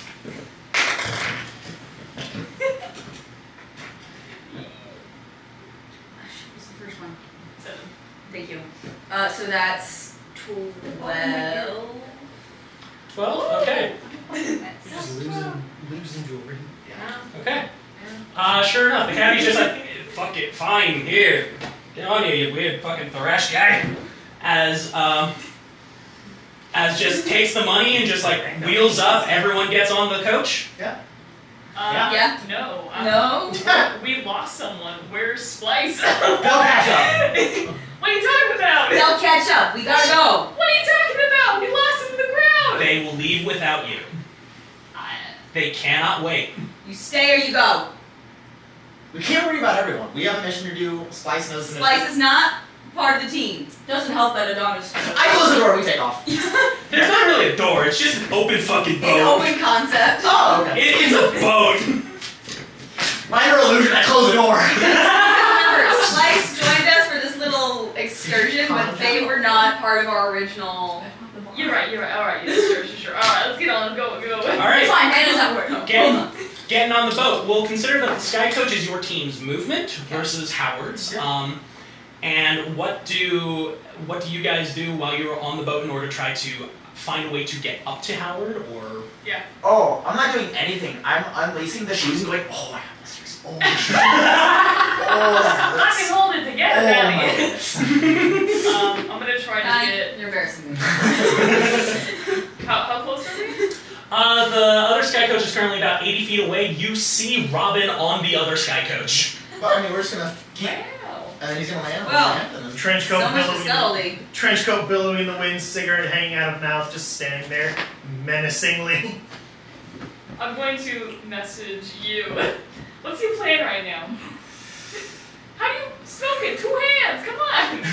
What's the first one? 7. Thank you. So that's 12. 12? Okay. Just losing jewelry. Okay. Sure enough, the cabbie's just like fuck it, fine, here. Get on you, you weird fucking thrash guy. As just takes the money and just like wheels up, everyone gets on the coach. Yeah. Yeah. No. No? We lost someone. Where's Splice? They'll catch up. What are you talking about? They'll catch up. We gotta go. What are you talking about? We lost him to the ground. They will leave without you. They cannot wait. You stay or you go. We can't worry about everyone. We have a mission to do. Splice knows the mission. Slice is not part of the team. Doesn't help that Adonis. I close the door, we take off. There's not really a door, it's just an open fucking boat. It's open concept. Oh, okay. It is a boat. Minor illusion, I close the door. Remember, Slice joined us for this little excursion, but they were not part of our original. You're right. Alright, yeah, sure. Alright, let's get on. Go. Alright. Fine, Hannah's not working. Getting on the boat. We'll consider that the Sky Coach is your team's movement versus Howard's. And what do you guys do while you're on the boat in order to try to find a way to get up to Howard, or? Yeah. Oh, I'm not doing anything. I'm unlacing the shoes and going, oh my goodness. Oh my goodness. I can hold it together Oh now. my goodness. I'm gonna try to get. You're embarrassing me. How close are we? The other Sky Coach is currently about 80 feet away. You see Robin on the other Sky Coach. But I mean, we're just gonna keep, Wow. and then he's gonna land. Well, and then Trench coat So much for billowing. subtlety. Trench coat billowing in the wind, cigarette hanging out of mouth, just standing there menacingly. I'm going to message you. What's your plan right now? How do you smoke it? 2 hands. Come on.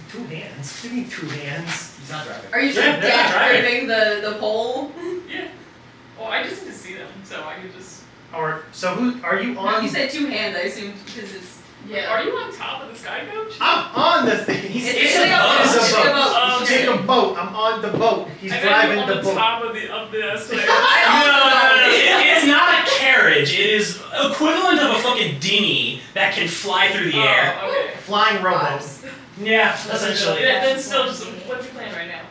2 hands? What do you mean 2 hands? he's not driving. Are you just Yeah, they're not driving. gripping the pole? Yeah. Well, I just need to see them, so I can just. Or so who are you No, on? you said 2 hands, I assumed, because it's. Yeah. Are you on top of the Sky Coach? I'm on the thing. It's a a boat. It's a boat. Oh, He's okay. taking a boat. I'm on the boat. He's And then driving you're the on the boat. top of the escalator. It's not a carriage. It is equivalent of a fucking dinghy that can fly through the air. Oh, okay. Flying rowboat. Vibes. Yeah, essentially. Then still just, what's your plan right now?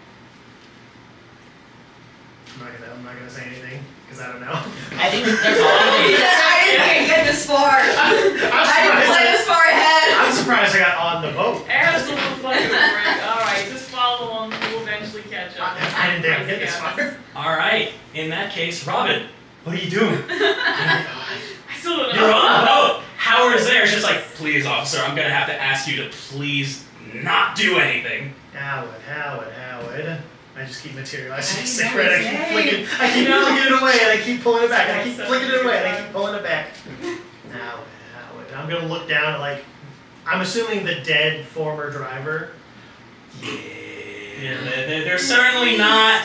I'm not gonna say anything because I don't know. I think there's a lot He of said, I didn't get this far. I didn't play this far ahead. I'm surprised I got on the boat. Absolutely fucking great. Alright, just follow along. We'll eventually catch up. I didn't dare get this far. Alright, in that case, Robin, what are you doing? I still don't know. You're on the boat. Howard is there. It's just like, please, officer, I'm going to have to ask you to please not do anything. Howard. I just keep materializing I the know cigarette. his I keep name. flicking it away, and I keep pulling it back. And I keep flicking it away, and I keep pulling it back. Howard. I'm gonna look down at I'm assuming the dead former driver. Yeah, they're certainly not.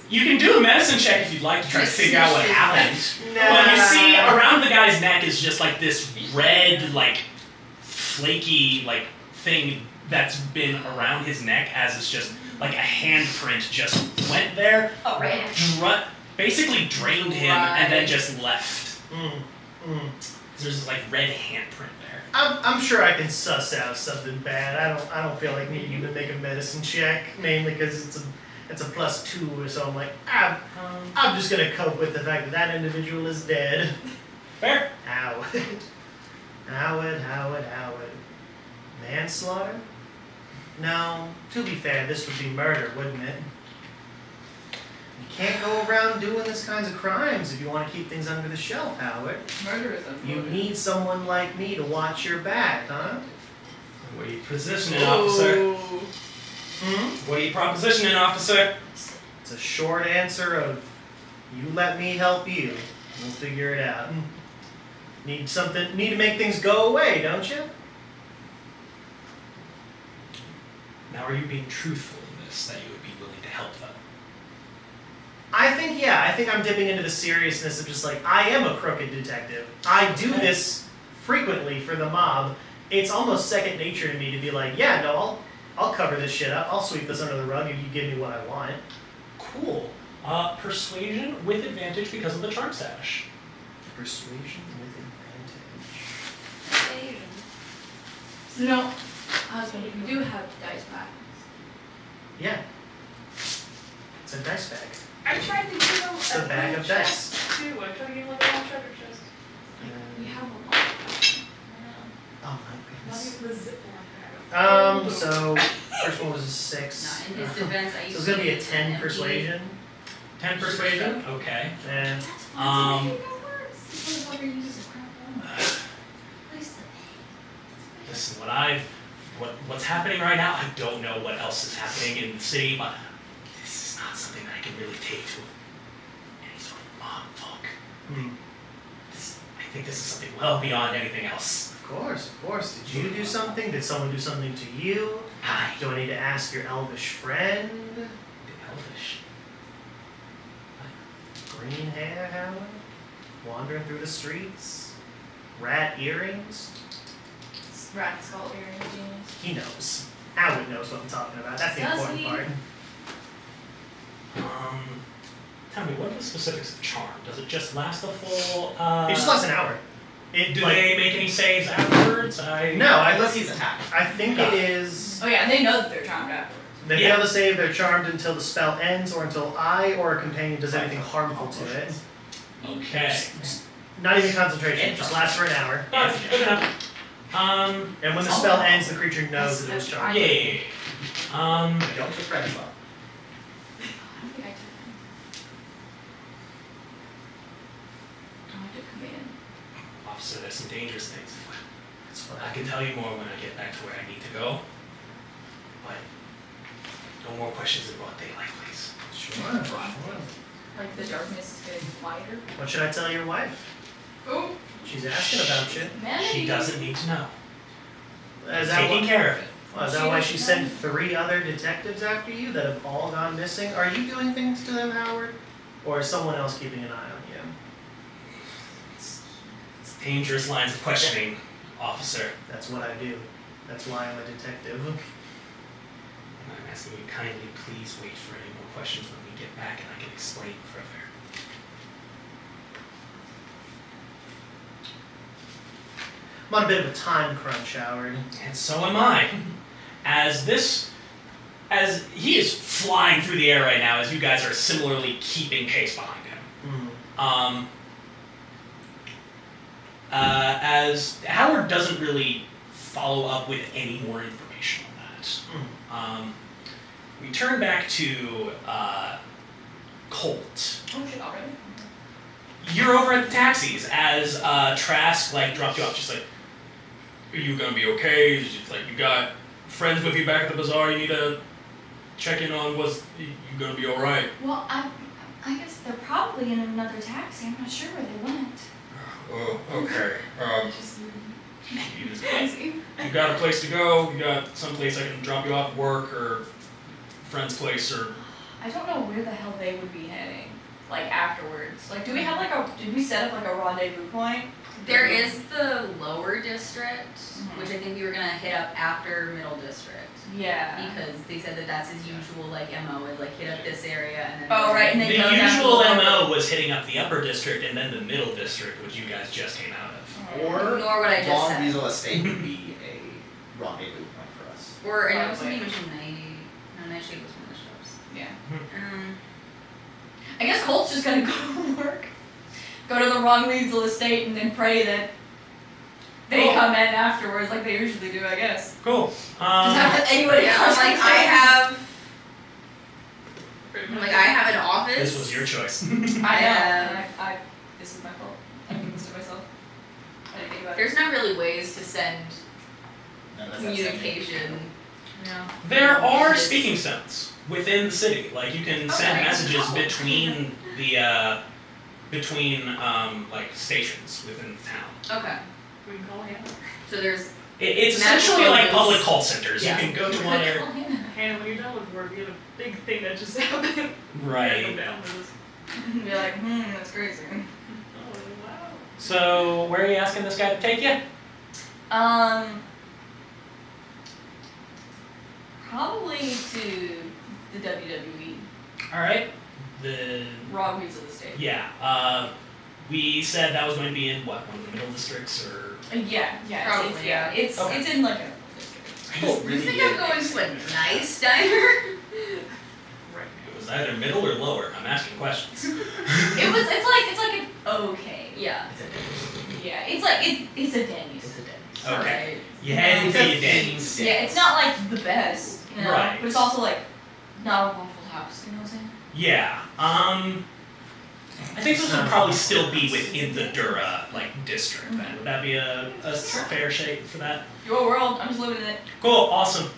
You can do a medicine check if you'd like to try to figure out what happened. But you see around the guy's neck is just like this red, like flaky, like thing that's been around his neck, as it's just like a handprint just went there, basically drained him, and then just left. There's this like red handprint there. I'm sure I can suss out something bad. I don't feel like needing to make a medicine check, mainly because it's a +2, so I'm like, I'm just gonna cope with the fact that individual is dead. Fair. Howard. Manslaughter? No, to be fair, this would be murder, wouldn't it? You can't go around doing this kinds of crimes if you want to keep things under the shelf, Howard. Murder is You need someone like me to watch your back, huh? What are you positioning, officer? What are you propositioning, officer? It's a short answer of, you let me help you. We'll figure it out. Need to make things go away, don't you? Now, are you being truthful in this, that you would be willing to help them? I think I'm dipping into the seriousness of just like, I am a crooked detective. I do this frequently for the mob. It's almost second nature to me to be like, yeah, no, I'll cover this shit up. I'll sweep this under the rug if you give me what I want. Cool. Persuasion with advantage because of the charm stash. Persuasion with advantage. So no, husband, you do have dice back. Yeah. It's a dice bag. I tried to give him It's a bag of dice. too. I tried to give him like a long treasure chest. So first one was a 6. No, in his defense, I So used it's gonna be a to 10 persuasion. 10 persuasion? Okay. And Listen, what's happening right now, I don't know what else is happening in the city, but this is not something that I can really take to any sort of mob folk. I think this is something well beyond anything else. of course. Did you do something? Did someone do something to you? Do I need to ask your elvish friend? The elvish. Green hair, Howard? Wandering through the streets? Rat earrings? rat skull earring genius. He knows. Howard knows what I'm talking about. That's the Does important he? part. Tell me, what are the specifics of charm? Does it just last a full, It just lasts an hour. It, do like, they make any saves afterwards? No, Unless he's attacked. I think it is. Oh yeah, they know that they're charmed afterwards. They Yeah. fail to save, they're charmed until the spell ends or until I or a companion does anything harmful to it. Okay. Not even concentration, it just lasts for an hour. That's good enough. And when the spell ends, the creature knows that it was charmed. Yeah. Don't put friends up. I don't think I took them. Oh, I took command. Officer, there's some dangerous things. That's what I can tell you more when I get back to where I need to go. But no more questions in broad daylight, please. Sure. Like the darkness is getting wider. What should I tell your wife? Oh, She's asking about you. She doesn't need to know. Is that, Taking care of it. is that why she sent 3 other detectives after you that have all gone missing? Are you doing things to them, Howard? Or is someone else keeping an eye on you? It's dangerous lines of questioning, officer. That's what I do. That's why I'm a detective. I'm asking you kindly, please wait for any more questions when we get back and I can explain further. I'm on a bit of a time crunch, Howard. And so am I. As he is flying through the air right now, as you guys are similarly keeping pace behind him. As Howard doesn't really follow up with any more information on that. We turn back to Colt. oh shit, already? You're over at the taxis as Trask dropped you off, just like, are you gonna be okay? Is it, you got friends with you back at the bazaar you need to check in on? Was you gonna be alright? Well, I guess they're probably in another taxi. I'm not sure where they went. Oh, okay. Crazy. You got a place to go? You got some place I can drop you off at work or friend's place or... I don't know where the hell they would be heading. Afterwards. Do we have did we set up a rendezvous point? There is the lower district, which I think we were gonna hit up after middle district. Yeah. Because they said that that's his usual MO is hit up this area and then. Oh, right, and The then go down usual to the MO was hitting up the upper district and then the middle district, which you guys just came out of. Or Ignore what I just Long said. Weasel Estate would be a rendezvous point for us. Or I know Probably. somebody mentioned 90. No, Nightshade was one of the shops. Yeah. Um, I guess Colt's just gonna go to work. Go to the wrong Weasel estate and then pray that they Cool. come in afterwards like they usually do, I guess. Cool. Just have to, anybody yeah, else I have an office. This was your choice. I know. Yeah. I this is my fault. I did this to myself. I didn't think about it. There's not really ways to send No, that's communication. No. There are speaking stones within the city. You can send Okay. messages between the stations within the town. Okay. We can call Hannah. So there's It's Medical essentially like focus. public call centers. Yeah. You can go to one area. Hannah, when you're done with work, you have a big thing that just happened. Right. Down with us. Be like, that's crazy. Oh, wow. So, where are you asking this guy to take you? Probably to the WWE. Alright. The Raw Weasel estate. we said that was going to be in one of the middle districts or Yeah, Probably, it's, yeah. It's Okay. it's in a district. You think I'm going to a nice diner? it was either middle or lower. I'm asking questions. It's like an okay. Yeah. It's a Denny's. Yeah, it's a Denny's. It's a Denny's. Okay. You head into your Denny's. Yeah, it's not like the best, you know? Right. But it's also like not a Waffle House, you know what I'm saying? Yeah. I think this would probably still be within the Dura district. Then would that be a fair shape for that? Your world, I'm just living in it. Cool. Awesome.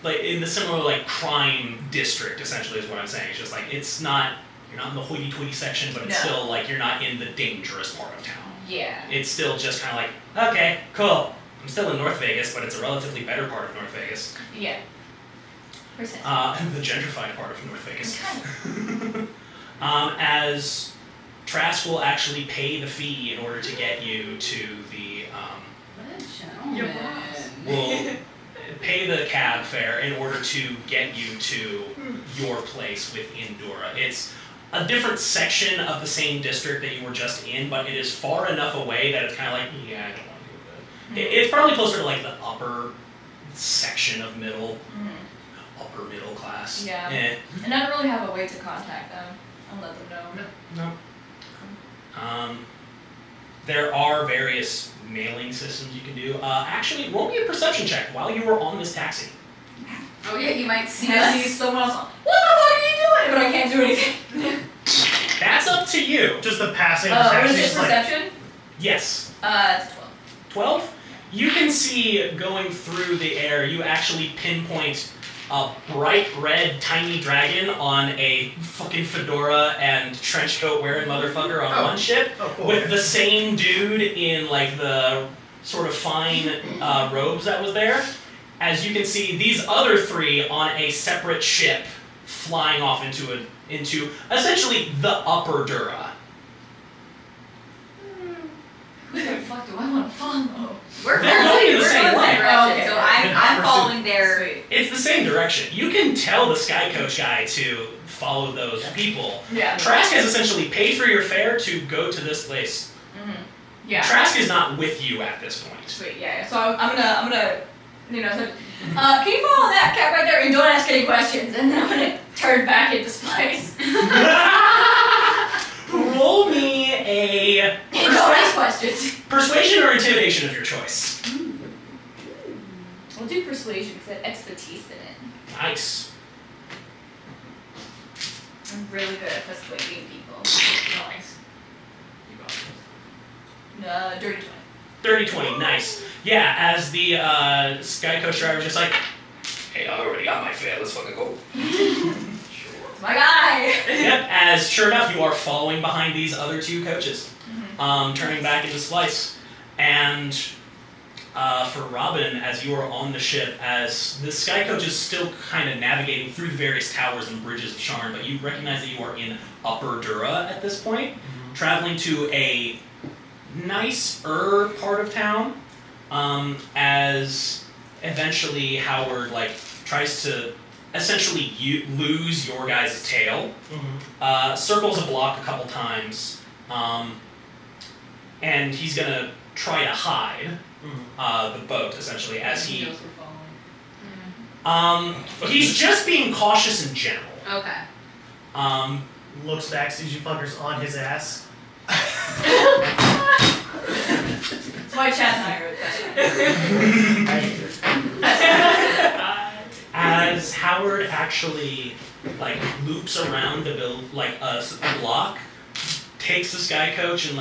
Like in the similar crime district, essentially is what I'm saying. It's just it's not you're not in the hoity-toity section, but it's still you're not in the dangerous part of town. Yeah. It's still just kind of okay, cool. I'm still in North Vegas, but it's a relatively better part of North Vegas. Yeah. The gentrified part of North Vegas. As Trask will actually pay the fee in order to get you to the will pay the cab fare in order to get you to your place within Dura. It's a different section of the same district that you were just in, but it is far enough away that it's kind of I don't want to do that. It's probably closer to the upper section of upper middle class. Yeah. And I don't really have a way to contact them. I'll let them know. No. There are various mailing systems you can do. Actually, roll me a perception check while you were on this taxi. Oh yeah, you might see I see someone else. What the fuck are you doing? But I can't do anything. That's up to you. Just the passing. What is it? Perception? Yes. It's 12. 12? You can see going through the air, you actually pinpoint a bright red tiny dragon on a fucking fedora and trench coat wearing motherfucker on one ship with the same dude in the sort of fine robes that was there. As you can see, these other three on a separate ship flying off into essentially the upper Dura. Who the fuck do I want to follow? We're They're going the same way. direction, so I'm following their. It's the same direction. You can tell the Sky Coach guy to follow those people. Yeah. Trask has essentially paid for your fare to go to this place. Mm-hmm. Yeah. Trask is not with you at this point. Sweet. Yeah. So I'm gonna, can you follow that cat right there and don't ask any questions, and then I'm gonna turn back into Splice. Roll me a Don't ask questions. persuasion or intimidation of your choice. We'll do persuasion because I have expertise in it. Nice. I'm really good at persuading people. Nice. Dirty 20. Dirty 20, nice. Yeah, as the Sky Coach driver is just hey, I already got my fare, let's fucking go. My guy! Yep, as sure enough, you are following behind these other two coaches, turning back into Splice. And for Robin, as you are on the ship, as the Sky Coach is still kind of navigating through the various towers and bridges of Sharn, but you recognize that you are in Upper Dura at this point, traveling to a nicer part of town, as eventually Howard tries to essentially lose your guys' tail, circles a block a couple times, and he's gonna try to hide the boat essentially as he. He's just being cautious in general. Okay. Looks back, sees you fuckers on his ass. That's why Chad and I wrote that. As Howard actually loops around to build a block, takes the Sky Coach and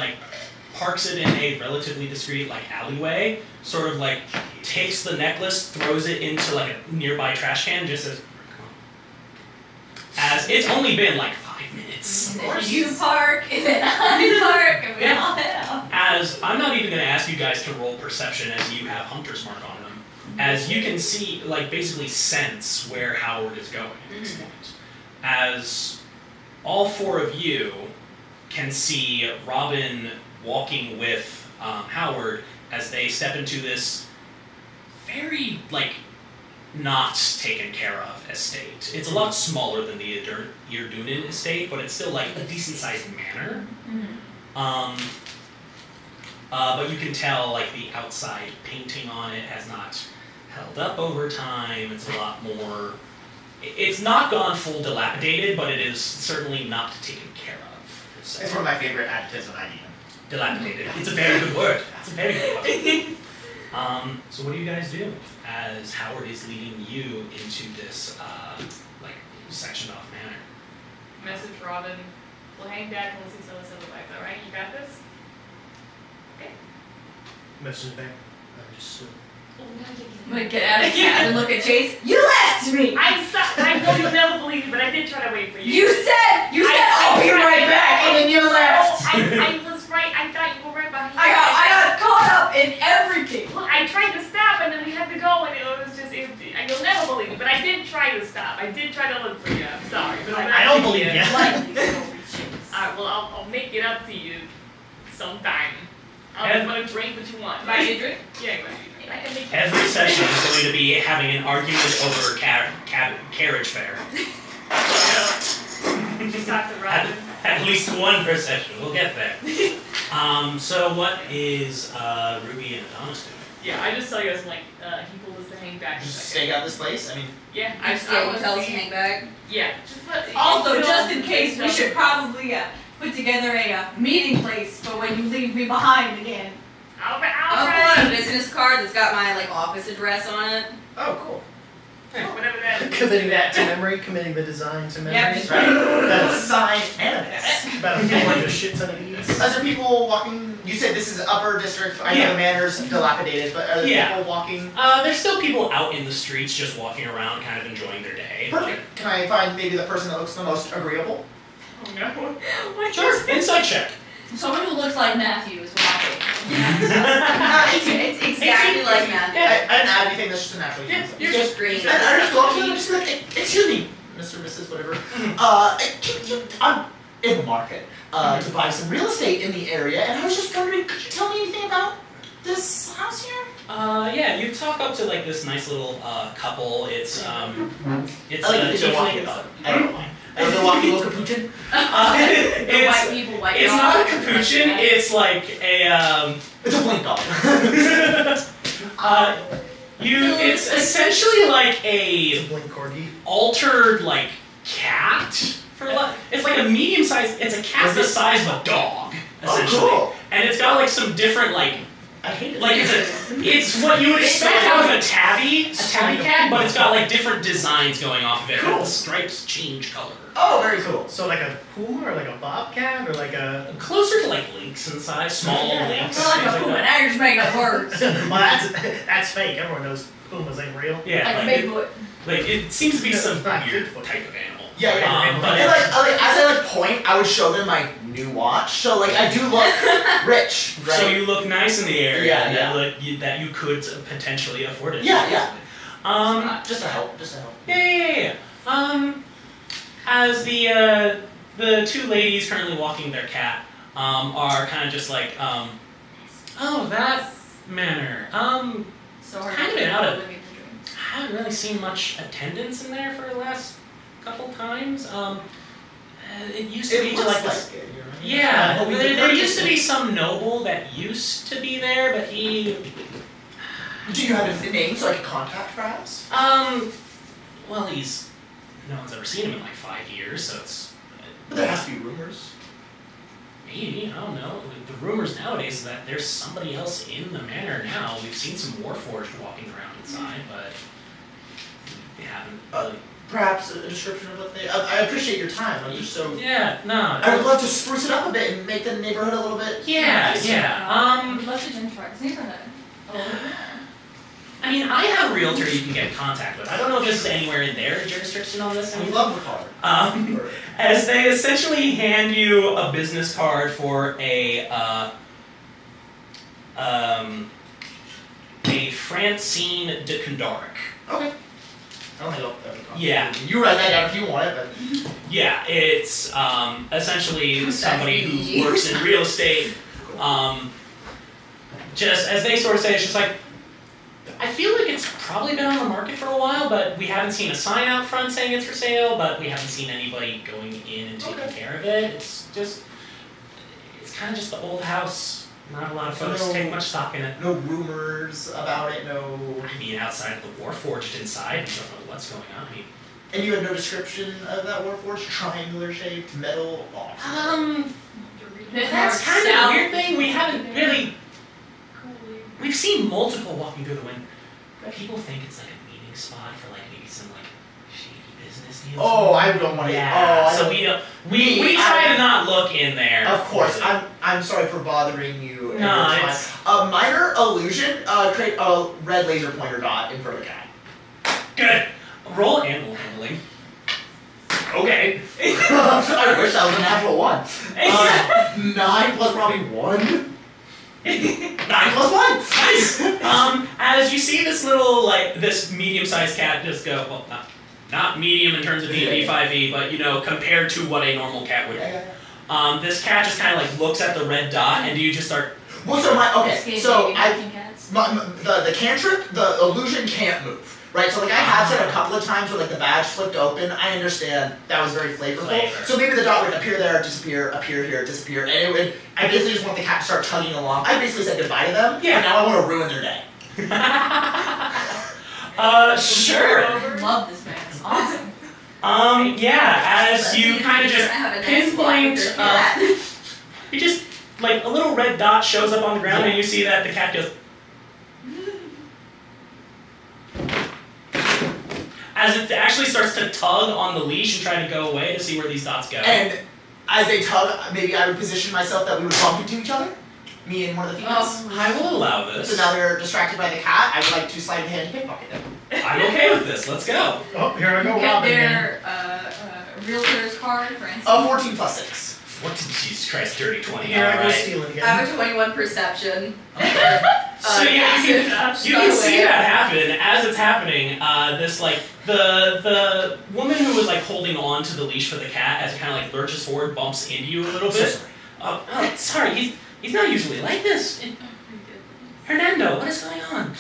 parks it in a relatively discreet alleyway, sort of takes the necklace, throws it into a nearby trash can, just says, as it's only been 5 minutes. And then you park, and then I park, and we all head out. As I'm not even going to ask you guys to roll perception as you have Hunter's Mark on them. As you can see, basically sense where Howard is going at this point. As all four of you can see Robin walking with Howard as they step into this very, not taken care of estate. It's a lot smaller than the Irdunin estate, but it's still, a decent-sized manor. But you can tell, the outside painting on it has not held up over time. It's a lot more. It's not gone full dilapidated, but it is certainly not taken care of. It's one of my favorite adjectives of IDM. Dilapidated. It's a very good word. It's a very good word. So what do you guys do as Howard is leading you into this like sectioned off manor? Message Robin. We'll hang back and we'll see some of the lights, alright? You got this? Okay. Message back. I just I'm gonna get out of here and look at Chase. You left me! I know you never believe me, but I did try to wait for you. You said I'll be right back, and then you left. I was right. I thought you were right behind me. I got caught up in everything. Look, I tried to stop and then we had to go and it was just, you'll never believe me, but I did try to stop. I did try to look for you. I'm sorry. But I don't believe you. Alright, well, I'll make it up to you sometime. I'm gonna drink what you want. Buy you a drink? Yeah, I can make Every session is going to be having an argument over carriage fare. Just talk to Robin. At least one per session. We'll get there. So what is Ruby and Adonis doing? Yeah, I just tell you guys, like, he told us to hang back. Just stake out this place. I mean, yeah, I wanna tell us to see- hang back. Yeah, just let. Also, until- just in case, we should probably put together a meeting place for when you leave me behind again. I'll I'll pull out a business card that's got my like office address on it. oh, cool. Whatever that is. committing that to memory, committing the design to memory. Yep. Right. That's Sign animus. about to feel like a shit ton of these. Are there people walking? You said this is upper district. I know Yeah. the manor's dilapidated, but are there Yeah. people walking? There's still people out in the streets just walking around, kind of enjoying their day. Perfect. Can I find maybe the person that looks the most agreeable? Oh no. What Sure, inside check. Someone who looks like Matthew is walking. It's exactly like Matthew. I didn't add anything. That's just a natural. Yeah, human You're just green. And I just go up to them and just be like, excuse me, Mr. Mrs. whatever. I'm in the market to buy some real estate in the area, and I was just wondering, could you tell me anything about this house here? Yeah, you talk up to like this nice little couple. It's I like the tiefling- walking. I don't know. I don't know walking little capuchin. The white people, white It's dog. not a capuchin. It's like a It's a blink dog. It's essentially like It's a a blink corgi. altered like cat for like it's like a medium sized. It's a cat the size of a dog essentially, cool. and it's got like some different like I hate it. like it's what you would expect out of a tabby cat, but it's got like different designs going off of it. Cool. The stripes change color. Oh, very cool. So like a puma or like a bobcat or like a. Closer to like lynx in size, small lynx. Not like a things puma. like that. Now you're just making up words. Well, that's fake. Everyone knows pumas ain't real. Yeah, Like a like, Bigfoot. it seems to be some Not weird Bigfoot. type of animal. Yeah, yeah. But And like, as I like point, I would show them my new watch. So like, I do look rich, right? So you look nice in the area, Yeah, and yeah. that you could potentially afford it. Yeah, yeah. Just to help. Just to help. yeah. As the two ladies currently walking their cat are kind of just like oh, that manor. So hard Kind of to out of- living the dream. I haven't really seen much attendance in there for the last couple times. It used to be to like this. it, you know? Yeah, Hoping to there used purchase to it. be some noble that used to be there, but he, Do you have a name so I can contact, perhaps? well, no one's ever seen him in like 5 years, so it's, But there has to be rumors. maybe, I don't know. The rumors nowadays is that there's somebody else in the manor now. We've seen some Warforged walking around inside, but they haven't really. Perhaps a description of what they. I appreciate your time. I'm just so. Yeah, no. I would love to spruce it up a bit and make the neighborhood a little bit. Yeah, nicer. yeah. Let's gentrify this neighborhood. I mean, I have a realtor you can get in contact with. I don't know if this is anywhere in their jurisdiction on this. I love the card. As they essentially hand you a business card for a Francine de Condoric. Okay. I don't know. Yeah. You write that down if you want it, but. Yeah, it's essentially somebody easy. who works in real estate. Just as they sort of say, it's just like, I feel like it's probably been on the market for a while, but we haven't seen a sign out front saying it's for sale, but we haven't seen anybody going in and taking care of it. It's kind of just the old house. Not a lot of folks No. take much stock in it. No rumors about it, no. I mean, outside of the Warforged inside, you don't know what's going on. I mean, And you had no description of that Warforged? Triangular shaped, metal? that's kind of the weird thing. We haven't really. we've seen multiple walking through the window. People think it's like a meeting spot for like maybe some like shady business deals. Oh, I don't want to. Yeah. Oh, So we try to not look in there. Of course, I'm sorry for bothering you. No, it's a minor illusion. Create a red laser pointer dot in front of the cat. good. Roll animal handling. Okay. I wish that was a natural 1. 9 plus probably 1. 9 plus 1. Nice. As you see this little this medium-sized cat just go, well, not medium in terms of D&D 5e, but compared to what a normal cat would do. This cat just kind of looks at the red dot, and you just start. Well, so the cantrip, the illusion can't move. Right, so I have said a couple of times where the badge flipped open. I understand that was very flavorful. So maybe the dot would appear there, disappear, appear here, disappear, and it would. I basically just want the cat to start tugging along. I basically said goodbye to them. Yeah. And now I want to ruin their day. Sure. Love this man. It's awesome. Yeah. As you kind of just pinpoint, you just a little red dot shows up on the ground, and you see that the cat goes. As it actually starts to tug on the leash and try to go away to see where these dots go. And as they tug, maybe I would position myself that we would bump into each other. Me and one of the females. I will allow this. So now they're distracted by the cat. I would like to slide a hand and pickpocket them. I'm okay with this. Let's go. Oh, here I go, Get Robin. their realtor's card, for instance. 14 plus 6. What did Jesus Christ, dirty 20? Here I go Alright. stealing again. I have a 21 perception. So yeah, you can see that happen as it's happening. The woman who was holding on to the leash for the cat as it kind of lurches forward, bumps into you a little bit. Sorry, he's not usually like this. Hernando, what is going on?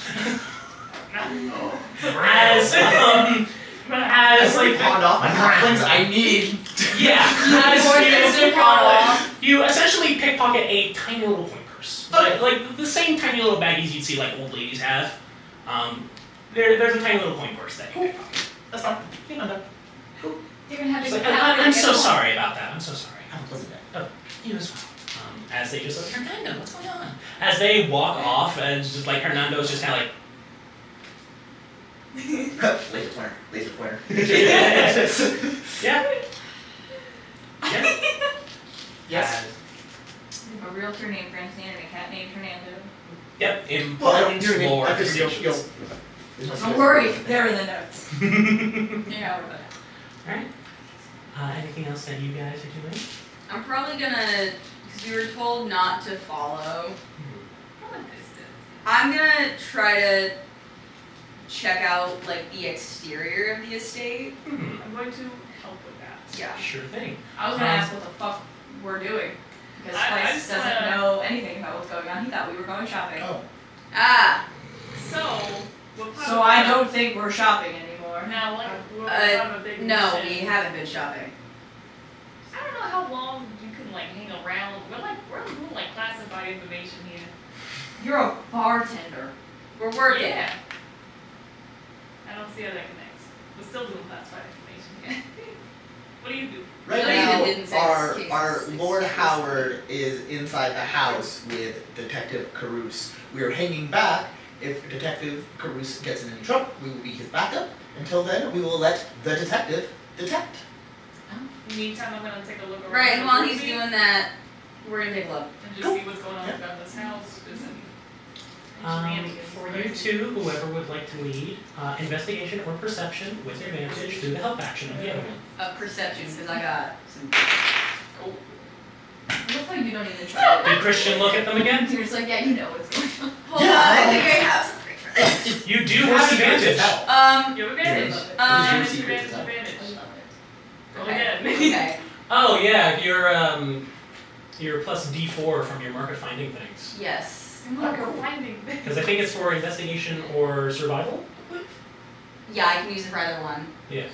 As pawned off my halflings I need. Yeah. You essentially pickpocket a tiny little coin purse. Like the same tiny little baggies you'd see old ladies have. There's a tiny little coin purse that you pickpocket. That's fine. I'm done. You're gonna have to I'm so sorry about that. I'm so sorry. Have a pleasant day. Oh, you as well. As they just look, Hernando, what's going on? As they walk off, and just Hernando's just kind of Laser pointer. Yeah. Yes. A realtor named Francine and a cat named Hernando. Yep. Important lore. I figured you'll. Don't worry, they're in the notes. Yeah. Alright. Anything else that you guys are doing? I'm probably gonna, because we were told not to follow. I'm gonna try to check out the exterior of the estate. I'm going to help with that. Yeah. Sure thing. I was gonna ask what the fuck we're doing. Because Spice doesn't know anything about what's going on. He thought we were going shopping. Oh. Ah! So I don't think we're shopping anymore. Now, we're on a big no, mission. we haven't been shopping. I don't know how long you can hang around. We're doing classified information here. You're a bartender. We're working. Yeah. I don't see how that connects. We're still doing classified information here. What do you do? Right No, you didn't say now, this case our is Lord exclusive. Howard is inside the house with Detective Carouse. We are hanging back. If Detective Carouse gets in any trouble, we will be his backup. Until then, we will let the detective detect. Meantime, I'm gonna take a look around. Right, and while the he's room doing that, we're gonna take a look. and just see what's going on around this house. If there's any shenanigans. For you two, whoever would like to lead, investigation or perception with advantage through the help action of the other one. Perception, because I got some. Oh, It looks like you don't even try Did Christian look at them again? You're just yeah, you know what's going on. Hold on, I think I have something for this. You do have advantage. you have advantage. Yes. Advantage, Secrets advantage, is out. advantage. I love it. Go again. Okay. Oh yeah, your plus D4 from your market finding things. Yes. Look, we're finding things. Because I think it's for investigation or survival. Yeah, I can use it for either one. Yeah.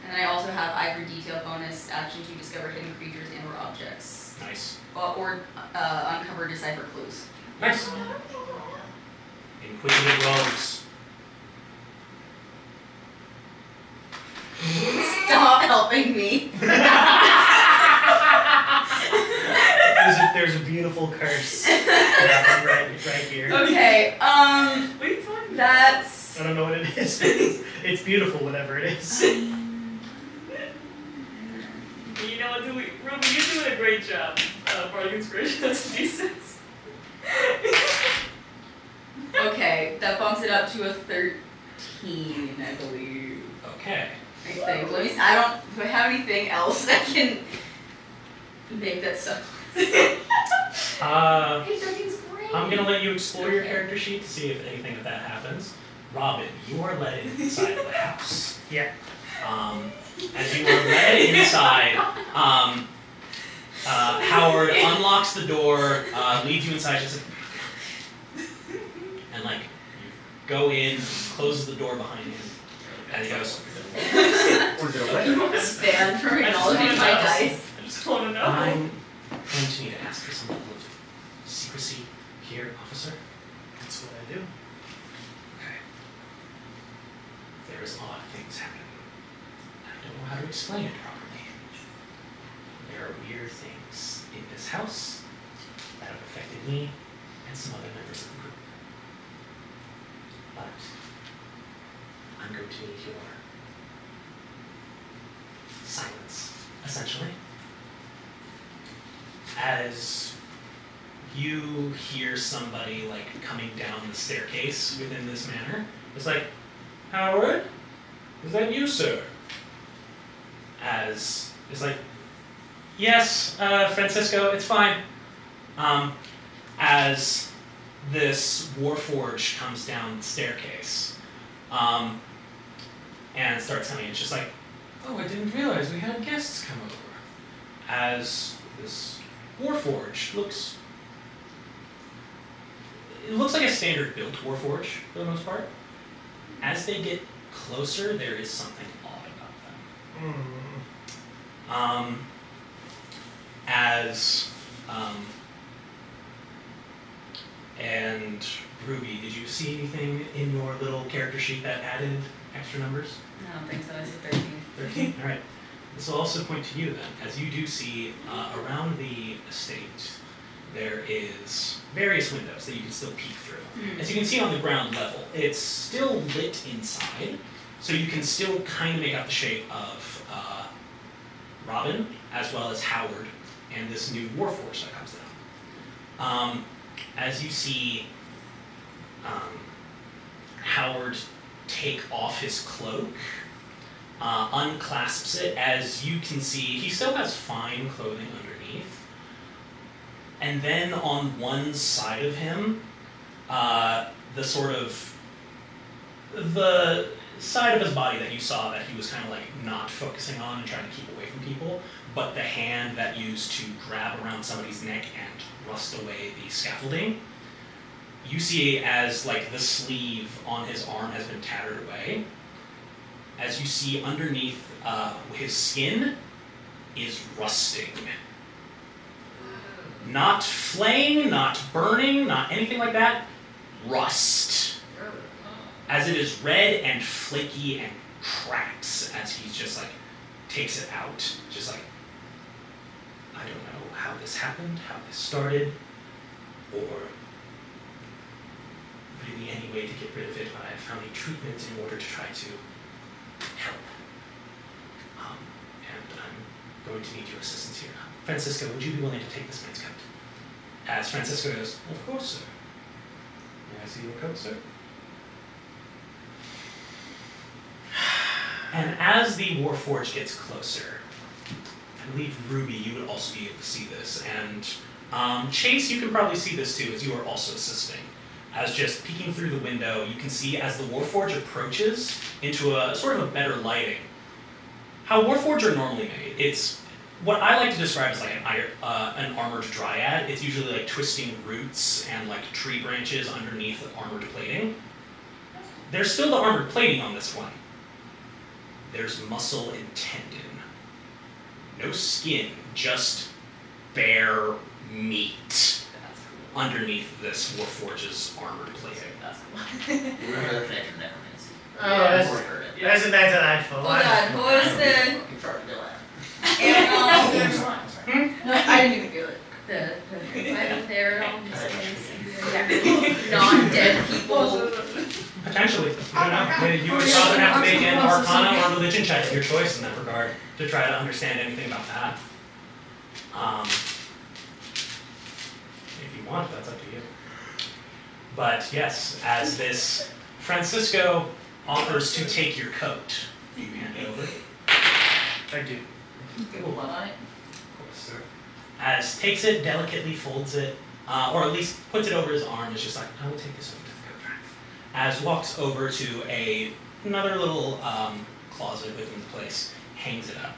And then I also have Ivory Detail bonus action to discover hidden creatures and or objects. Nice. Or uncover decipher clues. Nice. Inquisitive rogues. Stop helping me. There's a beautiful curse right right here. Okay, Wait, fine. that's... I don't know what it is. It's beautiful, whatever it is. You know what, Ruby, you're doing a great job. Bardic Inspiration, that's decent. Okay, that bumps it up to a 13, I believe. Okay. I think. Let me see, do I have anything else that can make that stuff? Hey, 13's great. I'm gonna let you explore your character sheet to see if anything of that happens. Robin, you are led inside of the house. Yeah. As you are led inside, Howard unlocks the door, leads you inside, just like, and like you go in, closes the door behind him, and he goes. Stand for acknowledging my dice. I just want to know. I'm going to need to ask for some level of secrecy here, officer. That's what I do. Okay. There is odd things happening. I don't know how to explain it properly. There are weird things in this house that have affected me and some other members of the group. But I'm going to need your silence, essentially. As you hear somebody like coming down the staircase within this manner, it's like, Howard, is that you, sir? As it's like, yes, Francisco, it's fine. As this Warforged comes down the staircase, and starts coming, it's just like, oh, I didn't realize we had guests come over. As this Warforged looks like a standard built Warforged for the most part. As they get closer, there is something odd about them. And Ruby, did you see anything in your little character sheet that added extra numbers? I don't think so, it's a 13. 13? All right. This will also point to you then, as you do see around the estate, there is various windows that you can still peek through. As you can see on the ground level, it's still lit inside, so you can still kind of make out the shape of Robin, as well as Howard, and this new Warforged that comes down. As you see Howard take off his cloak, unclasps it, as you can see, he still has fine clothing underneath. And then on one side of him, the side of his body that you saw that he was kind of like not focusing on and trying to keep away from people, but the hand that used to grab around somebody's neck and rust away the scaffolding, you see as like the sleeve on his arm has been tattered away. As you see underneath his skin is rusting. Not flaying, not burning, not anything like that. Rust. As it is red and flaky and cracks as he just like takes it out. Just like, I don't know how this happened, how this started, or really any way to get rid of it, but I have found a treatment in order to try to help. And I'm going to need your assistance here. Francisco, would you be willing to take this man's coat? As Francisco goes, of course, sir. May I see your coat, sir? And as the Warforged gets closer, I believe Ruby, you would also be able to see this, and Chase, you can probably see this too, as you are also assisting. As just peeking through the window, you can see as the Warforged approaches into a sort of a better lighting. How Warforged are normally made, it's what I like to describe as like an armored dryad. It's usually like twisting roots and like tree branches underneath the armored plating. There's still the armored plating on this one. There's muscle and tendon. No skin, just bare meat underneath this Warforge's armored plating. That's cool. Remember the connection there, Miss. Oh, that's an iPhone. Hold on, what was the... You tried to do that. No, I didn't even feel it. The there all just non-dead people. Potentially. I don't know. You would probably have to make an Arcana or religion check of your choice in that regard to try to understand anything about that. If you want, that's up to you. But yes, as this Francisco offers to take your coat, you hand it over. I do. Google one on it. As takes it, delicately folds it, or at least puts it over his arm, is just like, I will take this over to the coat rack. As walks over to another little closet within the place, hangs it up.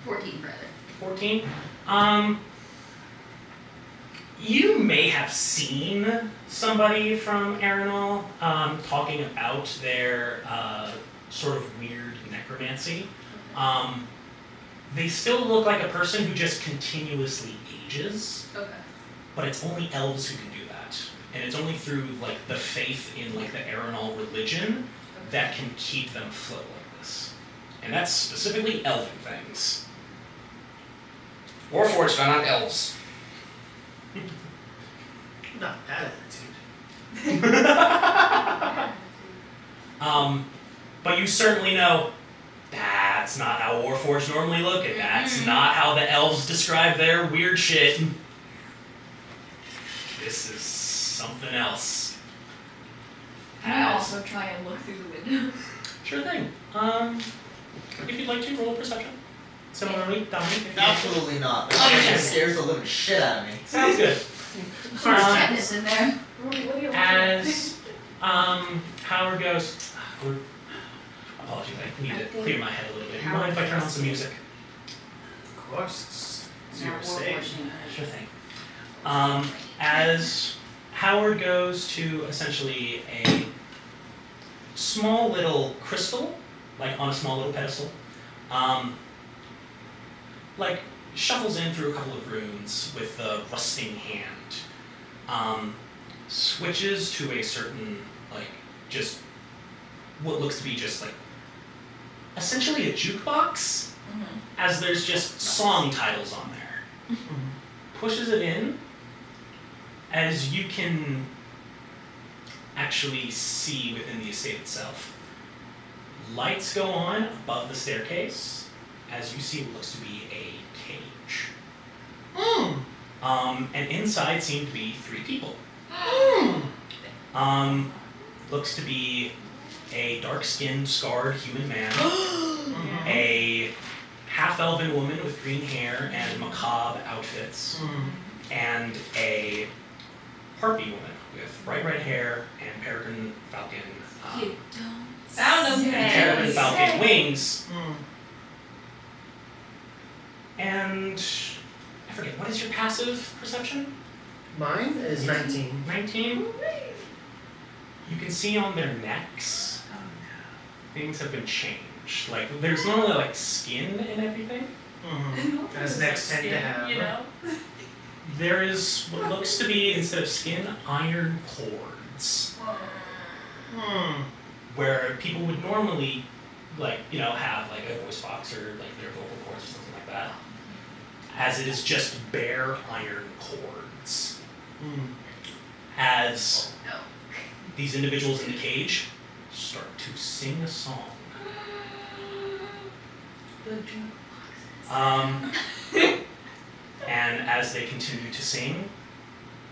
14 brother. 14. You may have seen somebody from Arenal talking about their sort of weird necromancy. They still look like a person who just continuously ages, Okay. but it's only elves who can do that. And it's only through like the faith in like the Arenal religion that can keep them afloat like this. And that's specifically elven things. Warforged are not elves. Not that attitude. But you certainly know that's not how Warforged normally look, and that's not how the elves describe their weird shit. This is something else. Can I also try and look through the window? Sure thing. If you'd like to, roll a perception. Similarly, Dominic. Absolutely not. That Oh, shit yes. scares the living shit out of me. Sounds good. There's tetanus in there. As Howard goes, apologies, I need to clear my head a little bit. You mind if I turn on some music? Of course, it's your mistake. Sure thing. As Howard goes to essentially a small little crystal, like on a small little pedestal, like shuffles in through a couple of runes with the rusting hand, switches to a certain, like, just what looks to be just like essentially a jukebox, as there's just song titles on there. Pushes it in, as you can actually see within the estate itself. Lights go on above the staircase, as you see what looks to be a cage. And inside seem to be 3 people. Looks to be a dark-skinned, scarred human man, a half-elven woman with green hair and macabre outfits, and a harpy woman with bright red hair and peregrine falcon Found him. and peregrine falcon wings. And I forget, what is your passive perception? Mine is 19. 19? You can see on their necks, things have been changed. Like, there's normally like skin and everything. As necks tend to have. You know? There is what looks to be, instead of skin, iron cords. Where people would normally, like, you know, have like a voice box or like their vocal cords or something like that. As it is just bare iron cords. As these individuals in the cage start to sing a song. And as they continue to sing,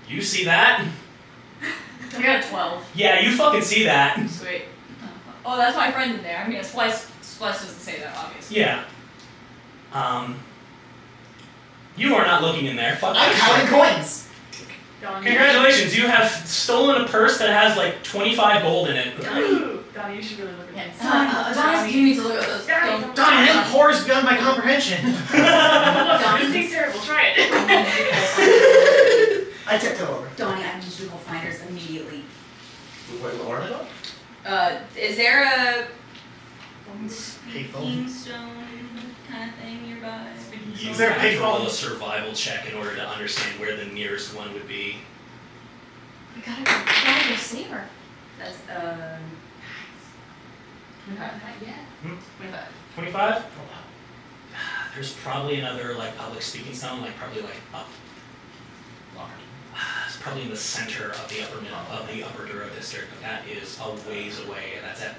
you see that? I got a 12. Yeah, you fucking see that. Sweet. Oh, that's my friend in there. I mean, Splice doesn't say that, obviously. Yeah. You are not looking in there. Fuck I'm that. counting coins. Congratulations, you have stolen a purse that has like 25 gold in it. Donnie, you should really look at this. Donnie, you need to look at those. Donnie. Donnie, that horror's beyond my comprehension. This thing's terrible. Try it. I tiptoe over. Donnie, I need you to go find us immediately. Wait, where am I going? Is there a Payphone. speaking stone kind of thing nearby? You Is there a have to roll payphone? a survival check in order to understand where the nearest one would be. We gotta go save her. That's 25. 25? There's probably another like public speaking stone, like probably like up It's probably in the center of the upper Duro district, but that is a ways away, and that's at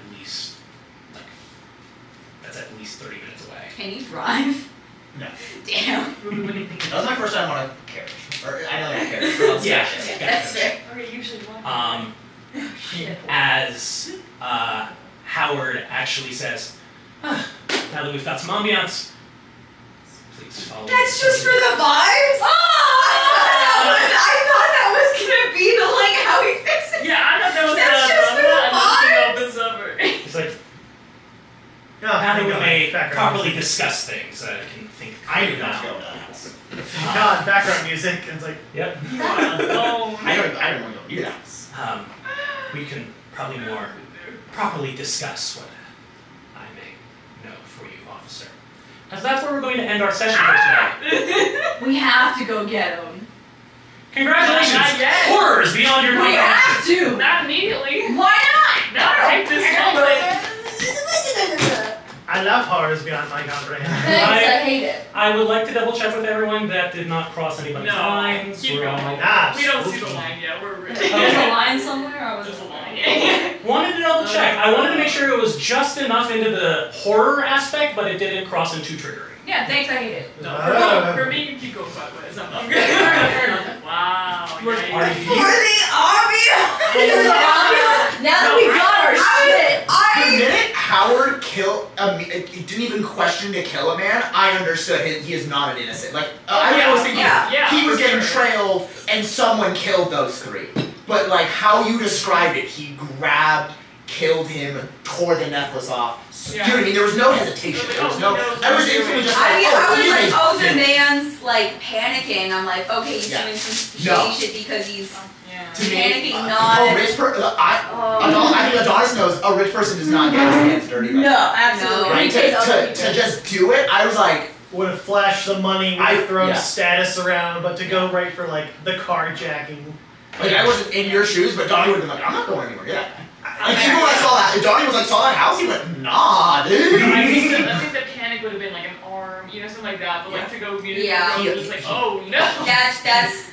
least 30 minutes away. Can you drive? No. Damn. What do you think? That was my first time on a carriage. Or, I know that carriage. But on Yeah. station. That's fair. Okay, usually one. As Howard actually says, now that we've got some ambiance, please follow me. That's just for the vibes? I thought that was gonna be the like how he fixes it. Yeah, I don't know. That's just for the vibes. Opens up. It's like, Oh, now that we thank may God. properly discuss things, I can think I do not now. go to that house. Thank God, background music. And it's like, Yep. Oh, I don't want to go near that house. We can probably more properly discuss what I may know for you, officer. As that's where we're going to end our session for today. We have to go get him. Congratulations! Not yet. Horrors beyond your We have to. Not immediately. Why not? Not right this moment. I love horrors beyond my comprehension. Thanks, I hate it. I would like to double check with everyone that did not cross anybody's No, lines. keep We're all going. Ah, We don't see the spooky. line yet. We're ready. There's a line somewhere, or was There's it a line. Yeah. wanted to double check. I wanted to make sure it was just enough into the horror aspect, but it didn't cross into triggering. Yeah, thanks, I hate it. No, Ah. for me, you keep going sideways. I'm good. Wow. Are yikes. you? For the obvious. Now that we got our shit. The minute Howard killed, didn't even question to kill a man, I understood he is not an innocent. Like, I was thinking yeah, he was for getting sure. trailed and someone killed those three. But like how you described it, he grabbed, killed him, tore the necklace off. You know what I mean? There was no hesitation. There was no. I was instantly just like, I was like, oh, the yeah. man's like panicking. I'm like, okay, he's Yeah. doing some No. shady shit because he's Yeah. To me, panicking, not. a rich person. I think Adonis knows a rich person does not get his hands dirty. Like, No, absolutely. Right? He takes other To people. just do it, I was like, Would have flashed the money, would have thrown yeah. status around, but to go right for like the carjacking. I wasn't in your shoes, but Donnie would have been like, I'm not going anywhere. Yeah. Like even when I saw that, Donnie was like, saw that house, he went, nah, dude. I think the panic would have been like an arm, something like that. But like to go immediately, Yeah. it was like, oh no. That's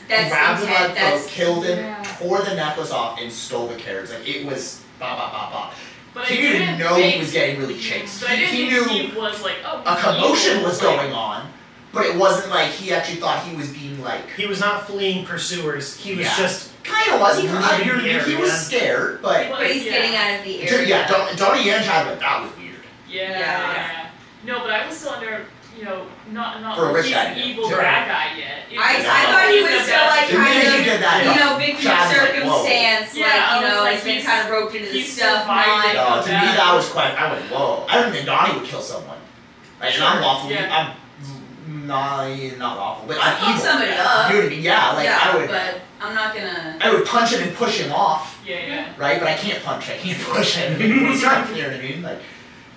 Grabbed the intent. mud That's killed him, Yeah. tore the necklace off, and stole the carriage. Like it was ba ba ba ba. But He I didn't know he was getting really chased. But I didn't He think knew he was like, oh. a commotion evil, was like- going on, but it wasn't like he actually thought he was being like. He was not fleeing pursuers. He was Yeah. just Kind of was. He, Leaving the he was area. scared, but but he's getting out of the Donnie area. and Chad went, that was weird. Yeah. No, but I was still under, not For a rich he's guy, an yeah. evil Yeah. bad guy yet. It I was thought he he's was a still bad like The minute kind he of, did that, victim Chad of was like, whoa. circumstance, Yeah, I was like like, been he's- kind of roped into this he's stuff. surviving. Not, To me, that was quite. I went, whoa. I don't think Donnie would kill someone. Like, and I'm lawful. Yeah. I'm not lawful, but I'd I'm fuck evil. somebody up. You know what I mean? Yeah, like yeah, I would. but I'm not gonna. I would punch him and push him off, Yeah. right? But I can't punch. I can't push him. You know what I mean? Like,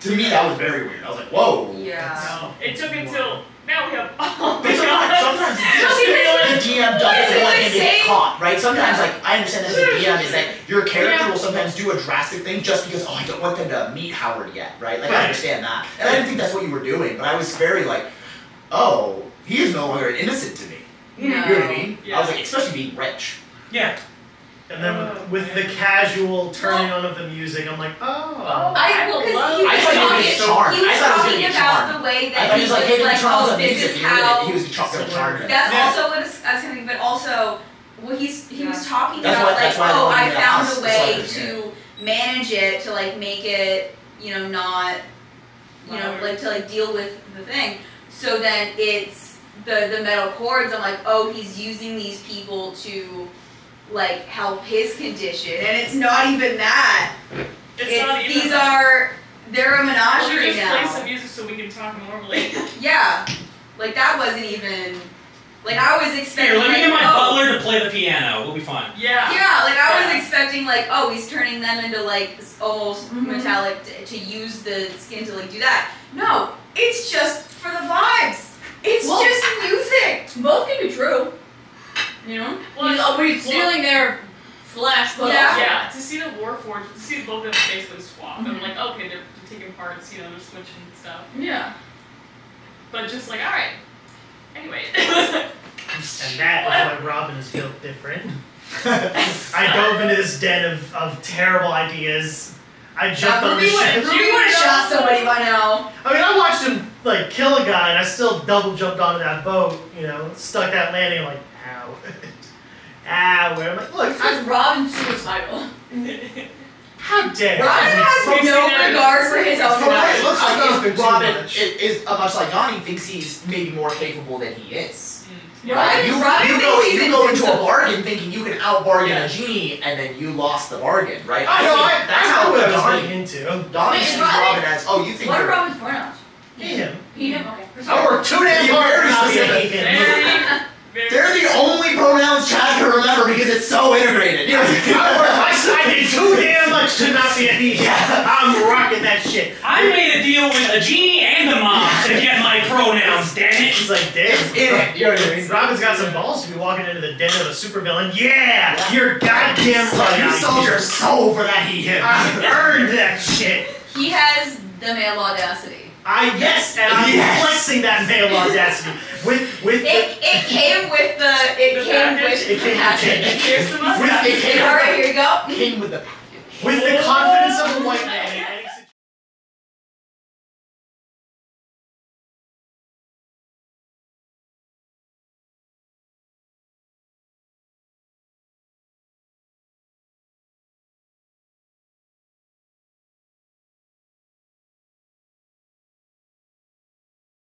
to me, that was very weird. I was like, whoa. Yeah. No. It took until now we have. Oh But sometimes the DM doesn't want him to get caught, right? Sometimes, like, I understand that as a DM is that your character will sometimes do a drastic thing just because, I don't want them to meet Howard yet, right? Like, I understand that. And I didn't think that's what you were doing, but I was very like, oh, he is no longer innocent to me. You know what I mean? Yeah. I was like, especially being rich. Yeah. and then with the casual turning on of the music, I'm like, oh. I will love he I was thought he was talking, getting charmed. he was I thought he was talking getting about charmed. the way I that thought he he was was like, hey, like, Charles, oh, the this music, is he how. was going to charm him. That's Yeah. also what I was thinking, but also what he was talking That's about, why- that's like, why I oh, wanted I the found house a way decided, to manage it, to like make it, not, like to like deal with the thing. So then it's the metal cords. I'm like, oh, he's using these people to like help his condition, and it's not even that. It's not even. These are they're a menagerie Just play some now. music so we can talk normally. Yeah, like that wasn't even like I was expecting. Here, let me get like, my oh, butler to play the piano. We'll be fine. Yeah. Yeah, like I Yeah. was expecting like, oh, he's turning them into like almost Mhm. metallic to use the skin to like do that. No, it's just for the vibes. It's Well- just music. Both can be true. Well, He's always stealing their flesh, but Yeah. also- Yeah, to see the Warforged, to see both of them basically swap. I'm like, okay, they're taking parts, they're switching stuff. Yeah. But just like, alright. Anyway. And that is why Robin is built different. I dove into this den of terrible ideas. I jumped on the ship. Ruby would have shot somebody by now. I mean, I watched him like kill a guy, and I still double jumped onto that boat. You know, stuck that landing. Like, ow, ow. I'm like, look, Because Robin's suicidal. how dare you? Robin has no regard for his own From what life. it looks like, Been too Robin much. is much like Yanni thinks he's maybe more capable than he is. Robin You thinks go he's into a invincible. bargain thinking you can out-bargain a genie, and then you lost the bargain, right? I know, that's how what I was Donnie getting into. Donnie Wait, sees Robin- Robin as, oh, you think What are you're... Robin's pronouns? Him. He, him, okay. I worked too damn hard Very not to say specific. him. Very, They're the only pronouns Chad can remember because it's so integrated. I did too damn much to not be a he. I'm rocking that shit. I made a deal with a genie and a mom to get my pronouns, damn it. He's like, damn. It's in it. You know what I mean? Robin's got some balls to be walking into the den of a supervillain. Yeah, you're goddamn right. You sold your soul for that he him. I earned that shit. He has the male audacity. Yes, and I'm flexing that male audacity with It came with the it came with Here's the mustache. it came All right, here you go. King with the with the confidence of a white man.